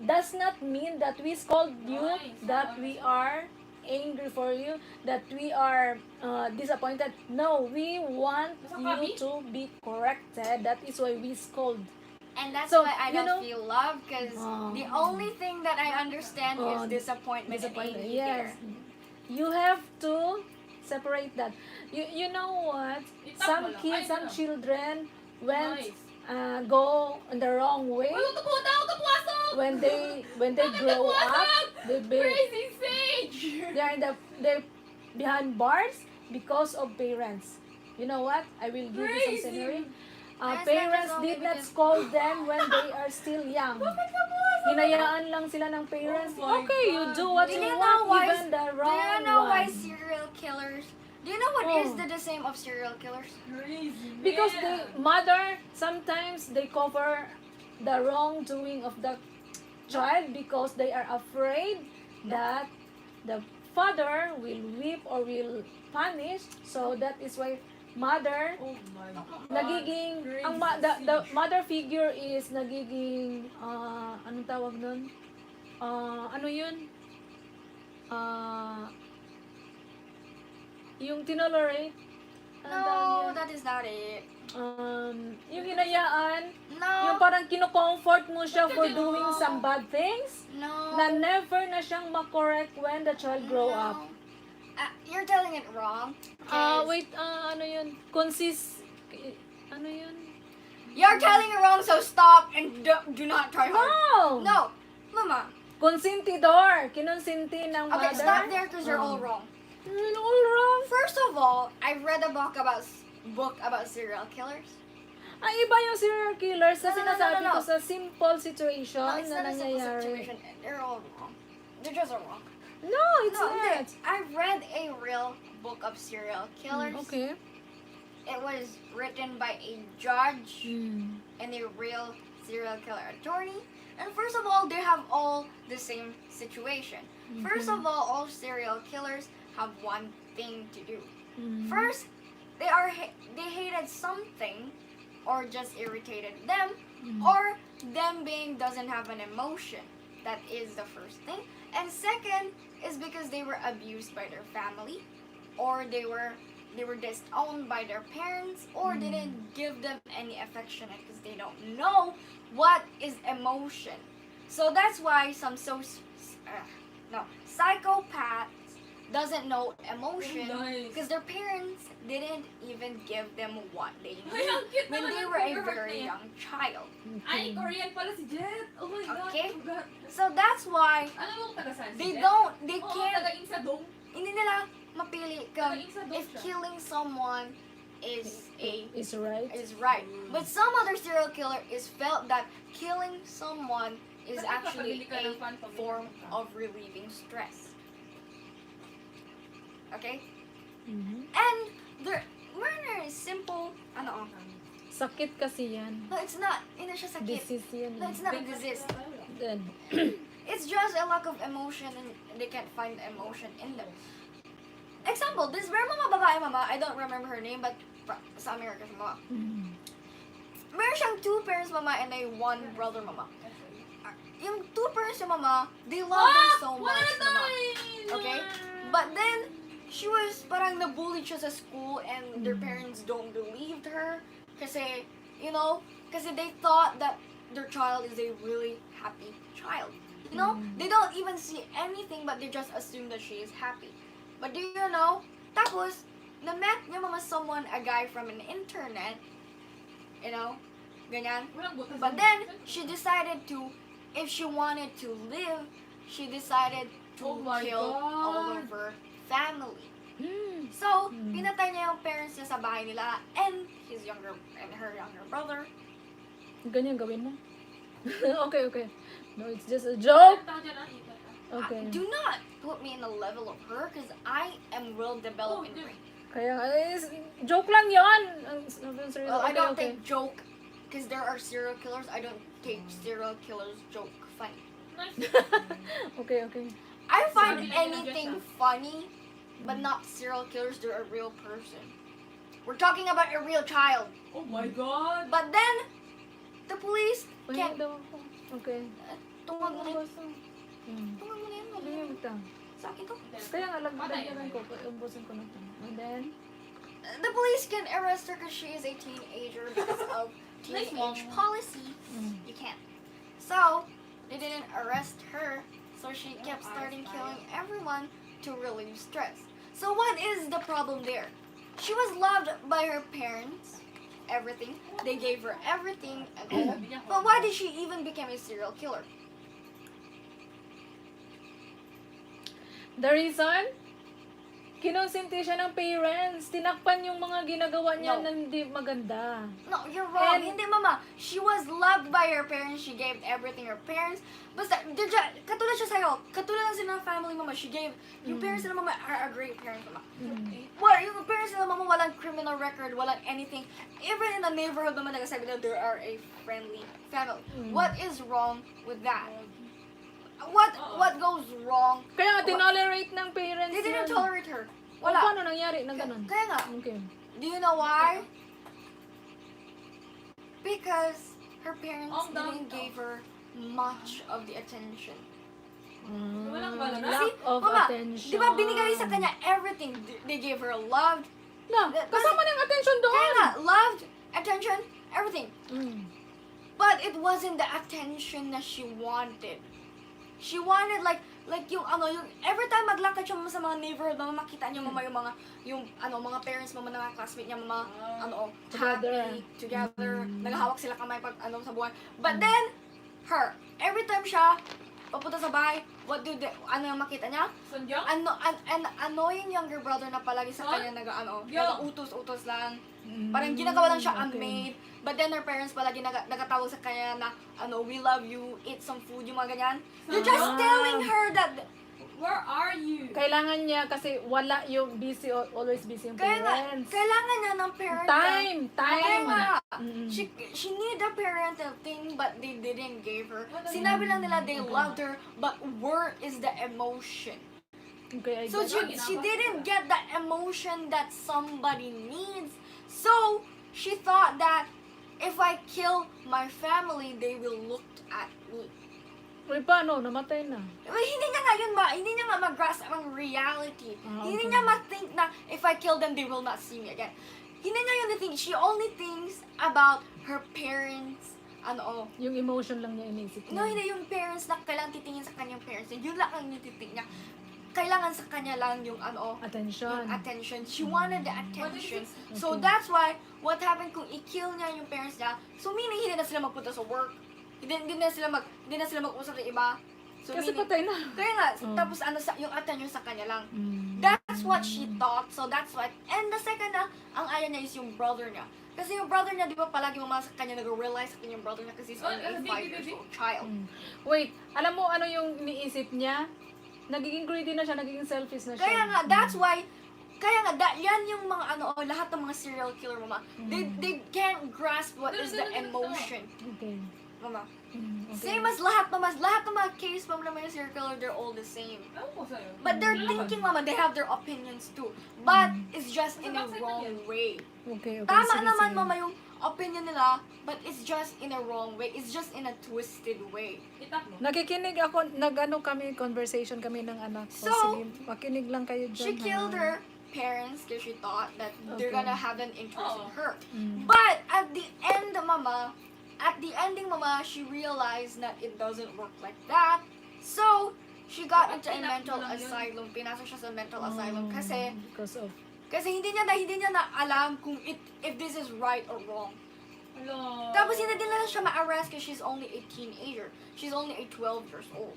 Speaker 1: does not mean that we scold you, that we are angry for you, that we are disappointed. No, we want you to be corrected. That is why we scold.
Speaker 2: And that's
Speaker 1: So,
Speaker 2: why I
Speaker 1: you
Speaker 2: don't
Speaker 1: know-
Speaker 2: feel love because
Speaker 1: Oh.
Speaker 2: the only thing that I understand
Speaker 1: Oh,
Speaker 2: is disappointment,
Speaker 1: Disappointment.
Speaker 2: and
Speaker 1: Yes.
Speaker 2: anger.
Speaker 1: You have to separate that. You know what?
Speaker 3: Itap
Speaker 1: Some
Speaker 3: mo lang.
Speaker 1: kids,
Speaker 3: Ay,
Speaker 1: some
Speaker 3: ano?
Speaker 1: children went
Speaker 3: Nice.
Speaker 1: go in the wrong way.
Speaker 3: Uy, utapasok!
Speaker 1: When they grow up,
Speaker 3: Crazy Sage!
Speaker 1: they're behind bars because of parents. You know what? I will give you some
Speaker 3: Crazy.
Speaker 1: scenery.
Speaker 2: That's
Speaker 1: Parents
Speaker 2: not only
Speaker 1: did not
Speaker 2: because-
Speaker 1: scold them when they are still young. Hinayaan lang sila ng parents.
Speaker 3: Oh my
Speaker 1: Okay, you
Speaker 3: God.
Speaker 1: do what
Speaker 2: Do
Speaker 1: you
Speaker 2: you
Speaker 1: want,
Speaker 2: know why-
Speaker 1: even the
Speaker 2: Do
Speaker 1: wrong
Speaker 2: you know why
Speaker 1: one.
Speaker 2: serial killers? Do you know what
Speaker 1: Oh.
Speaker 2: is the same of serial killers?
Speaker 3: Crazy,
Speaker 1: Because
Speaker 3: man.
Speaker 1: the mother, sometimes they cover the wrongdoing of the child because they are afraid that the father will whip or will punish. So that is why mother
Speaker 3: Oh my God.
Speaker 1: nagiging ang the mother figure is nagiging anong tawag nun? Ano yun? Yung tinolerate Ang tawag
Speaker 2: No,
Speaker 1: niya?
Speaker 2: that is not it.
Speaker 1: Yung hinayaan, yung
Speaker 2: No.
Speaker 1: parang kino-comfort mo siya for doing some bad things,
Speaker 2: No.
Speaker 1: na never na siyang makorek when the child grow
Speaker 2: No.
Speaker 1: up.
Speaker 2: You're telling it wrong. 'Cause
Speaker 1: Wait, ano yun? Ano yun?
Speaker 2: You're telling it wrong, so stop and do not try hard.
Speaker 1: No!
Speaker 2: No, Mama.
Speaker 1: Consentidor. Kinonsinti ng
Speaker 2: Okay,
Speaker 1: mother.
Speaker 2: stop there because you're all wrong.
Speaker 1: You're all wrong.
Speaker 2: First of all, I read a book about serial killers.
Speaker 1: Ay, iba yung serial killers sa
Speaker 2: No, no, no,
Speaker 1: sinasabi
Speaker 2: no, no.
Speaker 1: ko sa simple situation
Speaker 2: No, it's
Speaker 1: na
Speaker 2: not a simple
Speaker 1: nangyayari.
Speaker 2: situation. They're all wrong. They're just all wrong.
Speaker 1: No, it's
Speaker 2: No,
Speaker 1: not.
Speaker 2: I read a real book of serial killers.
Speaker 1: Okay.
Speaker 2: It was written by a judge
Speaker 1: Mm.
Speaker 2: and a real serial killer attorney. And first of all, they have all the same situation. First of all serial killers have one thing to do.
Speaker 1: Mm.
Speaker 2: First, they hated something, or just irritated them, or them being doesn't have an emotion. That is the first thing. And second is because they were abused by their family, or they were disowned by their parents, or they didn't give them any affection because they don't know what is emotion. So that's why some psychopaths doesn't know emotion
Speaker 3: Nice.
Speaker 2: because their parents didn't even give them what they
Speaker 3: Ay, ang
Speaker 2: needed
Speaker 3: cute
Speaker 2: when
Speaker 3: naman
Speaker 2: they
Speaker 3: ng
Speaker 2: were a
Speaker 3: finger heart
Speaker 2: very
Speaker 3: na yan.
Speaker 2: young child.
Speaker 3: Ay, Korean pala si Jet. Oh my God.
Speaker 2: Okay.
Speaker 3: Oh God.
Speaker 2: So that's why
Speaker 3: Alam mo kung taga saan si
Speaker 2: they
Speaker 3: Jet?
Speaker 2: they
Speaker 3: Oo,
Speaker 2: can't,
Speaker 3: taga Insadong.
Speaker 2: hindi nila mapili kung
Speaker 3: Taga-Insadong
Speaker 2: if
Speaker 3: siya.
Speaker 2: killing someone is
Speaker 1: Is right.
Speaker 2: right. But some other serial killer is felt that killing someone is
Speaker 3: Bakit
Speaker 2: actually
Speaker 3: papabili ka ng fan
Speaker 2: a
Speaker 3: pamilya
Speaker 2: form
Speaker 3: ka?
Speaker 2: of relieving stress. Okay?
Speaker 1: Mhm.
Speaker 2: And the murder is simple. Ano?
Speaker 1: Sakit kasi yan.
Speaker 2: No, it's not. Hindi siya sakit.
Speaker 1: Disease yan.
Speaker 2: No, it's not a disease.
Speaker 1: Then,
Speaker 2: It's just a lack of emotion and they can't find emotion in them. Example, this very babae mama, I don't remember her name, but sa America siya mama.
Speaker 1: mm.
Speaker 2: Meron siyang 2 parents mama and a 1 brother mama. Yung 2 parents niya mama, they love her so much mama. Okay? But then, she was parang nabullied siya sa school and their parents don't believe her. Kasi, you know, kasi they thought that their child is a really happy child. You know, they don't even see anything but they just assume that she is happy. But do you know, tapos, na-met niya mama someone, a guy from an internet, you know, ganyan.
Speaker 3: Walang butas.
Speaker 2: But then, she decided to, if she wanted to live, she decided to
Speaker 3: Oh my
Speaker 2: kill all
Speaker 3: God.
Speaker 2: of her family.
Speaker 1: Mm.
Speaker 2: So, pinatay niya yung parents niya sa bahay nila and her younger brother.
Speaker 1: Ganyan gawin mo. Okay, okay. No, it's just a joke.
Speaker 3: Tao dyan, ah, ikat, ah.
Speaker 1: Okay.
Speaker 2: Do not put me in the level of her because I am well developed in
Speaker 3: Oh,
Speaker 2: brain.
Speaker 1: Kaya, joke lang yon.
Speaker 2: Well, I don't take joke because there are serial killers. I don't take serial killers joke funny.
Speaker 3: Nice.
Speaker 1: Okay, okay.
Speaker 2: I find
Speaker 3: Sabi lang nila
Speaker 2: anything
Speaker 3: dyan
Speaker 2: funny, but not serial killers. They're a real person. We're talking about a real child.
Speaker 3: Oh my God.
Speaker 2: But then, the police
Speaker 1: Pahinga
Speaker 2: can't...
Speaker 1: daw ako. Okay.
Speaker 2: Tungag mo na yun.
Speaker 1: Mm.
Speaker 2: Tungag mo na yun.
Speaker 1: Pahinga bigta.
Speaker 2: Sa akin to.
Speaker 1: Kaya nga, lagdagan ko. Umbusin ko na ito. And then,
Speaker 2: The police can arrest her because she is a teenager because of
Speaker 3: Nice
Speaker 2: teenage
Speaker 3: mom.
Speaker 2: policy. You can't. So, they didn't arrest her. So she kept starting killing everyone to relieve stress. So what is the problem there? She was loved by her parents. Everything. They gave her everything and all. But why did she even become a serial killer?
Speaker 1: the reason, kinonsinti siya ng parents. Tinakpan yung mga ginagawa niya
Speaker 2: No.
Speaker 1: na hindi maganda.
Speaker 2: No, you're wrong.
Speaker 1: And-
Speaker 2: Hindi, mama. She was loved by her parents. She gave everything her parents. Basta, katulad siya sa'yo. Katulad lang sila ng family, mama. She gave, yung parents nila, mama, are a great parents, mama. Well, yung parents nila, mama, walang criminal record, walang anything. Even in the neighborhood, mama, nagsasabi na there are a friendly family. What is wrong with that? What goes wrong?
Speaker 1: Kaya nga, tinolerate ng parents
Speaker 2: They didn't
Speaker 1: yun.
Speaker 2: tolerate her.
Speaker 1: O,
Speaker 2: Wala.
Speaker 1: paano nangyari na ganun?
Speaker 2: Kaya nga,
Speaker 1: Okay.
Speaker 2: do you know why? Because her parents
Speaker 3: Oh,
Speaker 2: didn't
Speaker 3: no.
Speaker 2: give her much of the attention.
Speaker 3: Walang balance.
Speaker 1: Lack of
Speaker 2: Mama,
Speaker 1: attention.
Speaker 2: di ba binigay sa kanya everything? They gave her love,
Speaker 1: Na, kasama na yung attention doon.
Speaker 2: Kaya nga, loved, attention, everything.
Speaker 1: Mm.
Speaker 2: But it wasn't the attention na she wanted. She wanted like yung yung every time maglakad siya mama sa mga neighborhood, mama makita niya mama yung mga parents mama ng mga classmate niya mama
Speaker 1: Together.
Speaker 2: happy together, naghahawak sila kamay pag sa buwan. But then her, every time siya papunta sa bahay, yung makita niya?
Speaker 3: Sunjong?
Speaker 2: Annoying younger brother na palagi sa
Speaker 3: Huh?
Speaker 2: kanya
Speaker 3: Yo.
Speaker 2: nag-utos-utos lang. Parang ginagawa lang siya
Speaker 1: Okay.
Speaker 2: maid. But then her parents palagi nagatawag sa kanya na, we love you, eat some food, yung mga ganyan. You're just
Speaker 1: Ah.
Speaker 2: telling her that,
Speaker 3: Where are you?
Speaker 1: Kailangan niya kasi wala yung busy, always busy yung
Speaker 2: kaya nga,
Speaker 1: parents.
Speaker 2: kailangan niya ng parent.
Speaker 1: Time.
Speaker 2: Kaya nga,
Speaker 1: Mm.
Speaker 2: she need a parental thing but they didn't give her.
Speaker 3: What does
Speaker 2: Sinabi lang nila they
Speaker 1: Okay.
Speaker 2: loved her, but where is the emotion?
Speaker 1: Okay, I
Speaker 2: So
Speaker 1: get it.
Speaker 2: she didn't get the emotion that somebody needs. So she thought that if I kill my family, they will look at me.
Speaker 1: Uy, paano? Namatay na.
Speaker 2: Well, hindi niya nga mag-grasp ang reality.
Speaker 1: Ah,
Speaker 2: Hindi
Speaker 1: okay.
Speaker 2: niya ma-think na if I kill them, they will not see me again. Hindi niya yun think. She only thinks about her parents,
Speaker 1: Yung emotion lang niya inisip niya.
Speaker 2: No, hindi yung parents na kailangan titingin sa kanyang parents. Yun lang ang nititig niya. Kailangan sa kanya lang yung
Speaker 1: Attention.
Speaker 2: yung attention. She wanted the attention.
Speaker 3: this?
Speaker 2: So
Speaker 1: Okay.
Speaker 2: that's why, what happened kung i-kill niya yung parents niya, so meaning hindi na sila magpunta sa work. Hindi na sila mag-usap ng iba. So
Speaker 1: Kasi
Speaker 2: meaning,
Speaker 1: patay na.
Speaker 2: kaya nga,
Speaker 1: Oh.
Speaker 2: tapos yung attention sa kanya lang.
Speaker 1: Mm.
Speaker 2: That's what she thought. So that's why, and the second na, ang ayaw niya is yung brother niya. Kasi yung brother niya, di ba palagi mama sa kanya nag-realize sa kanya yung brother niya kasi he's only a 5 years old child.
Speaker 1: Mm. Wait, alam mo ano yung iniisip niya? Nagiging greedy na siya, nagiging selfish na siya.
Speaker 2: Kaya nga, that's why, yan yung mga lahat ng mga serial killer, mama. They can't grasp what is the emotion,
Speaker 1: Okay.
Speaker 2: mama.
Speaker 1: Okay.
Speaker 2: Same as lahat ng mga case, mama, na may serial killer, they're all the same.
Speaker 3: Ewan ko sa'yo.
Speaker 2: But they're thinking, mama, they have their opinions too. But it's just in a wrong way.
Speaker 1: Okay, okay.
Speaker 2: Tama
Speaker 1: Sige,
Speaker 2: naman,
Speaker 1: sige.
Speaker 2: mama, yung opinion nila, but it's just in a wrong way. It's just in a twisted way.
Speaker 3: Itak mo.
Speaker 1: Nakikinig ako, conversation kami ng anak ko.
Speaker 2: So,
Speaker 1: Sige, makinig lang kayo dyan.
Speaker 2: She
Speaker 1: ha?
Speaker 2: killed her parents because she thought that they're
Speaker 1: Okay.
Speaker 2: gonna have an interest in
Speaker 3: Oo.
Speaker 2: her.
Speaker 1: Mm.
Speaker 2: But at the ending, mama, she realized that it doesn't work like that. So, she got into a mental asylum. Pinasok siya sa mental asylum kasi
Speaker 1: Because of...
Speaker 2: hindi niya na alam kung if this is right or wrong.
Speaker 3: Hello.
Speaker 2: Tapos hindi din na siya ma-arrest kasi she's only a teenager. She's only 12 years old.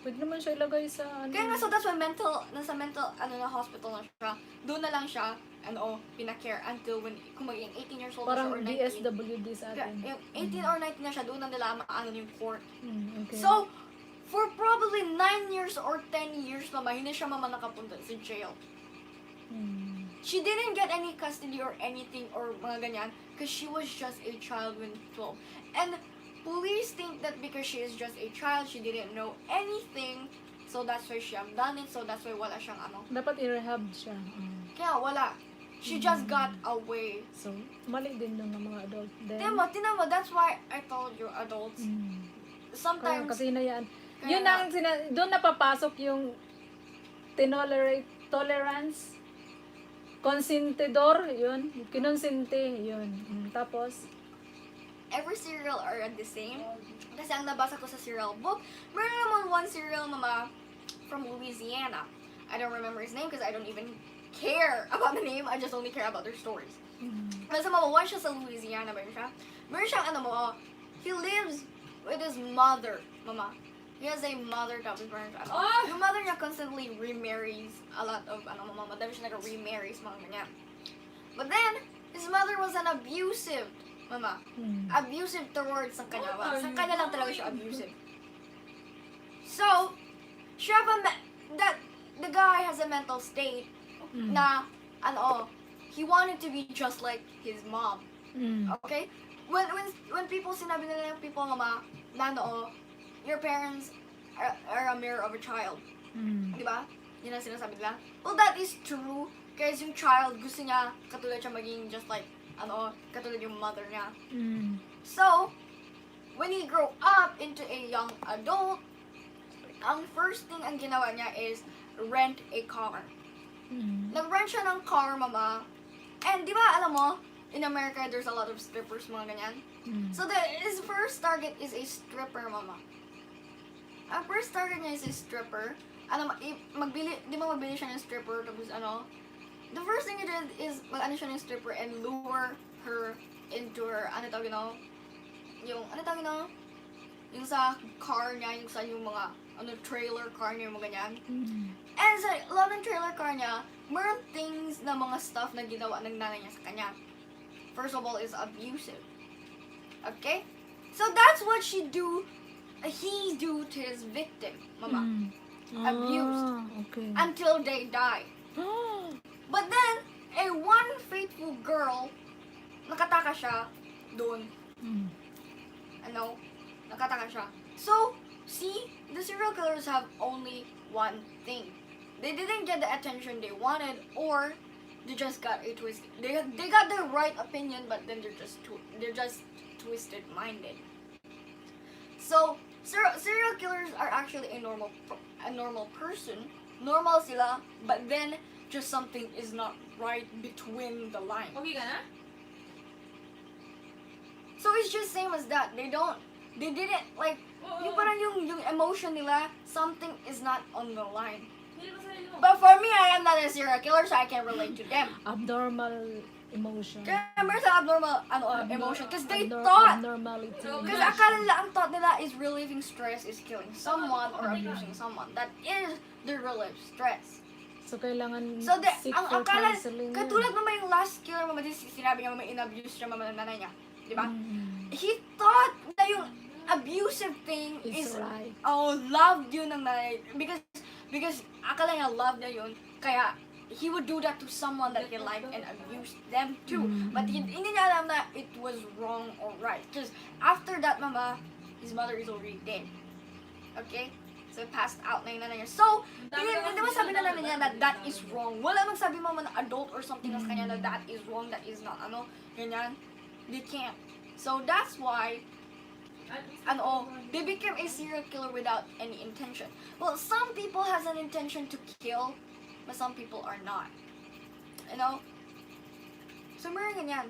Speaker 1: Pwede naman siya ilagay sa...
Speaker 2: Kaya nga, so that's why nasa mental, na hospital na siya. Doon na lang siya, pinacare until kung maging 18 years old na siya
Speaker 1: Parang
Speaker 2: or 19.
Speaker 1: DSWD sa
Speaker 2: Kaya,
Speaker 1: atin.
Speaker 2: yung 18 or 19 na siya, doon na nila yung court.
Speaker 1: Okay.
Speaker 2: So, for probably 9 years or 10 years mama, hindi siya mama nakapunta sa jail.
Speaker 1: Mm.
Speaker 2: She didn't get any custody or anything or mga ganyan because she was just a child when 12. And police think that because she is just a child, she didn't know anything. So that's why she have done it. So that's why wala siyang
Speaker 1: Dapat i-rehab siya.
Speaker 2: Kaya wala. She just got away.
Speaker 1: So, mali din ng mga adult. Then,
Speaker 2: Tingnan mo, that's why I told you adults.
Speaker 1: Kaya,
Speaker 2: Sometimes,
Speaker 1: kasi hinayaan.
Speaker 2: Kaya
Speaker 1: Yun
Speaker 2: nga.
Speaker 1: ang doon napapasok yung tolerance, konsentidor, yun. Kinonsente, yun. Tapos,
Speaker 2: every serial are the same. Kasi ang nabasa ko sa serial book, meron naman one serial mama from Louisiana. I don't remember his name because I don't even care about the name. I just only care about their stories. Kasi mama, one siya sa Louisiana, meron siyang he lives with his mother, mama. He has a mother tapos parang
Speaker 3: Ah!
Speaker 2: yung mother niya constantly remarries a lot of mama, madami siya nag-remarries mga ganyan. But then, his mother was an abusive, mama. Abusive towards sa kanya.
Speaker 3: What are
Speaker 2: Sa
Speaker 3: you
Speaker 2: kanya lang talaga
Speaker 3: doing?
Speaker 2: siya abusive. So, siya that the guy has a mental state na he wanted to be just like his mom. Okay? When people sinabi nila yung people mama na your parents are a mirror of a child. Di ba? Yun ang sinasabi nila. Well, that is true. Kasi yung child, gusto niya katulad siya maging just like, katulad yung mother niya. So, when he grew up into a young adult, ang first thing ang ginawa niya is rent a car. Nag-rent siya ng car, mama, And di ba, alam mo, in America, there's a lot of strippers, mga ganyan. So his first target is a stripper, mama. Ang first target niya is a stripper. Ano, di ba magbili siya ng stripper, tapos ano, the first thing he did is mag-ano siya ng stripper and lure her into her, ano tawag no? Yung, ano tawag no? Yung sa car niya, yung sa yung mga, ano, trailer car niya, yung mga ganyan. And sa loob ng trailer car niya, meron things na mga stuff na ginawa ng nanay niya sa kanya. First of all is abusive. Okay? So that's what he do to his victim, mama. Abused.
Speaker 1: Okay.
Speaker 2: Until they die. But then, a one faithful girl, nakataka siya doon. Ano? Nakataka siya. So, see, the serial killers have only one thing. They didn't get the attention they wanted, or they just got a twist. They got the right opinion, but then they're just twisted minded. So, serial killers are actually a normal person. Normal sila, but then just something is not right between the lines.
Speaker 3: Okay ka na?
Speaker 2: So it's just same as that. They didn't like yung parang yung emotion nila, something is not on the line.
Speaker 3: Hindi ba sarili mo?
Speaker 2: But for me, I am not a serial killer, so I can relate to them.
Speaker 1: Abnormal emotion.
Speaker 2: Kaya meron sa abnormal emotion, because they thought,
Speaker 1: Abnormality.
Speaker 2: because akala nila ang thought nila is relieving stress is killing someone or abusing someone. That is the relief stress.
Speaker 1: So, kailangan
Speaker 2: So
Speaker 1: seek
Speaker 2: ang
Speaker 1: for
Speaker 2: akala,
Speaker 1: counseling.
Speaker 2: katulad mama yung last killer, mama din sinabi niya, mama in-abuse siya, mama ng nanay niya. Di ba?
Speaker 1: Mm.
Speaker 2: He thought na yung abusive thing
Speaker 1: It's
Speaker 2: is
Speaker 1: right.
Speaker 2: loved yun ng nanay. Because akala niya love niya yun. Kaya he would do that to someone that he liked and abuse them too. But hindi niya alam na it was wrong or right. Because after that, mama, his mother is already dead. Okay? So, passed out na yung nanay niya. So, hindi mo sabi na nanay niya that that is wrong. Wala magsabi mama na adult or something sa kanya na that is wrong, that is not, ano, ganyan. They can't. So, that's why, they became a serial killer without any intention. Well, some people has an intention to kill, but some people are not. You know? So, meron ganyan.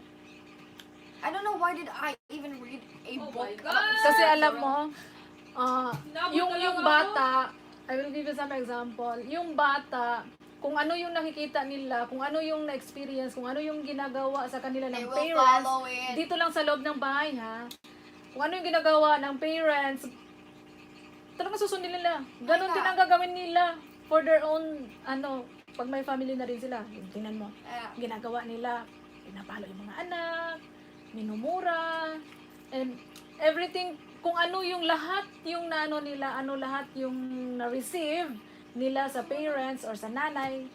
Speaker 2: I don't know why did I even read a
Speaker 3: Oh
Speaker 2: book.
Speaker 3: my God!
Speaker 1: Kasi alam mo,
Speaker 3: Nabot
Speaker 1: yung
Speaker 3: talaga ako.
Speaker 1: bata, I will give you some example. Yung bata, kung ano yung nakikita nila, kung ano yung na-experience, kung ano yung ginagawa sa kanila
Speaker 2: They
Speaker 1: ng
Speaker 2: will
Speaker 1: parents,
Speaker 2: follow it.
Speaker 1: dito lang sa loob ng bahay ha, kung ano yung ginagawa ng parents, talagang susundin nila. Ganon
Speaker 2: Wala.
Speaker 1: din ang gagawin nila for their own, pag may family na rin sila. Tingnan mo, ginagawa nila, pinapalo yung mga anak, minumura, and everything, kung ano yung lahat yung lahat yung na-receive nila sa parents or sa nanay,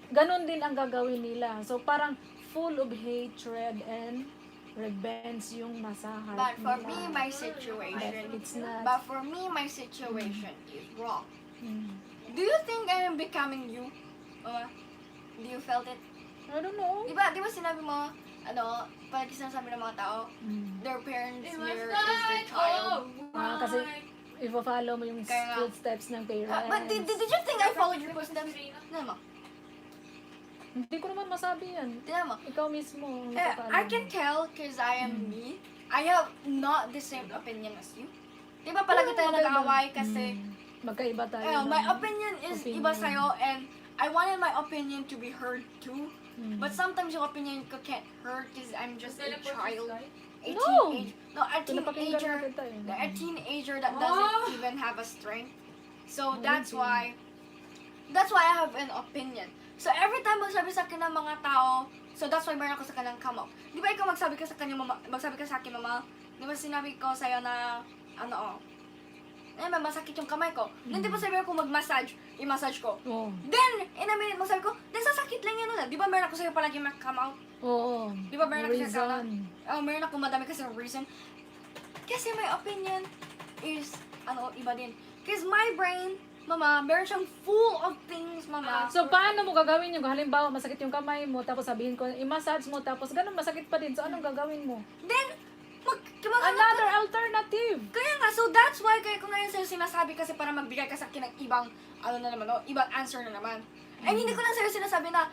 Speaker 1: ganon din ang gagawin nila. So parang full of hatred and revenge yung nasa heart
Speaker 2: But for
Speaker 1: nila.
Speaker 2: me, my
Speaker 1: But
Speaker 2: situation,
Speaker 1: it's not.
Speaker 2: but for me, my situation is wrong.
Speaker 1: Mm.
Speaker 2: Do you think I am becoming you? Do you felt it?
Speaker 1: I don't know.
Speaker 2: Di ba sinabi mo, pag sinasabi ng mga tao,
Speaker 1: Mm.
Speaker 2: their parents
Speaker 3: It
Speaker 2: here
Speaker 3: was
Speaker 2: is their
Speaker 3: night!
Speaker 2: child.
Speaker 1: Ah, kasi i-follow mo yung
Speaker 2: Kaya nga.
Speaker 1: footsteps ng parents.
Speaker 2: But did you think I followed your footsteps? Tignan mo.
Speaker 1: Hindi ko naman masabi yan.
Speaker 2: Tignan mo.
Speaker 1: Ikaw mismo. ang
Speaker 2: I
Speaker 1: nakafollow.
Speaker 2: can tell because I am me. I have not the same opinion as you. Di ba palagi tayo nag-aaway kasi
Speaker 1: Magkaiba tayo.
Speaker 2: my
Speaker 1: ng
Speaker 2: opinion is
Speaker 1: opinion.
Speaker 2: iba sa'yo and I wanted my opinion to be heard too.
Speaker 1: Mm.
Speaker 2: But sometimes yung opinion ko can't hurt because I'm just a child. A
Speaker 1: No!
Speaker 2: teenager. No, a
Speaker 1: Pinapakinggan
Speaker 2: teenager.
Speaker 1: natin tayo.
Speaker 2: A teenager that
Speaker 3: Oh!
Speaker 2: doesn't even have a strength. So
Speaker 1: Oh,
Speaker 2: that's
Speaker 1: really?
Speaker 2: why I have an opinion. So every time magsabi sa akin ng mga tao, so that's why meron ako sa kanang come up. Di ba ikaw magsabi ka sa akin, mama, di ba sinabi ko sa'yo na, masakit yung kamay ko. Then di ba sabi ko mag-massage, i-massage ko.
Speaker 1: Oo.
Speaker 2: Then, in a minute, magsabi ko, then sasakit lang yan ulit. Di ba meron ako sa'yo palagi come out?
Speaker 1: Oo.
Speaker 2: Di ba meron ako sa'yo
Speaker 1: Reason.
Speaker 2: meron ako madami kasi reason. Kasi my opinion is, iba din. Because my brain, mama, meron siyang full of things, mama.
Speaker 1: So, paano mo gagawin yung halimbawa, masakit yung kamay mo, tapos sabihin ko, i-massage mo, tapos ganun, masakit pa din. So, anong gagawin mo?
Speaker 2: Then,
Speaker 1: Another alternative!
Speaker 2: kaya nga, so that's why kaya ko ngayon sa'yo sinasabi kasi para magbigay ka sa akin ng ibang, ibang answer na naman. And hindi ko lang sa'yo sinasabi na,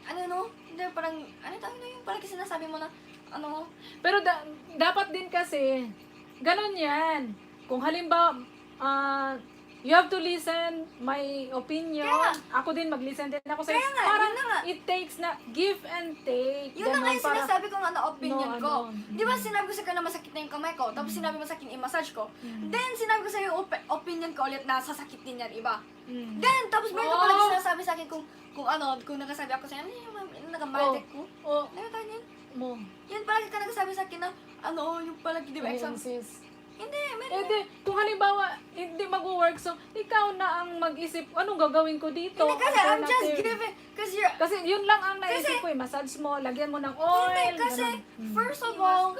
Speaker 2: ano no? Hindi, parang, ano tawag na yung parang sinasabi mo na, ano,
Speaker 1: Pero dapat din kasi, ganun yan. Kung halimbawa, you have to listen my opinion.
Speaker 2: Kaya-
Speaker 1: Ako din, mag-listen din ako sa'yo.
Speaker 2: Kaya nga,
Speaker 1: Parang
Speaker 2: yun na nga.
Speaker 1: it takes na give and take.
Speaker 2: Yun na nga yung
Speaker 1: Para-
Speaker 2: sinasabi ko nga na opinion
Speaker 1: No,
Speaker 2: ko.
Speaker 1: ano,
Speaker 2: Di ba sinabi ko sa na masakit na yung kamay ko, tapos sinabi mo sa akin i-massage ko. Then sinabi ko sa yung opinion ko ulit na sasakit din yan iba.
Speaker 1: Mm.
Speaker 2: Then, tapos meron ka
Speaker 1: Oh.
Speaker 2: pala sinasabi sa akin kung nagsasabi ako sa ano yung nag-magic ko.
Speaker 1: Oh,
Speaker 2: Ano tayo yun?
Speaker 1: mo.
Speaker 2: Yun palagi ka nagsasabi sa akin na, ano, yung palagi, di ba, exam.
Speaker 1: Sis.
Speaker 2: Hindi,
Speaker 1: Eh
Speaker 2: meron.
Speaker 1: di, kung halimbawa, hindi mag-work, so ikaw na ang mag-isip, anong gagawin ko dito?
Speaker 2: Hindi kasi I'm just
Speaker 1: Alternative.
Speaker 2: giving, kasi you're,
Speaker 1: Kasi yun lang ang naisip
Speaker 2: Kasi-
Speaker 1: ko eh, massage mo, lagyan mo ng oil.
Speaker 2: hindi, kasi,
Speaker 1: ganun.
Speaker 2: first of all,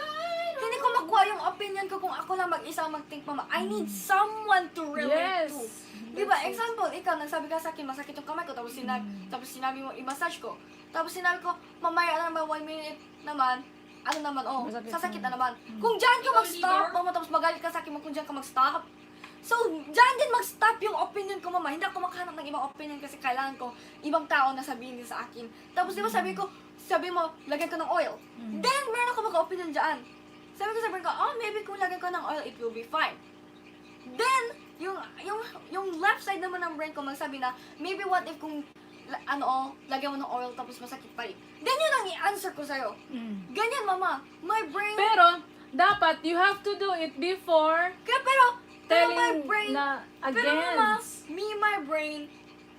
Speaker 2: hindi ko makuha yung opinion ko kung ako lang mag-isa ang mag-think, mama. I need someone to relate
Speaker 1: Yes.
Speaker 2: to. Di ba, example, ikaw, nagsabi ka sa akin, masakit yung kamay ko, tapos sinabi mo, i-massage ko. Tapos sinabi ko, mamaya na naman, 1 minute naman, ano naman,
Speaker 1: Masakit
Speaker 2: sasakit
Speaker 1: na.
Speaker 2: na naman. Kung dyan ka mag-stop, mama, tapos magalit ka sa akin mo kung dyan ka mag-stop. So, dyan din mag-stop yung opinion ko, mama. Hindi ako makahanap ng ibang opinion kasi kailangan ko ibang tao na sabihin din sa akin. Tapos, di ba sabi mo, lagyan ko ng oil. Then, meron ako mag-opinion dyan. Sabi ko, maybe kung lagyan ko ng oil, it will be fine. Then, yung left side naman ng brain ko magsabi na, maybe what if kung, lagyan mo ng oil tapos masakit pa rin. Then, yun ang i-answer ko sa'yo.
Speaker 1: Mm.
Speaker 2: Ganyan, mama. My brain,
Speaker 1: Pero, dapat, you have to do it before
Speaker 2: pero my
Speaker 1: telling
Speaker 2: brain,
Speaker 1: na
Speaker 2: pero mama,
Speaker 1: against.
Speaker 2: my brain,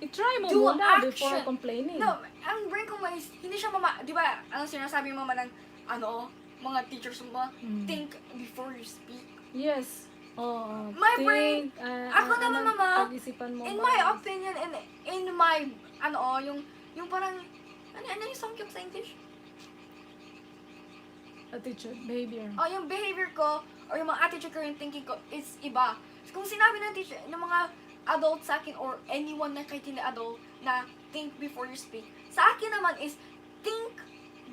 Speaker 1: I-try mo
Speaker 2: do
Speaker 1: muna
Speaker 2: action.
Speaker 1: before complaining.
Speaker 2: no, ang brain ko hindi siya mama, di ba, ang sinasabi mama ng, mga teachers mo, think before you speak.
Speaker 1: Yes. Oh,
Speaker 2: My brain, ako naman, mama,
Speaker 1: pag-isipan mo
Speaker 2: In
Speaker 1: ba?
Speaker 2: my opinion, in my, yung parang, ano yung samgyup sa English?
Speaker 1: Attitude, behavior.
Speaker 2: Yung behavior ko, or yung mga attitude ko, yung thinking ko, is iba. Kung sinabi ng teacher, ng mga adult sa akin, or anyone na kahit hindi adult, na think before you speak. Sa akin naman is, think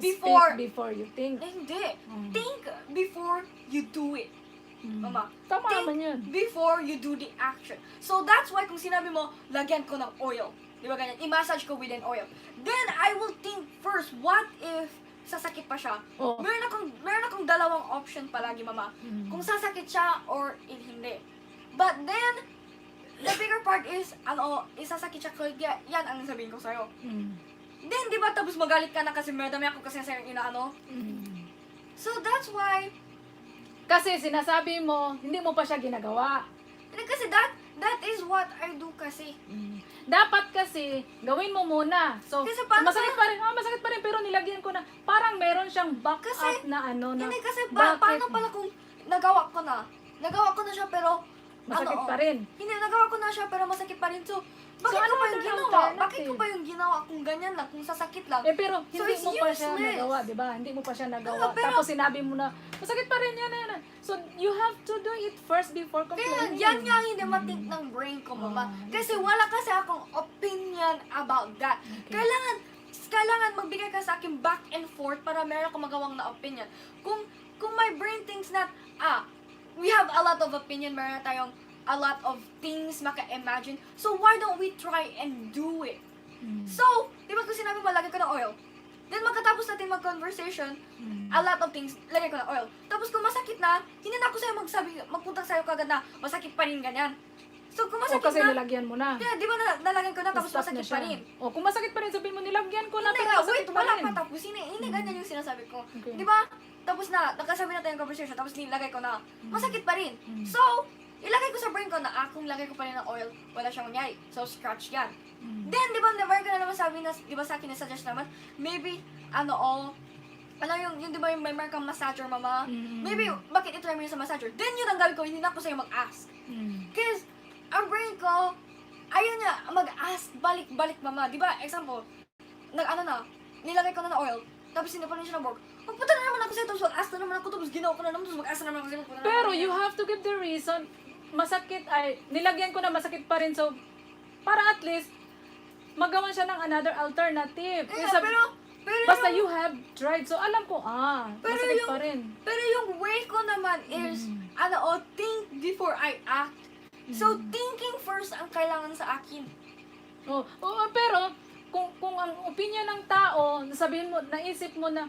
Speaker 2: before,
Speaker 1: Speak before you think.
Speaker 2: hindi.
Speaker 1: Mm.
Speaker 2: Think before you do it.
Speaker 1: Mm.
Speaker 2: Mama.
Speaker 1: Tama
Speaker 2: Think
Speaker 1: naman yun.
Speaker 2: before you do the action. So that's why kung sinabi mo, lagyan ko ng oil. Di ba ganyan? I-massage ko with an oil. Then I will think first, what if sasakit pa siya?
Speaker 1: Oh.
Speaker 2: Meron akong dalawang option palagi, mama.
Speaker 1: Mm.
Speaker 2: Kung sasakit siya or hindi. But then, the bigger part is, isasakit siya, kaya yan ang sabihin ko sa'yo.
Speaker 1: Mm.
Speaker 2: Then, di ba, tapos magalit ka na kasi madami ako kasi sa'yo inaano.
Speaker 1: Mm.
Speaker 2: So that's why,
Speaker 1: Kasi sinasabi mo, hindi mo pa siya ginagawa.
Speaker 2: kasi that is what I do kasi.
Speaker 1: Dapat kasi, gawin mo muna. So,
Speaker 2: Kasi paano
Speaker 1: masakit pa rin. Masakit pa rin, pero nilagyan ko na. Parang meron siyang back
Speaker 2: Kasi-
Speaker 1: up na ano na.
Speaker 2: Hindi kasi
Speaker 1: bakit
Speaker 2: paano pala kung nagawa ko na siya pero
Speaker 1: masakit pa rin.
Speaker 2: Hindi, nagawa ko na siya pero masakit pa rin. So, bakit
Speaker 1: So,
Speaker 2: ko
Speaker 1: ano
Speaker 2: pa yung
Speaker 1: ang
Speaker 2: ginawa?
Speaker 1: alternative?
Speaker 2: Bakit ko pa yung ginawa kung ganyan lang, kung sasakit lang?
Speaker 1: Eh pero
Speaker 2: So,
Speaker 1: hindi
Speaker 2: it's
Speaker 1: mo pa siya
Speaker 2: useless.
Speaker 1: nagawa, 'di ba? Hindi mo pa siya nagawa.
Speaker 2: Pero-
Speaker 1: Tapos sinabi mo na masakit pa rin yan, yan. So you have to do it first before
Speaker 2: Kaya
Speaker 1: complaining.
Speaker 2: yan nga hindi matik ng brain ko, mama. Kasi wala kasi akong opinion about that.
Speaker 1: Okay.
Speaker 2: Kailangan magbigay ka sa akin back and forth para meron akong magawang na opinion. Kung my brain thinks that, we have a lot of opinion, meron tayong a lot of things maka-imagine. So why don't we try and do it? So, di ba kung sinabi mo, lagay ko ng oil. Then magkatapos natin mag-conversation, a lot of things, lagay ko ng oil. Tapos kung masakit na, hindi na ako sa'yo magpunta sa'yo kagad na masakit pa rin ganyan. So kung
Speaker 1: O
Speaker 2: masakit
Speaker 1: kasi
Speaker 2: na,
Speaker 1: nilagyan mo na.
Speaker 2: yeah, di ba nalagyan ko na tapos
Speaker 1: Stop
Speaker 2: masakit
Speaker 1: na
Speaker 2: pa
Speaker 1: siya.
Speaker 2: rin.
Speaker 1: O kung masakit pa rin, sabihin mo nilagyan ko na
Speaker 2: Hindi
Speaker 1: pero
Speaker 2: nga,
Speaker 1: masakit
Speaker 2: wait,
Speaker 1: pa
Speaker 2: wala
Speaker 1: rin.
Speaker 2: pa tapos. Hindi ganyan yung sinasabi ko.
Speaker 1: Okay.
Speaker 2: Di ba? Tapos na, nakasabi na tayong conversation, tapos nilagay ko na, masakit pa rin. So, ilagay ko sa brain ko na, kung lagay ko pa rin ng oil, wala siyang mangyari. So, scratch yan. Then, di ba, never ko na naman sabi na, di ba sa akin, suggest naman, maybe, yung di ba yung may meron kang massager, mama? Maybe, bakit itry mo yun sa massager? Then, yun ang gawin ko, hindi na ako sa'yo mag-ask. Because, ang brain ko, ayaw niya mag-ask, balik-balik, mama. Di ba, example, nilagay ko na ng oil, tapos hindi pa rin siya na-work. Magpunta na naman ako sa'yo, tapos mag-ask na naman ako, tapos ginawa ko na naman, tapos mag-ask na naman ako sa'yo. magpunta na
Speaker 1: Pero
Speaker 2: naman ako
Speaker 1: you
Speaker 2: sa'yo.
Speaker 1: have to give the reason. Masakit ay, nilagyan ko na masakit pa rin. So, para at least, magawan siya ng another alternative.
Speaker 2: Yeah,
Speaker 1: Isa-
Speaker 2: pero
Speaker 1: basta
Speaker 2: yung,
Speaker 1: you have tried. So, alam ko,
Speaker 2: Pero
Speaker 1: masakit
Speaker 2: yung-
Speaker 1: pa rin.
Speaker 2: pero yung way ko naman is, think before I act. So, thinking first ang kailangan sa akin.
Speaker 1: Pero, kung ang opinion ng tao, sabihin mo, naisip mo na,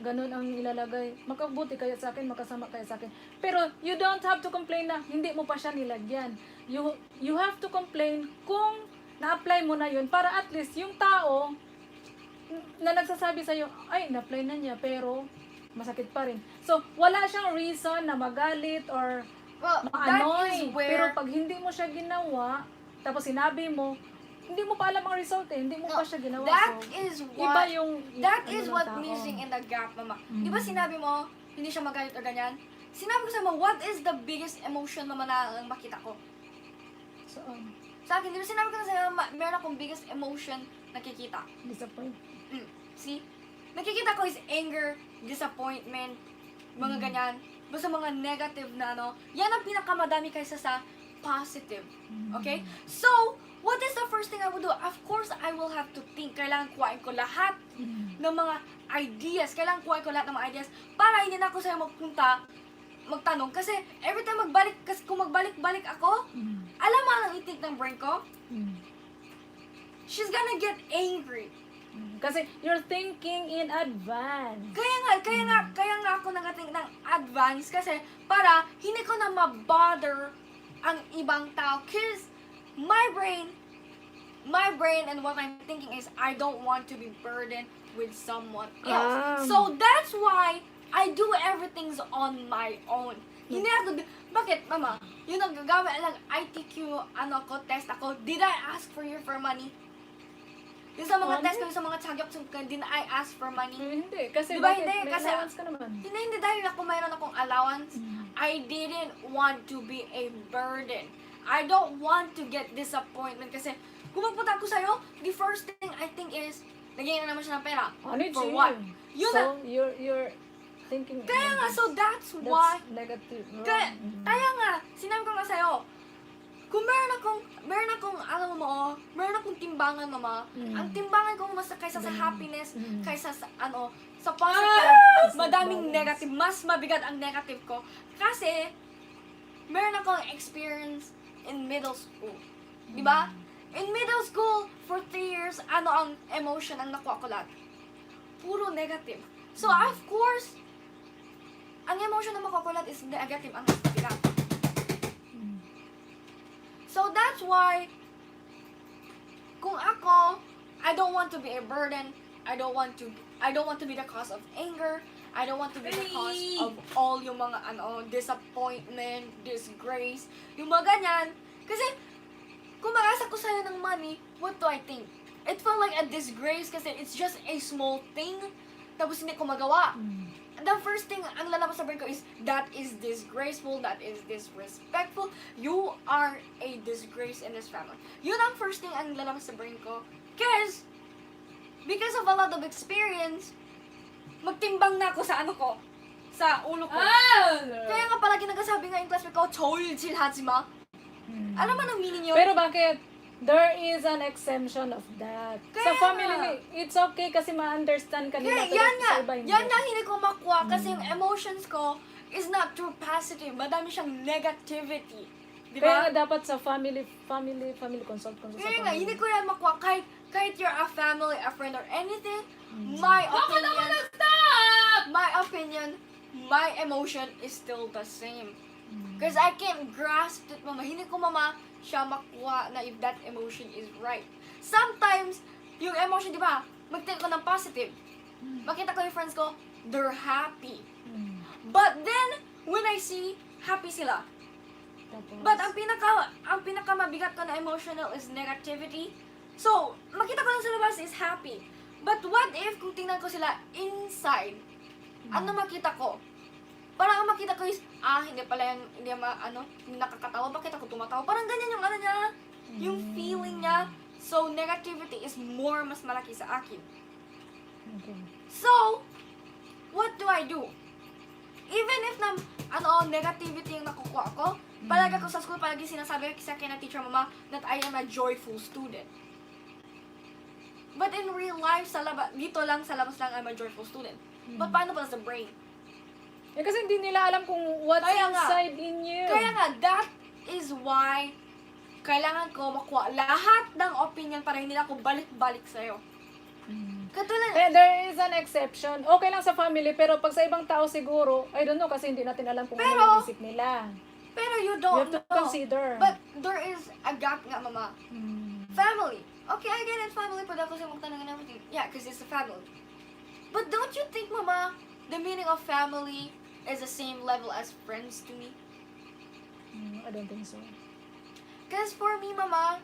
Speaker 1: ganun ang ilalagay. Makabuti kaya sa akin, makasama kaya sa akin. Pero you don't have to complain na hindi mo pa siya nilagyan. You have to complain kung na-apply mo na yun para at least yung tao na nagsasabi sa'yo, ay, na-apply na niya, pero masakit pa rin. So, wala siyang reason na magalit or
Speaker 2: Well, that
Speaker 1: ma-annoy.
Speaker 2: is where...
Speaker 1: Pero pag hindi mo siya ginawa, tapos sinabi mo, hindi mo pa alam ang result eh. Hindi mo pa siya ginawa.
Speaker 2: That
Speaker 1: So,
Speaker 2: is
Speaker 1: iba
Speaker 2: what...
Speaker 1: yung
Speaker 2: That
Speaker 1: ano
Speaker 2: is
Speaker 1: ng
Speaker 2: what
Speaker 1: tao.
Speaker 2: missing in the gap, mama.
Speaker 1: Mm.
Speaker 2: Di ba sinabi mo, hindi siya magalit o ganyan? Sinabi ko sa'yo, what is the biggest emotion, mama, na makita ko?
Speaker 1: So,
Speaker 2: Sa akin, di ba sinabi ko na sa'yo, meron akong biggest emotion nakikita.
Speaker 1: disappoint.
Speaker 2: See? Nakikita ko is anger, disappointment, mga ganyan. Basta mga negative na ano. Yan ang pinakamadami kaysa sa positive. Okay? So, what is the first thing I would do? Of course, I will have to think. Kailangan kuhain ko lahat ng mga ideas. Kailangan kuhain ko lahat ng mga ideas para hindi na ako sa'yo magtanong. Kasi every time kung magbalik-balik ako, alam mo ang itik ng brain ko? She's gonna get angry.
Speaker 1: Kasi you're thinking in advance.
Speaker 2: Kaya nga ako nagating ng advance kasi para hindi ko na ma-bother ang ibang tao. Cause my brain and what I'm thinking is I don't want to be burdened with someone else. So that's why I do everything's on my own. Hindi ako, bakit mama? Yung nagagamit lang ITQ, test ako, did I ask for money? Yung sa mga test ko, yung sa mga tsagyok, did I ask for money?
Speaker 1: Hindi. Kasi
Speaker 2: Diba,
Speaker 1: bakit?
Speaker 2: hindi?
Speaker 1: May
Speaker 2: Kasi-
Speaker 1: allowance ka naman.
Speaker 2: Hindi dahil mayroon akong allowance. I didn't want to be a burden. I don't want to get disappointment kasi kung magpunta ako sa'yo, the first thing I think is, naging na naman siya ng pera.
Speaker 1: Ano
Speaker 2: For
Speaker 1: yun?
Speaker 2: what? Yun
Speaker 1: So, you're thinking
Speaker 2: Kaya nga, so that's
Speaker 1: that's
Speaker 2: why,
Speaker 1: negative.
Speaker 2: kaya nga, sinabi ko nga sa'yo, kung meron akong timbangan, mama, ang timbangan ko mas kaysa sa happiness, kaysa sa, sa positive, madaming negative, mas mabigat ang negative ko. Kasi, meron akong experience in middle school. Di ba? In middle school, for 3 years, ang emotion ang nakuha ko lahat? Puro negative. So, of course, ang emotion na makuha ko lahat is negative ang bigat. So that's why, kung ako, I don't want to be a burden. I don't want to be the cause of anger. I don't want to be the cause of all yung mga disappointment, disgrace, yung mga ganyan. Kasi, kung mag-asa ko sa'yo ng money, what do I think? It felt like a disgrace kasi it's just a small thing. Tapos hindi ko magawa. The first thing ang lalabas sa brain ko is, that is disgraceful, that is disrespectful, you are a disgrace in this family. Yun ang first thing ang lalabas sa brain ko. Because of a lot of experience, magtimbang na ako sa sa ulo ko. Kaya nga palagi nagsasabi nga yung classmate ko, 조일질 하지 마. Alam mo ang meaning yun?
Speaker 1: Pero bakit? There is an exemption of that. Sa
Speaker 2: Kaya
Speaker 1: family,
Speaker 2: nga.
Speaker 1: it's okay kasi ma-understand ka nila.
Speaker 2: Kaya
Speaker 1: pero
Speaker 2: yan nga,
Speaker 1: sa iba hindi.
Speaker 2: yan nga hindi ko makuha kasi yung emotions ko is not true positive. Madami siyang negativity. Di
Speaker 1: Kaya
Speaker 2: ba?
Speaker 1: nga dapat sa family consult sa
Speaker 2: Kaya nga,
Speaker 1: family.
Speaker 2: hindi ko yan makuha. Kahit you're a family, a friend, or anything, my opinion, my emotion is still the same. Because I can't grasp it, mama. Hindi ko, mama, siya makuha na if that emotion is right. Sometimes, yung emotion, di ba, mag-take ko ng positive. Makita ko yung friends ko, they're happy. But then, when I see, happy sila.
Speaker 1: Tapos,
Speaker 2: But ang pinaka mabigat ko na emotional is negativity. So, makita ko lang sa labas is happy. But what if kung tingnan ko sila inside, ano makita ko? Parang ang makita ko is, hindi pala yung, hindi nakakatawa, bakit ako tumatawa? Parang ganyan yung niya, yung feeling niya. So, negativity is mas malaki sa akin.
Speaker 1: okay.
Speaker 2: So, what do I do? Even if negativity yung nakukuha ko, palagi ako sa school, palagi sinasabi sa akin ng teacher mama that I am a joyful student. But in real life, dito lang, sa labas lang, I'm a joyful student. But paano pala sa brain?
Speaker 1: Eh, kasi hindi nila alam kung what's
Speaker 2: Kaya nga.
Speaker 1: inside in you.
Speaker 2: Kaya nga, that is why kailangan ko makuha lahat ng opinion para hindi na ako balik-balik sa'yo. Katulad,
Speaker 1: There is an exception. Okay lang sa family, pero pag sa ibang tao siguro, I don't know, kasi hindi natin alam kung ano
Speaker 2: Pero-
Speaker 1: yung isip nila.
Speaker 2: pero you
Speaker 1: You
Speaker 2: don't
Speaker 1: have to
Speaker 2: know.
Speaker 1: consider.
Speaker 2: But there is a gap nga, mama.
Speaker 1: Mm.
Speaker 2: Family. Okay, I get it, family, pwede ako sa magtanong and everything. Yeah, because it's a family. But don't you think, mama, the meaning of family is the same level as friends to me?
Speaker 1: I don't think so.
Speaker 2: Because for me, mama,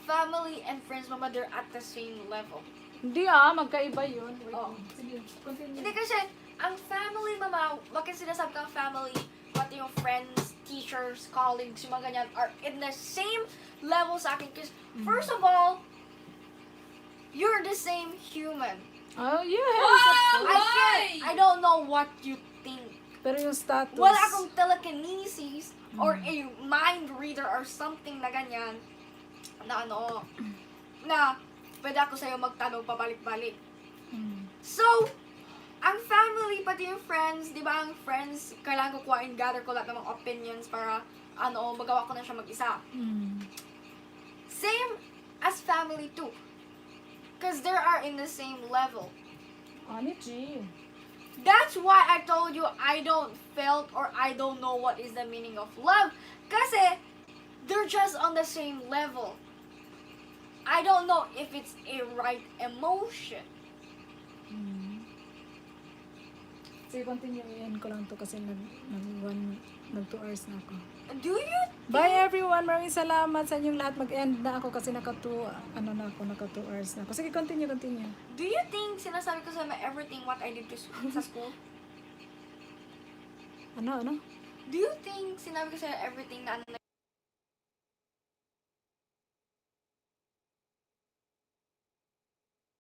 Speaker 2: family and friends, mama, they're at the same level.
Speaker 1: Hindi magkaiba yun. Wait,
Speaker 2: Oh.
Speaker 1: sige, continue.
Speaker 2: Hindi kasi, ang family, mama, bakit sinasabi kang family, pati yung friends, teachers, colleagues, yung mga ganyan, are in the same level sa akin. Because, first of all, you're the same human.
Speaker 1: Oh, yes.
Speaker 2: I don't know what you think.
Speaker 1: Pero yung status.
Speaker 2: Wala akong telekinesis or a mind reader or something na ganyan na na pwede ako sa'yo magtanong pabalik-balik.
Speaker 1: Mm.
Speaker 2: So, ang family, pati yung friends, di ba ang friends, kailangan ko kuhain, gather ko lahat ng mga opinions para, magawa ko na siya mag-isa.
Speaker 1: Mm.
Speaker 2: Same as family too. Because they are in the same level.
Speaker 1: Ani, G.
Speaker 2: That's why I told you I don't felt or I don't know what is the meaning of love. Kasi, they're just on the same level. I don't know if it's a right emotion.
Speaker 1: Mm. Sige, continue. Iyan ko lang to kasi nag 2 hours na ako.
Speaker 2: Do you?
Speaker 1: Bye everyone. Maraming salamat sa inyong lahat. Mag-end na ako kasi naka 2 hours na ako. Sige, continue.
Speaker 2: Do you think sinasabi ko sa everything what I did to sa school?
Speaker 1: Ano?
Speaker 2: Do you think sinabi ko sa everything na